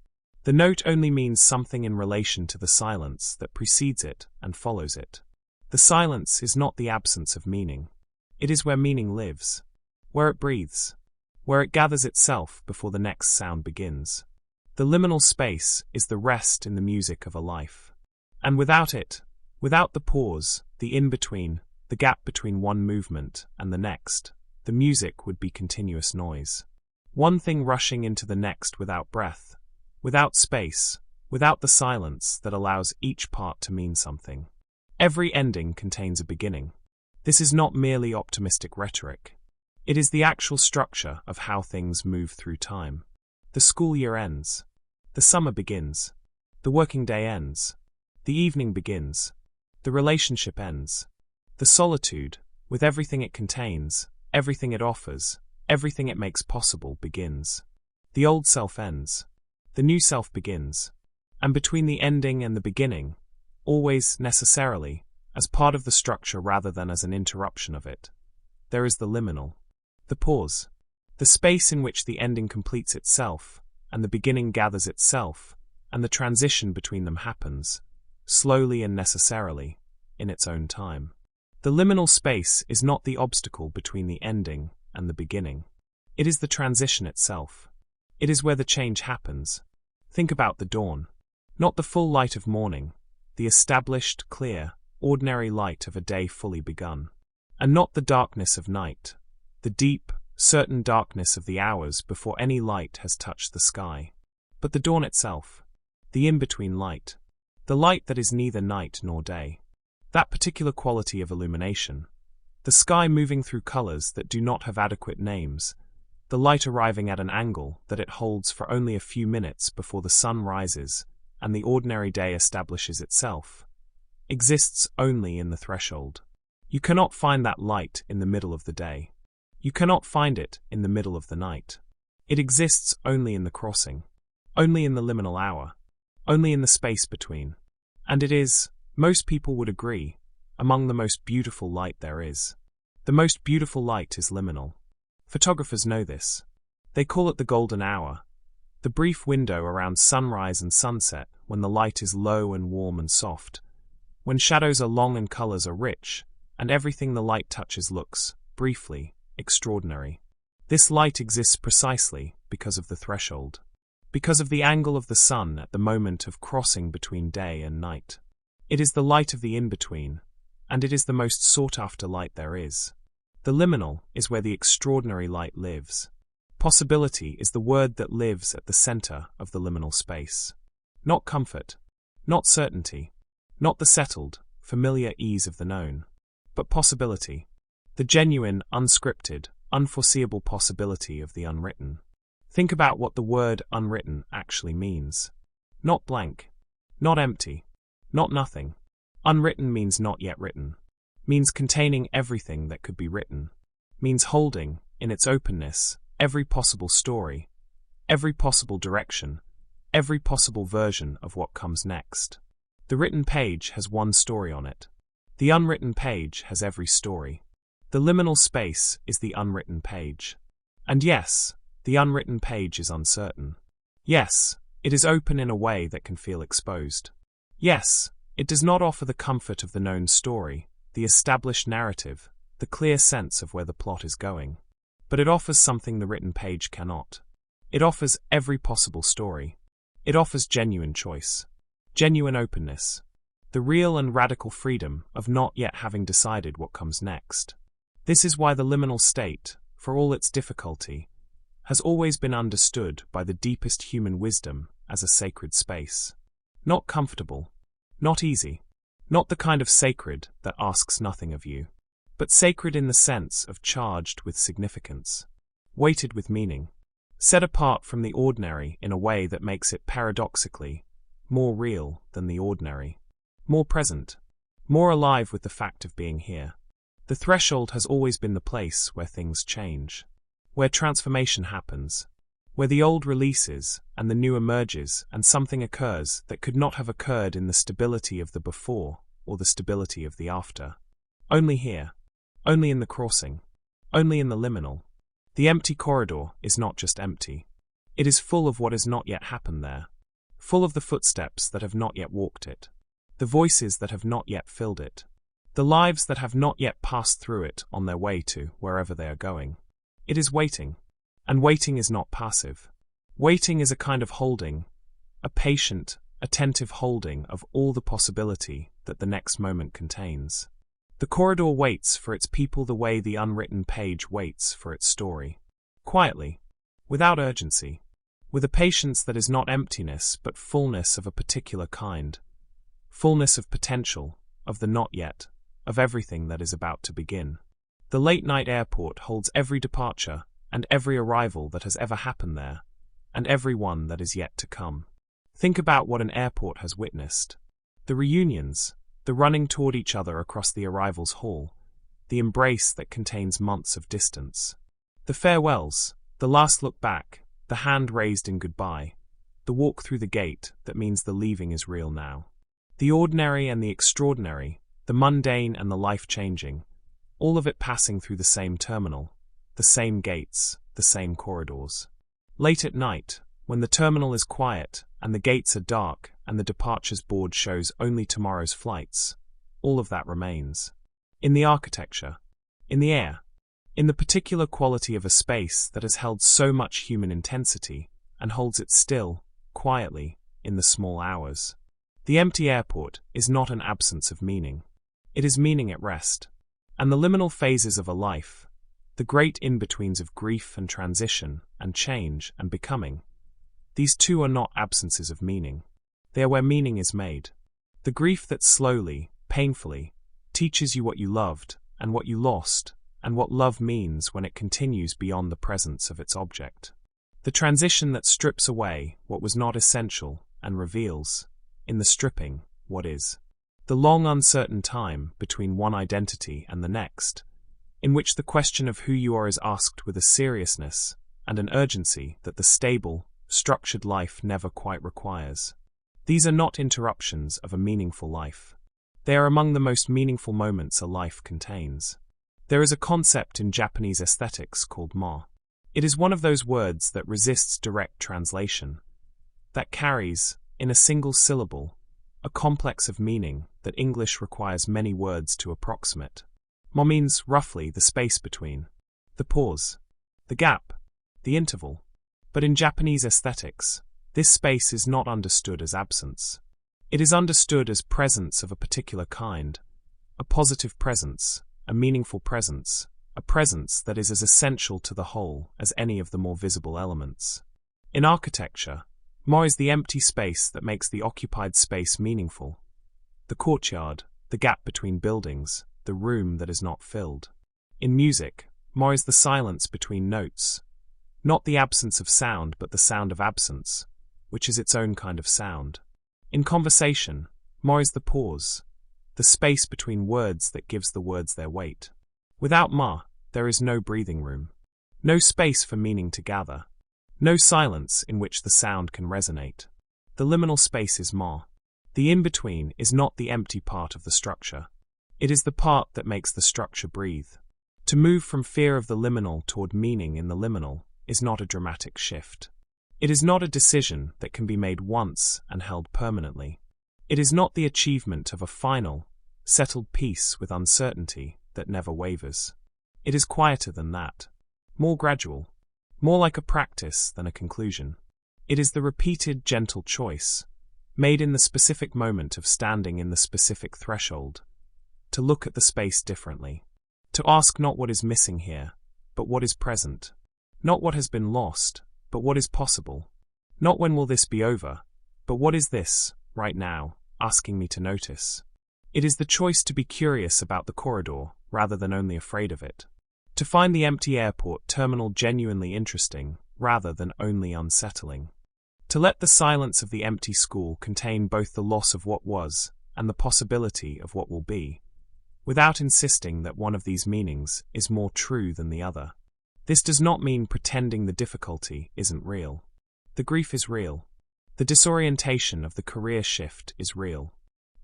The note only means something in relation to the silence that precedes it and follows it. The silence is not the absence of meaning. It is where meaning lives. Where it breathes, where it gathers itself before the next sound begins. The liminal space is the rest in the music of a life. And without it, without the pause, the in-between, the gap between one movement and the next, the music would be continuous noise. One thing rushing into the next without breath, without space, without the silence that allows each part to mean something. Every ending contains a beginning. This is not merely optimistic rhetoric. It is the actual structure of how things move through time. The school year ends. The summer begins. The working day ends. The evening begins. The relationship ends. The solitude, with everything it contains, everything it offers, everything it makes possible, begins. The old self ends. The new self begins. And between the ending and the beginning, always necessarily, as part of the structure rather than as an interruption of it, there is the liminal. The pause. The space in which the ending completes itself, and the beginning gathers itself, and the transition between them happens, slowly and necessarily, in its own time. The liminal space is not the obstacle between the ending and the beginning. It is the transition itself. It is where the change happens. Think about the dawn. Not the full light of morning, the established, clear, ordinary light of a day fully begun. And not the darkness of night, the deep, certain darkness of the hours before any light has touched the sky. But the dawn itself, the in-between light, the light that is neither night nor day. That particular quality of illumination, the sky moving through colors that do not have adequate names, the light arriving at an angle that it holds for only a few minutes before the sun rises and the ordinary day establishes itself, exists only in the threshold. You cannot find that light in the middle of the day. You cannot find it in the middle of the night. It exists only in the crossing, only in the liminal hour, only in the space between. And it is, most people would agree, among the most beautiful light there is. The most beautiful light is liminal. Photographers know this. They call it the golden hour, the brief window around sunrise and sunset when the light is low and warm and soft, when shadows are long and colors are rich, and everything the light touches looks, briefly, extraordinary. This light exists precisely because of the threshold, because of the angle of the sun at the moment of crossing between day and night. It is the light of the in-between, and it is the most sought-after light there is. The liminal is where the extraordinary light lives. Possibility is the word that lives at the center of the liminal space. Not comfort, not certainty, not the settled, familiar ease of the known, but possibility, the genuine, unscripted, unforeseeable possibility of the unwritten. Think about what the word unwritten actually means. Not blank, not empty, not nothing. Unwritten means not yet written, means containing everything that could be written, means holding, in its openness, every possible story, every possible direction, every possible version of what comes next. The written page has one story on it. The unwritten page has every story. The liminal space is the unwritten page. And yes, the unwritten page is uncertain. Yes, it is open in a way that can feel exposed. Yes, it does not offer the comfort of the known story, the established narrative, the clear sense of where the plot is going. But it offers something the written page cannot. It offers every possible story. It offers genuine choice, genuine openness, the real and radical freedom of not yet having decided what comes next. This is why the liminal state, for all its difficulty, has always been understood by the deepest human wisdom as a sacred space. Not comfortable, not easy, not the kind of sacred that asks nothing of you, but sacred in the sense of charged with significance, weighted with meaning, set apart from the ordinary in a way that makes it paradoxically more real than the ordinary, more present, more alive with the fact of being here. The threshold has always been the place where things change, where transformation happens, where the old releases and the new emerges and something occurs that could not have occurred in the stability of the before or the stability of the after. Only here, only in the crossing, only in the liminal. The empty corridor is not just empty. It is full of what has not yet happened there, full of the footsteps that have not yet walked it, the voices that have not yet filled it, the lives that have not yet passed through it on their way to wherever they are going. It is waiting, and waiting is not passive. Waiting is a kind of holding, a patient, attentive holding of all the possibility that the next moment contains. The corridor waits for its people the way the unwritten page waits for its story. Quietly, without urgency, with a patience that is not emptiness but fullness of a particular kind, fullness of potential, of the not yet, of everything that is about to begin. The late-night airport holds every departure and every arrival that has ever happened there, and every one that is yet to come. Think about what an airport has witnessed. The reunions, the running toward each other across the arrivals hall, the embrace that contains months of distance. The farewells, the last look back, the hand raised in goodbye, the walk through the gate that means the leaving is real now. The ordinary and the extraordinary, the mundane and the life-changing, all of it passing through the same terminal, the same gates, the same corridors. Late at night, when the terminal is quiet and the gates are dark and the departures board shows only tomorrow's flights, all of that remains. In the architecture, in the air, in the particular quality of a space that has held so much human intensity and holds it still, quietly, in the small hours. The empty airport is not an absence of meaning. It is meaning at rest. And the liminal phases of a life, the great in-betweens of grief and transition and change and becoming, these too are not absences of meaning. They are where meaning is made. The grief that slowly, painfully, teaches you what you loved and what you lost and what love means when it continues beyond the presence of its object. The transition that strips away what was not essential and reveals, in the stripping, what is. the long uncertain time between one identity and the next, in which the question of who you are is asked with a seriousness and an urgency that the stable, structured life never quite requires. These are not interruptions of a meaningful life. They are among the most meaningful moments a life contains. There is a concept in Japanese aesthetics called ma. It is one of those words that resists direct translation, that carries, in a single syllable, a complex of meaning that English requires many words to approximate. Ma means, roughly, the space between, the pause, the gap, the interval. But in Japanese aesthetics, this space is not understood as absence. It is understood as presence of a particular kind, a positive presence, a meaningful presence, a presence that is as essential to the whole as any of the more visible elements. In architecture, ma is the empty space that makes the occupied space meaningful. The courtyard, the gap between buildings, the room that is not filled. In music, ma is the silence between notes, not the absence of sound but the sound of absence, which is its own kind of sound. In conversation, ma is the pause, the space between words that gives the words their weight. Without ma, there is no breathing room, no space for meaning to gather, no silence in which the sound can resonate. The liminal space is ma. The in-between is not the empty part of the structure. It is the part that makes the structure breathe. To move from fear of the liminal toward meaning in the liminal is not a dramatic shift. It is not a decision that can be made once and held permanently. It is not the achievement of a final, settled peace with uncertainty that never wavers. It is quieter than that, more gradual, more like a practice than a conclusion. It is the repeated, gentle choice, made in the specific moment of standing in the specific threshold, to look at the space differently, to ask not what is missing here, but what is present, not what has been lost, but what is possible, not when will this be over, but what is this, right now, asking me to notice. It is the choice to be curious about the corridor rather than only afraid of it, to find the empty airport terminal genuinely interesting rather than only unsettling, to let the silence of the empty school contain both the loss of what was and the possibility of what will be, without insisting that one of these meanings is more true than the other. This does not mean pretending the difficulty isn't real. The grief is real. The disorientation of the career shift is real.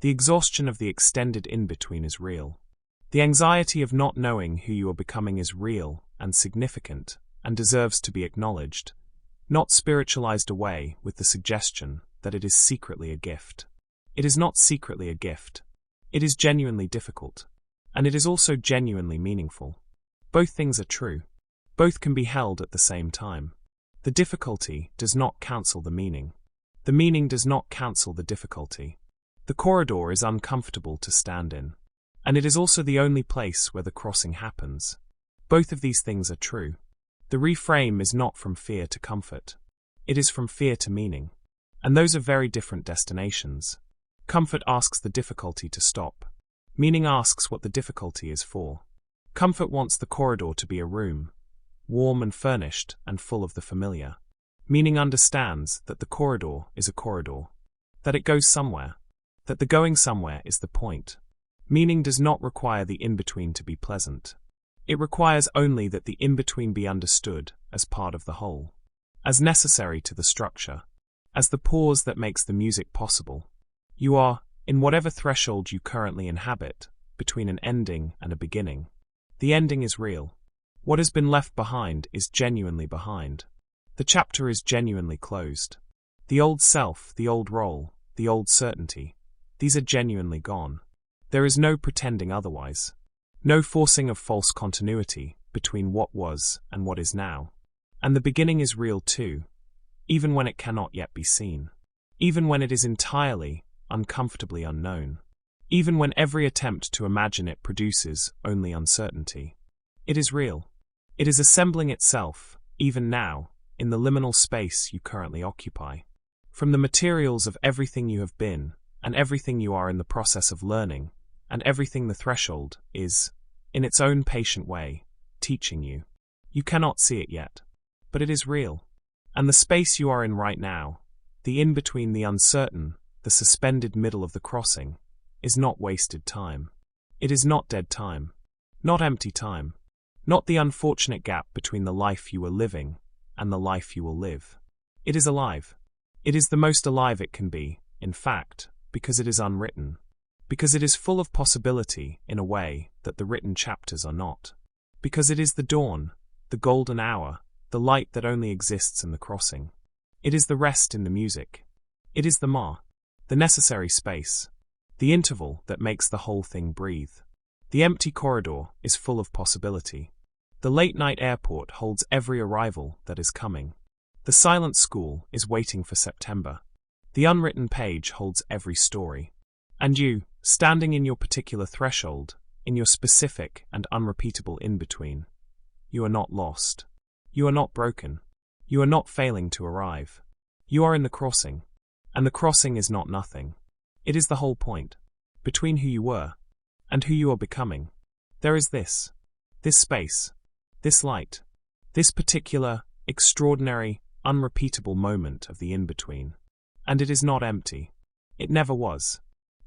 The exhaustion of the extended in-between is real. The anxiety of not knowing who you are becoming is real and significant and deserves to be acknowledged, not spiritualized away with the suggestion that it is secretly a gift. It is not secretly a gift. It is genuinely difficult, and it is also genuinely meaningful. Both things are true. Both can be held at the same time. The difficulty does not cancel the meaning. The meaning does not cancel the difficulty. The corridor is uncomfortable to stand in, and it is also the only place where the crossing happens. Both of these things are true. The reframe is not from fear to comfort. It is from fear to meaning. And those are very different destinations. Comfort asks the difficulty to stop. Meaning asks what the difficulty is for. Comfort wants the corridor to be a room, warm and furnished and full of the familiar. Meaning understands that the corridor is a corridor, that it goes somewhere, that the going somewhere is the point. Meaning does not require the in-between to be pleasant. It requires only that the in-between be understood as part of the whole, as necessary to the structure, as the pause that makes the music possible. You are, in whatever threshold you currently inhabit, between an ending and a beginning. The ending is real. What has been left behind is genuinely behind. The chapter is genuinely closed. The old self, the old role, the old certainty, these are genuinely gone. There is no pretending otherwise. No forcing of false continuity between what was and what is now. And the beginning is real too, even when it cannot yet be seen. Even when it is entirely, uncomfortably unknown. Even when every attempt to imagine it produces only uncertainty. It is real. It is assembling itself, even now, in the liminal space you currently occupy. From the materials of everything you have been, and everything you are in the process of learning, and everything the threshold is, in its own patient way, teaching you. You cannot see it yet, but it is real. And the space you are in right now, the in-between the uncertain, the suspended middle of the crossing, is not wasted time. It is not dead time. Not empty time. Not the unfortunate gap between the life you were living and the life you will live. It is alive. It is the most alive it can be, in fact, because it is unwritten. Because it is full of possibility in a way that the written chapters are not. Because it is the dawn, the golden hour, the light that only exists in the crossing. It is the rest in the music. It is the necessary space, the interval that makes the whole thing breathe. The empty corridor is full of possibility. The late-night airport holds every arrival that is coming. The silent school is waiting for September. The unwritten page holds every story. And you, standing in your particular threshold, in your specific and unrepeatable in-between, you are not lost. You are not broken. You are not failing to arrive. You are in the crossing. And the crossing is not nothing. It is the whole point. Between who you were and who you are becoming, there is this space, this light, this particular, extraordinary, unrepeatable moment of the in-between. And it is not empty. It never was.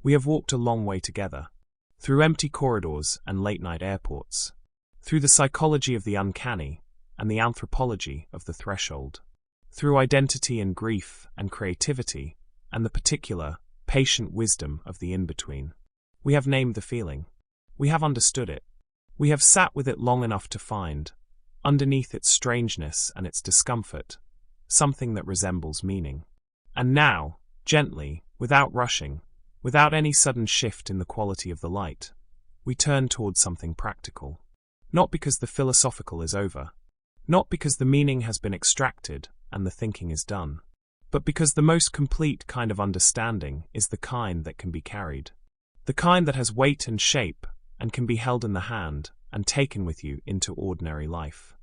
We have walked a long way together, through empty corridors and late-night airports, through the psychology of the uncanny and the anthropology of the threshold, through identity and grief and creativity and the particular, patient wisdom of the in-between. We have named the feeling. We have understood it. We have sat with it long enough to find, underneath its strangeness and its discomfort, something that resembles meaning. And now, gently, without rushing, without any sudden shift in the quality of the light, we turn towards something practical. Not because the philosophical is over, not because the meaning has been extracted and the thinking is done, but because the most complete kind of understanding is the kind that can be carried. The kind that has weight and shape and can be held in the hand and taken with you into ordinary life.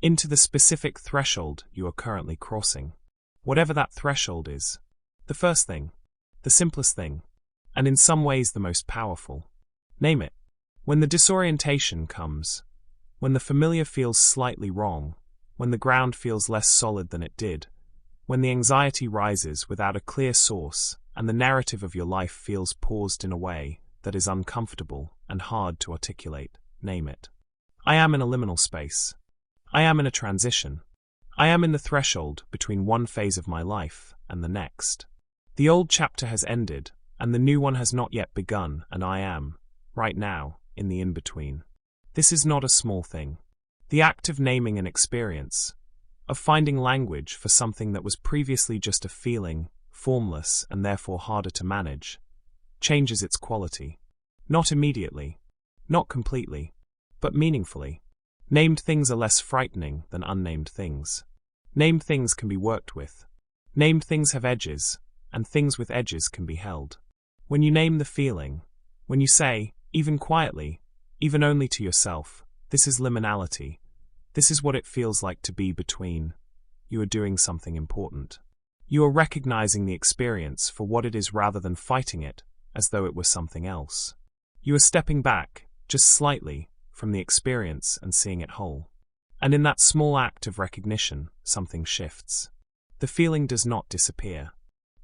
Into the specific threshold you are currently crossing. Whatever that threshold is. The first thing. The simplest thing. And in some ways the most powerful. Name it. When the disorientation comes, when the familiar feels slightly wrong, when the ground feels less solid than it did, when the anxiety rises without a clear source and the narrative of your life feels paused in a way that is uncomfortable and hard to articulate, name it. I am in a liminal space. I am in a transition. I am in the threshold between one phase of my life and the next. The old chapter has ended, and the new one has not yet begun, and I am, right now, in the in-between. This is not a small thing. The act of naming an experience, of finding language for something that was previously just a feeling, formless and therefore harder to manage, changes its quality. Not immediately, not completely, but meaningfully. Named things are less frightening than unnamed things. Named things can be worked with. Named things have edges, and things with edges can be held. When you name the feeling, when you say, even quietly, even only to yourself, this is liminality, this is what it feels like to be between, you are doing something important. You are recognizing the experience for what it is rather than fighting it as though it were something else. You are stepping back, just slightly, from the experience and seeing it whole. And in that small act of recognition, something shifts. The feeling does not disappear,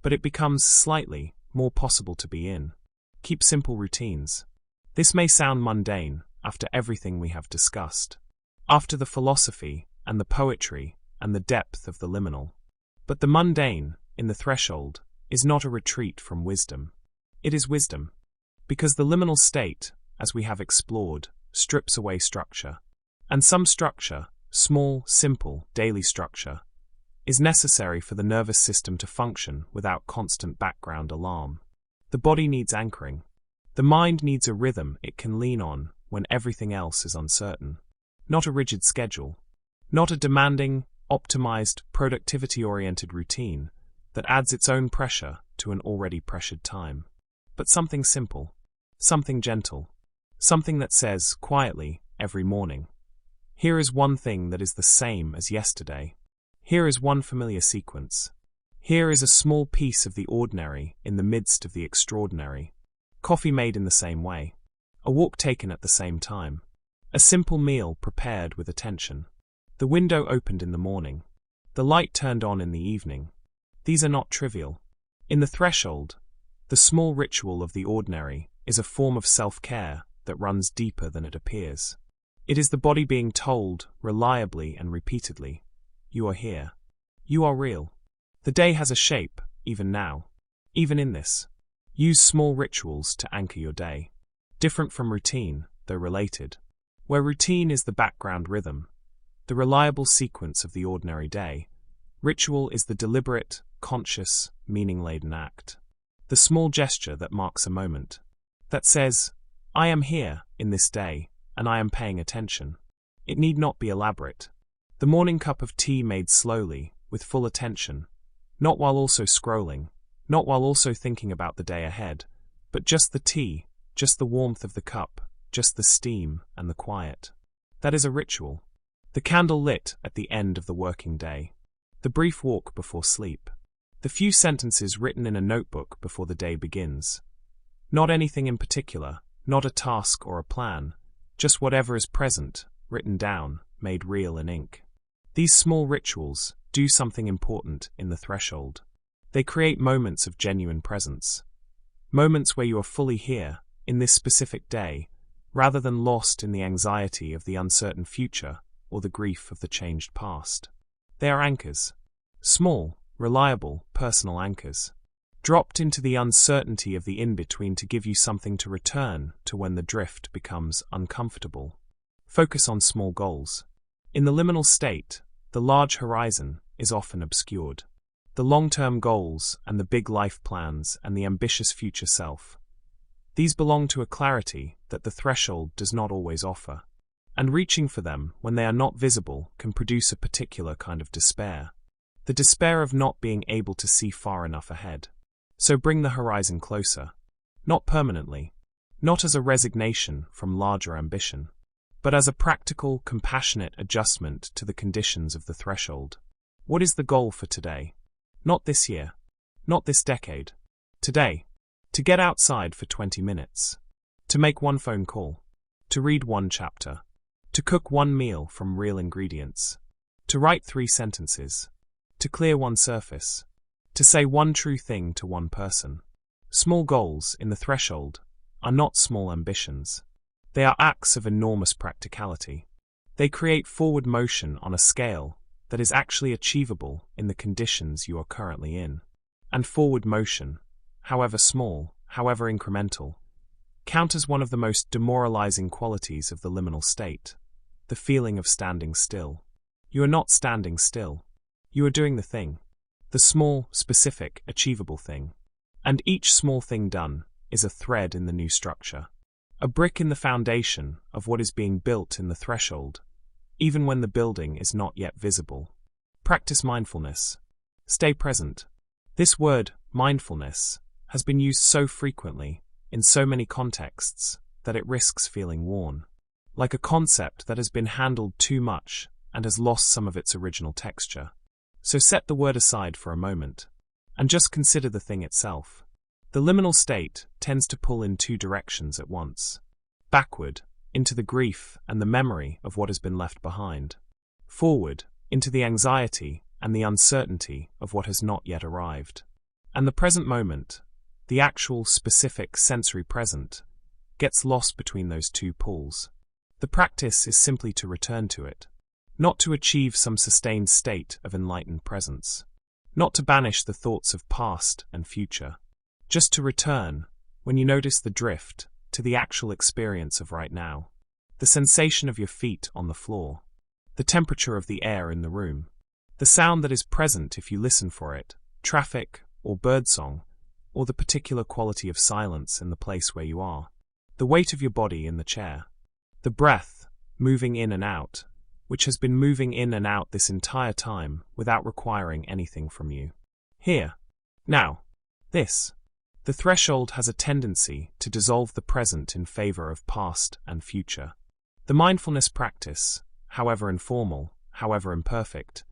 but it becomes slightly more possible to be in. Keep simple routines. This may sound mundane after everything we have discussed, after the philosophy and the poetry and the depth of the liminal. But the mundane, in the threshold, is not a retreat from wisdom. It is wisdom. Because the liminal state, as we have explored, strips away structure. And some structure, small, simple, daily structure, is necessary for the nervous system to function without constant background alarm. The body needs anchoring. The mind needs a rhythm it can lean on when everything else is uncertain. Not a rigid schedule. Not a demanding, optimized, productivity-oriented routine that adds its own pressure to an already pressured time. But something simple. Something gentle. Something that says, quietly, every morning, here is one thing that is the same as yesterday. Here is one familiar sequence. Here is a small piece of the ordinary in the midst of the extraordinary. Coffee made in the same way. A walk taken at the same time. A simple meal prepared with attention. The window opened in the morning. The light turned on in the evening. These are not trivial. In the threshold, the small ritual of the ordinary is a form of self-care that runs deeper than it appears. It is the body being told, reliably and repeatedly, "You are here. You are real." The day has a shape, even now. Even in this. Use small rituals to anchor your day. Different from routine, though related. Where routine is the background rhythm, the reliable sequence of the ordinary day, ritual is the deliberate, conscious, meaning-laden act. The small gesture that marks a moment. That says, "I am here in this day, and I am paying attention." It need not be elaborate. The morning cup of tea made slowly, with full attention, not while also scrolling, not while also thinking about the day ahead, but just the tea, just the warmth of the cup, just the steam and the quiet. That is a ritual. The candle lit at the end of the working day. The brief walk before sleep. The few sentences written in a notebook before the day begins. Not anything in particular, not a task or a plan, just whatever is present, written down, made real in ink. These small rituals do something important in the threshold. They create moments of genuine presence. Moments where you are fully here, in this specific day, rather than lost in the anxiety of the uncertain future or the grief of the changed past. They are anchors. Small, reliable, personal anchors. Dropped into the uncertainty of the in-between to give you something to return to when the drift becomes uncomfortable. Focus on small goals. In the liminal state, the large horizon is often obscured. The long-term goals and the big life plans and the ambitious future self. These belong to a clarity that the threshold does not always offer. And reaching for them when they are not visible can produce a particular kind of despair. The despair of not being able to see far enough ahead. So bring the horizon closer. Not permanently. Not as a resignation from larger ambition. But as a practical, compassionate adjustment to the conditions of the threshold. What is the goal for today? Not this year. Not this decade. Today. To get outside for 20 minutes. To make one phone call. To read one chapter. To cook one meal from real ingredients. To write 3 sentences. To clear one surface. To say one true thing to one person. Small goals in the threshold are not small ambitions. They are acts of enormous practicality. They create forward motion on a scale that is actually achievable in the conditions you are currently in. And forward motion, however small, however incremental, count as one of the most demoralizing qualities of the liminal state, the feeling of standing still. You are not standing still. You are doing the thing. The small, specific, achievable thing. And each small thing done is a thread in the new structure. A brick in the foundation of what is being built in the threshold, even when the building is not yet visible. Practice mindfulness. Stay present. This word, mindfulness, has been used so frequently, in so many contexts, that it risks feeling worn. Like a concept that has been handled too much and has lost some of its original texture. So set the word aside for a moment, and just consider the thing itself. The liminal state tends to pull in 2 directions at once. Backward, into the grief and the memory of what has been left behind. Forward, into the anxiety and the uncertainty of what has not yet arrived. And the present moment, the actual specific sensory present, gets lost between those 2 pulls. The practice is simply to return to it. Not to achieve some sustained state of enlightened presence. Not to banish the thoughts of past and future. Just to return, when you notice the drift, to the actual experience of right now. The sensation of your feet on the floor. The temperature of the air in the room. The sound that is present if you listen for it, traffic or birdsong, or the particular quality of silence in the place where you are. The weight of your body in the chair. The breath, moving in and out, which has been moving in and out this entire time without requiring anything from you. Here. Now. This. The threshold has a tendency to dissolve the present in favor of past and future. The mindfulness practice, however informal, however imperfect,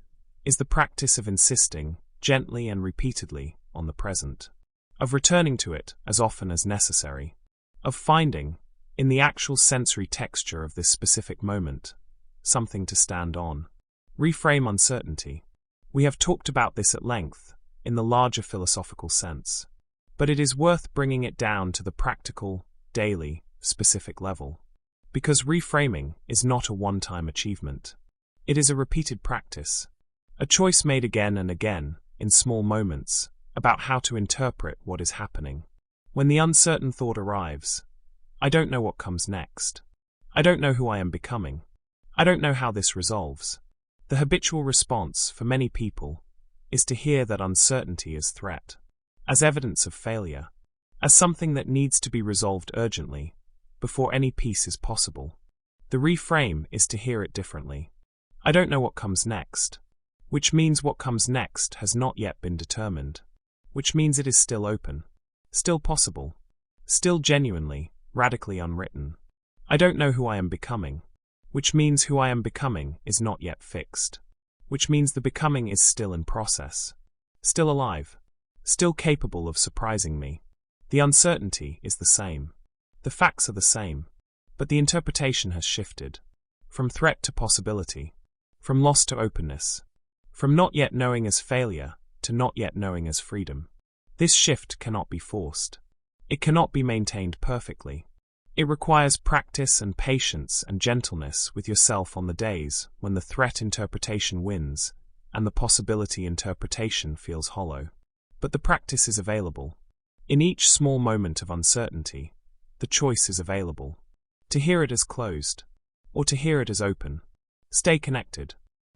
is the practice of insisting, gently and repeatedly, on the present. Of returning to it as often as necessary. Of finding, in the actual sensory texture of this specific moment, something to stand on. Reframe uncertainty. We have talked about this at length, in the larger philosophical sense. But it is worth bringing it down to the practical, daily, specific level. Because reframing is not a one-time achievement. It is a repeated practice, a choice made again and again, in small moments, about how to interpret what is happening. When the uncertain thought arrives, I don't know what comes next. I don't know who I am becoming. I don't know how this resolves. The habitual response for many people is to hear that uncertainty as threat, as evidence of failure, as something that needs to be resolved urgently, before any peace is possible. The reframe is to hear it differently. I don't know what comes next, which means what comes next has not yet been determined, which means it is still open, still possible, still genuinely, radically unwritten. I don't know who I am becoming, which means who I am becoming is not yet fixed, which means the becoming is still in process, still alive, still capable of surprising me. The uncertainty is the same. The facts are the same, but the interpretation has shifted, from threat to possibility, from loss to openness, from not yet knowing as failure to not yet knowing as freedom. This shift cannot be forced. It cannot be maintained perfectly. It requires practice and patience and gentleness with yourself on the days when the threat interpretation wins and the possibility interpretation feels hollow. But the practice is available. In each small moment of uncertainty, the choice is available. To hear it as closed, or to hear it as open. Stay connected.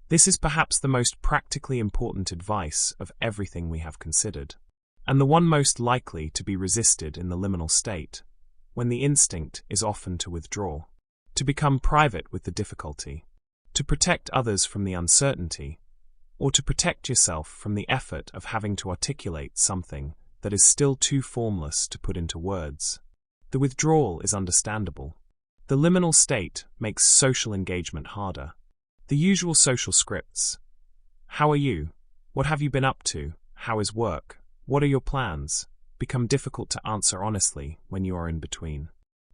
This is perhaps the most practically important advice of everything we have considered, and the one most likely to be resisted in the liminal state, when the instinct is often to withdraw, to become private with the difficulty, to protect others from the uncertainty, or to protect yourself from the effort of having to articulate something that is still too formless to put into words. The withdrawal is understandable. The liminal state makes social engagement harder. The usual social scripts. How are you? What have you been up to? How is work? What are your plans? Become difficult to answer honestly when you are in between.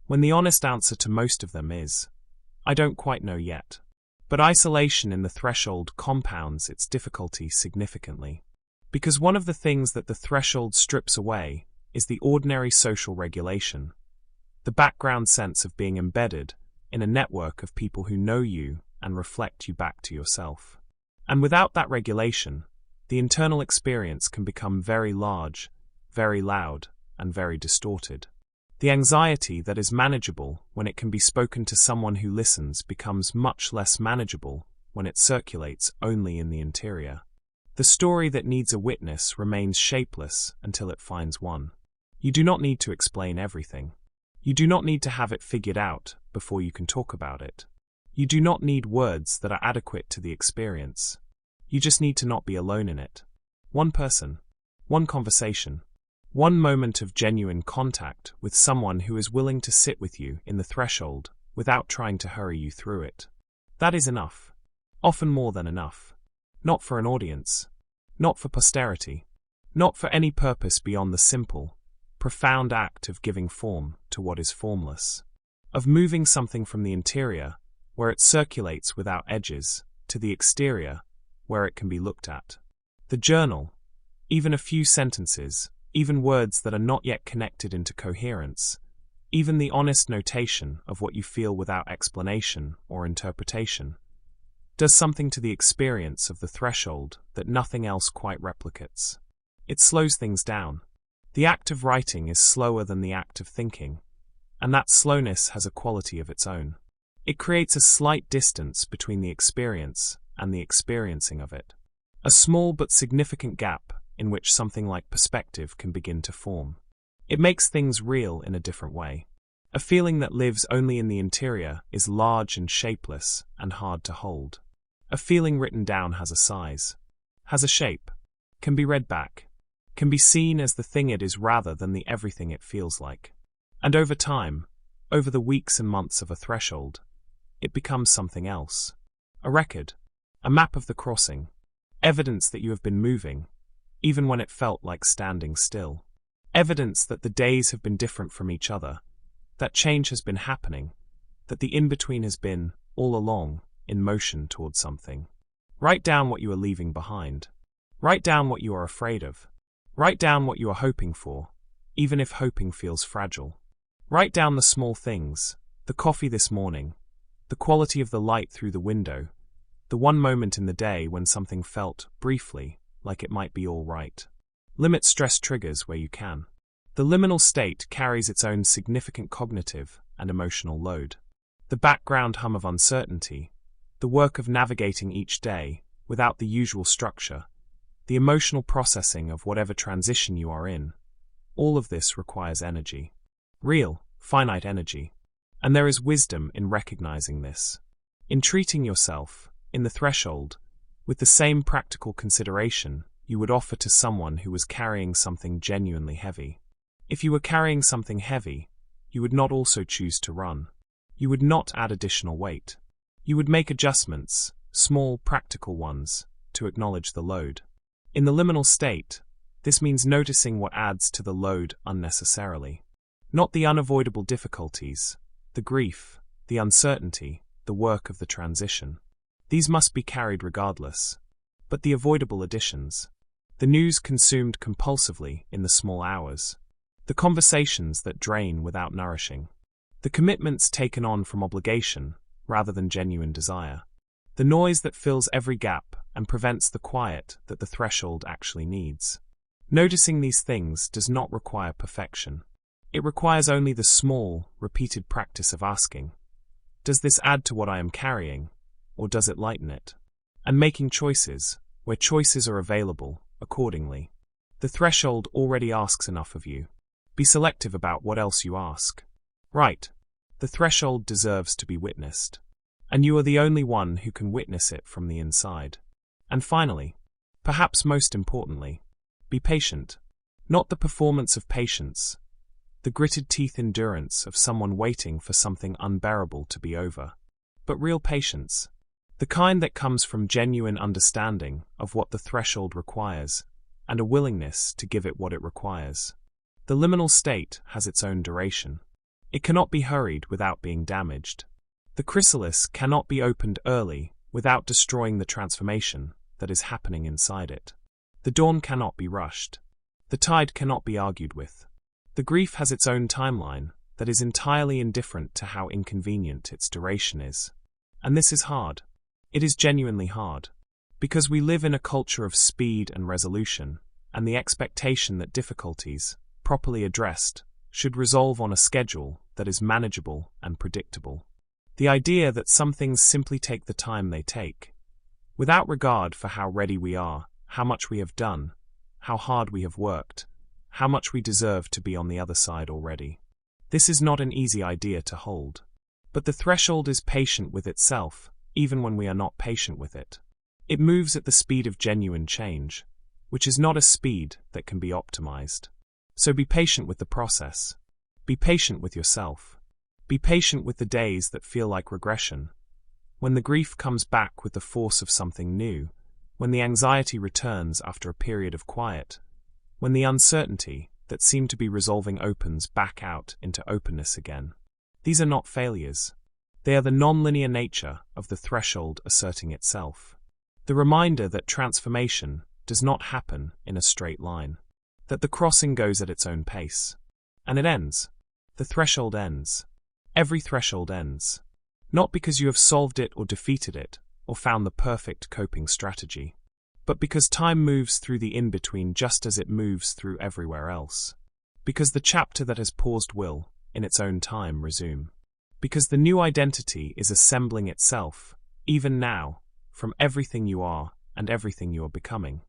When the honest answer to most of them is, I don't quite know yet. But isolation in the threshold compounds its difficulty significantly. Because one of the things that the threshold strips away is the ordinary social regulation, the background sense of being embedded in a network of people who know you and reflect you back to yourself. And without that regulation, the internal experience can become very large, very loud, and very distorted. The anxiety that is manageable when it can be spoken to someone who listens becomes much less manageable when it circulates only in the interior. The story that needs a witness remains shapeless until it finds one. You do not need to explain everything. You do not need to have it figured out before you can talk about it. You do not need words that are adequate to the experience. You just need to not be alone in it. One person, one conversation, one moment of genuine contact with someone who is willing to sit with you in the threshold without trying to hurry you through it. That is enough. Often more than enough. Not for an audience. Not for posterity. Not for any purpose beyond the simple, profound act of giving form to what is formless. Of moving something from the interior, where it circulates without edges, to the exterior, where it can be looked at. The journal, even a few sentences, even words that are not yet connected into coherence, even the honest notation of what you feel without explanation or interpretation, does something to the experience of the threshold that nothing else quite replicates. It slows things down. The act of writing is slower than the act of thinking, and that slowness has a quality of its own. It creates a slight distance between the experience and the experiencing of it. A small but significant gap in which something like perspective can begin to form. It makes things real in a different way. A feeling that lives only in the interior is large and shapeless and hard to hold. A feeling written down has a size, has a shape, can be read back, can be seen as the thing it is rather than the everything it feels like. And over time, over the weeks and months of a threshold, it becomes something else. A record, a map of the crossing, evidence that you have been moving, even when it felt like standing still. Evidence that the days have been different from each other, that change has been happening, that the in-between has been, all along, in motion towards something. Write down what you are leaving behind. Write down what you are afraid of. Write down what you are hoping for, even if hoping feels fragile. Write down the small things: the coffee this morning, the quality of the light through the window, the one moment in the day when something felt, briefly, like it might be all right. Limit stress triggers where you can. The liminal state carries its own significant cognitive and emotional load. The background hum of uncertainty, the work of navigating each day without the usual structure, the emotional processing of whatever transition you are in, all of this requires energy. Real, finite energy. And there is wisdom in recognizing this. In treating yourself, in the threshold, with the same practical consideration you would offer to someone who was carrying something genuinely heavy. If you were carrying something heavy, you would not also choose to run. You would not add additional weight. You would make adjustments, small, practical ones, to acknowledge the load. In the liminal state, this means noticing what adds to the load unnecessarily. Not the unavoidable difficulties, the grief, the uncertainty, the work of the transition. These must be carried regardless. But the avoidable additions. The news consumed compulsively in the small hours. The conversations that drain without nourishing. The commitments taken on from obligation rather than genuine desire. The noise that fills every gap and prevents the quiet that the threshold actually needs. Noticing these things does not require perfection. It requires only the small, repeated practice of asking, does this add to what I am carrying, or does it lighten it? And making choices, where choices are available, accordingly. The threshold already asks enough of you. Be selective about what else you ask. Right. The threshold deserves to be witnessed. And you are the only one who can witness it from the inside. And finally, perhaps most importantly, be patient. Not the performance of patience, the gritted teeth endurance of someone waiting for something unbearable to be over, but real patience. The kind that comes from genuine understanding of what the threshold requires, and a willingness to give it what it requires. The liminal state has its own duration. It cannot be hurried without being damaged. The chrysalis cannot be opened early without destroying the transformation that is happening inside it. The dawn cannot be rushed. The tide cannot be argued with. The grief has its own timeline that is entirely indifferent to how inconvenient its duration is. And this is hard. It is genuinely hard. Because we live in a culture of speed and resolution, and the expectation that difficulties, properly addressed, should resolve on a schedule that is manageable and predictable. The idea that some things simply take the time they take, without regard for how ready we are, how much we have done, how hard we have worked, how much we deserve to be on the other side already. This is not an easy idea to hold. But the threshold is patient with itself, even when we are not patient with it. It moves at the speed of genuine change, which is not a speed that can be optimized. So be patient with the process. Be patient with yourself. Be patient with the days that feel like regression. When the grief comes back with the force of something new, when the anxiety returns after a period of quiet, when the uncertainty that seemed to be resolving opens back out into openness again. These are not failures. They are the non-linear nature of the threshold asserting itself. The reminder that transformation does not happen in a straight line. That the crossing goes at its own pace. And it ends. The threshold ends. Every threshold ends. Not because you have solved it or defeated it, or found the perfect coping strategy, but because time moves through the in-between just as it moves through everywhere else. Because the chapter that has paused will, in its own time, resume. Because the new identity is assembling itself, even now, from everything you are and everything you are becoming.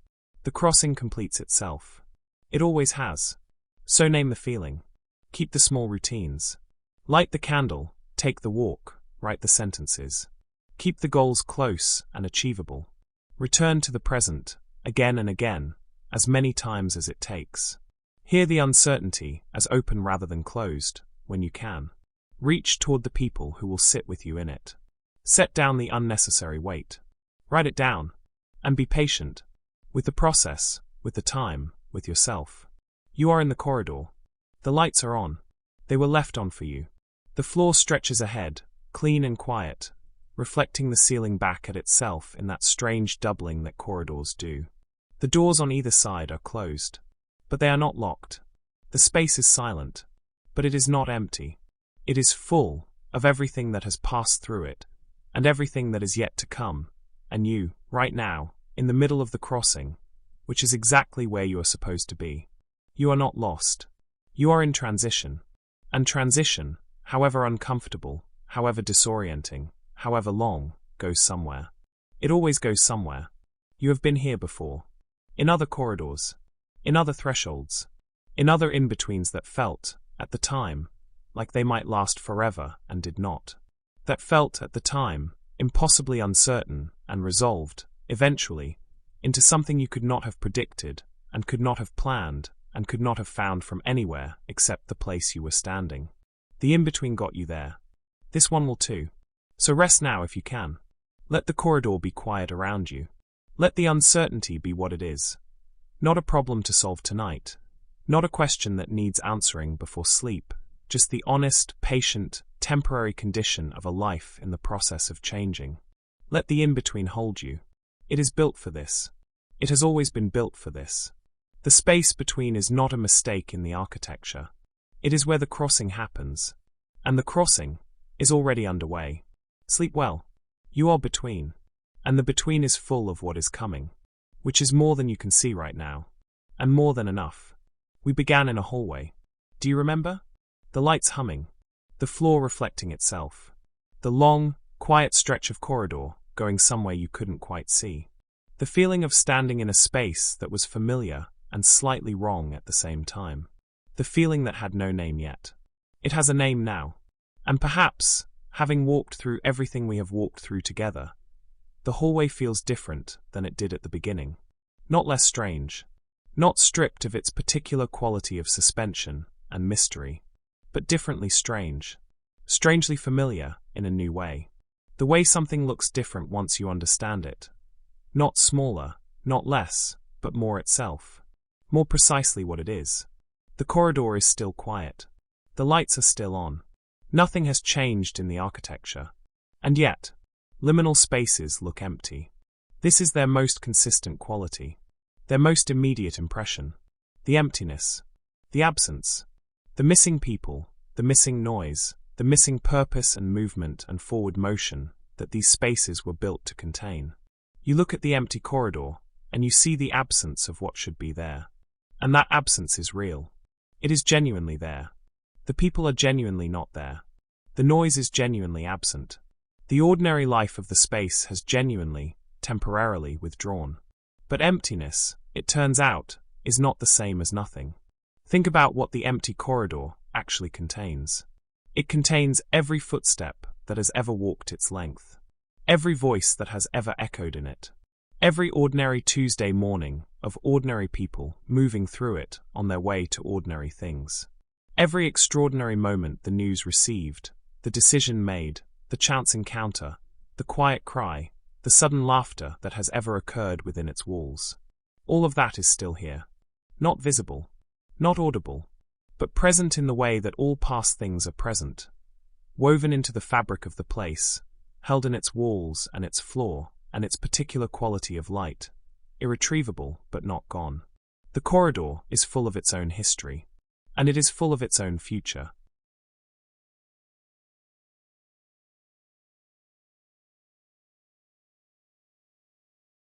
The crossing completes itself. It always has. So name the feeling. Keep the small routines. Light the candle, take the walk, write the sentences. Keep the goals close and achievable. Return to the present, again and again, as many times as it takes. Hear the uncertainty as open rather than closed, when you can. Reach toward the people who will sit with you in it. Set down the unnecessary weight. Write it down. And be patient. With the process, with the time, with yourself. You are in the corridor. The lights are on. They were left on for you. The floor stretches ahead, clean and quiet, reflecting the ceiling back at itself in that strange doubling that corridors do. The doors on either side are closed. But they are not locked. The space is silent. But it is not empty. It is full of everything that has passed through it, and everything that is yet to come, and you, right now, in the middle of the crossing, which is exactly where you are supposed to be. You are not lost. You are in transition. And transition, however uncomfortable, however disorienting, however long, goes somewhere. It always goes somewhere. You have been here before. In other corridors. In other thresholds. In other in-betweens that felt, at the time, like they might last forever and did not. That felt, at the time, impossibly uncertain and resolved, eventually, into something you could not have predicted, and could not have planned, and could not have found from anywhere except the place you were standing. The in-between got you there. This one will too. So rest now if you can. Let the corridor be quiet around you. Let the uncertainty be what it is. Not a problem to solve tonight. Not a question that needs answering before sleep. Just the honest, patient, temporary condition of a life in the process of changing. Let the in-between hold you. It is built for this. It has always been built for this. The space between is not a mistake in the architecture. It is where the crossing happens. And the crossing is already underway. Sleep well. You are between. And the between is full of what is coming. Which is more than you can see right now. And more than enough. We began in a hallway. Do you remember? The lights humming. The floor reflecting itself. The long, quiet stretch of corridor going somewhere you couldn't quite see. The feeling of standing in a space that was familiar and slightly wrong at the same time. The feeling that had no name yet. It has a name now. And perhaps, having walked through everything we have walked through together, the hallway feels different than it did at the beginning. Not less strange. Not stripped of its particular quality of suspension and mystery. But differently strange. Strangely familiar in a new way. The way something looks different once you understand it. Not smaller, not less, but more itself. More precisely what it is. The corridor is still quiet. The lights are still on. Nothing has changed in the architecture. And yet, liminal spaces look empty. This is their most consistent quality. Their most immediate impression. The emptiness. The absence. The missing people, the missing noise, the missing purpose and movement and forward motion that these spaces were built to contain. You look at the empty corridor, and you see the absence of what should be there. And that absence is real. It is genuinely there. The people are genuinely not there. The noise is genuinely absent. The ordinary life of the space has genuinely, temporarily withdrawn. But emptiness, it turns out, is not the same as nothing. Think about what the empty corridor actually contains. It contains every footstep that has ever walked its length. Every voice that has ever echoed in it. Every ordinary Tuesday morning of ordinary people moving through it on their way to ordinary things. Every extraordinary moment the news received, the decision made, the chance encounter, the quiet cry, the sudden laughter that has ever occurred within its walls. All of that is still here. Not visible. Not audible, but present in the way that all past things are present, woven into the fabric of the place, held in its walls and its floor and its particular quality of light, irretrievable but not gone. The corridor is full of its own history, and it is full of its own future.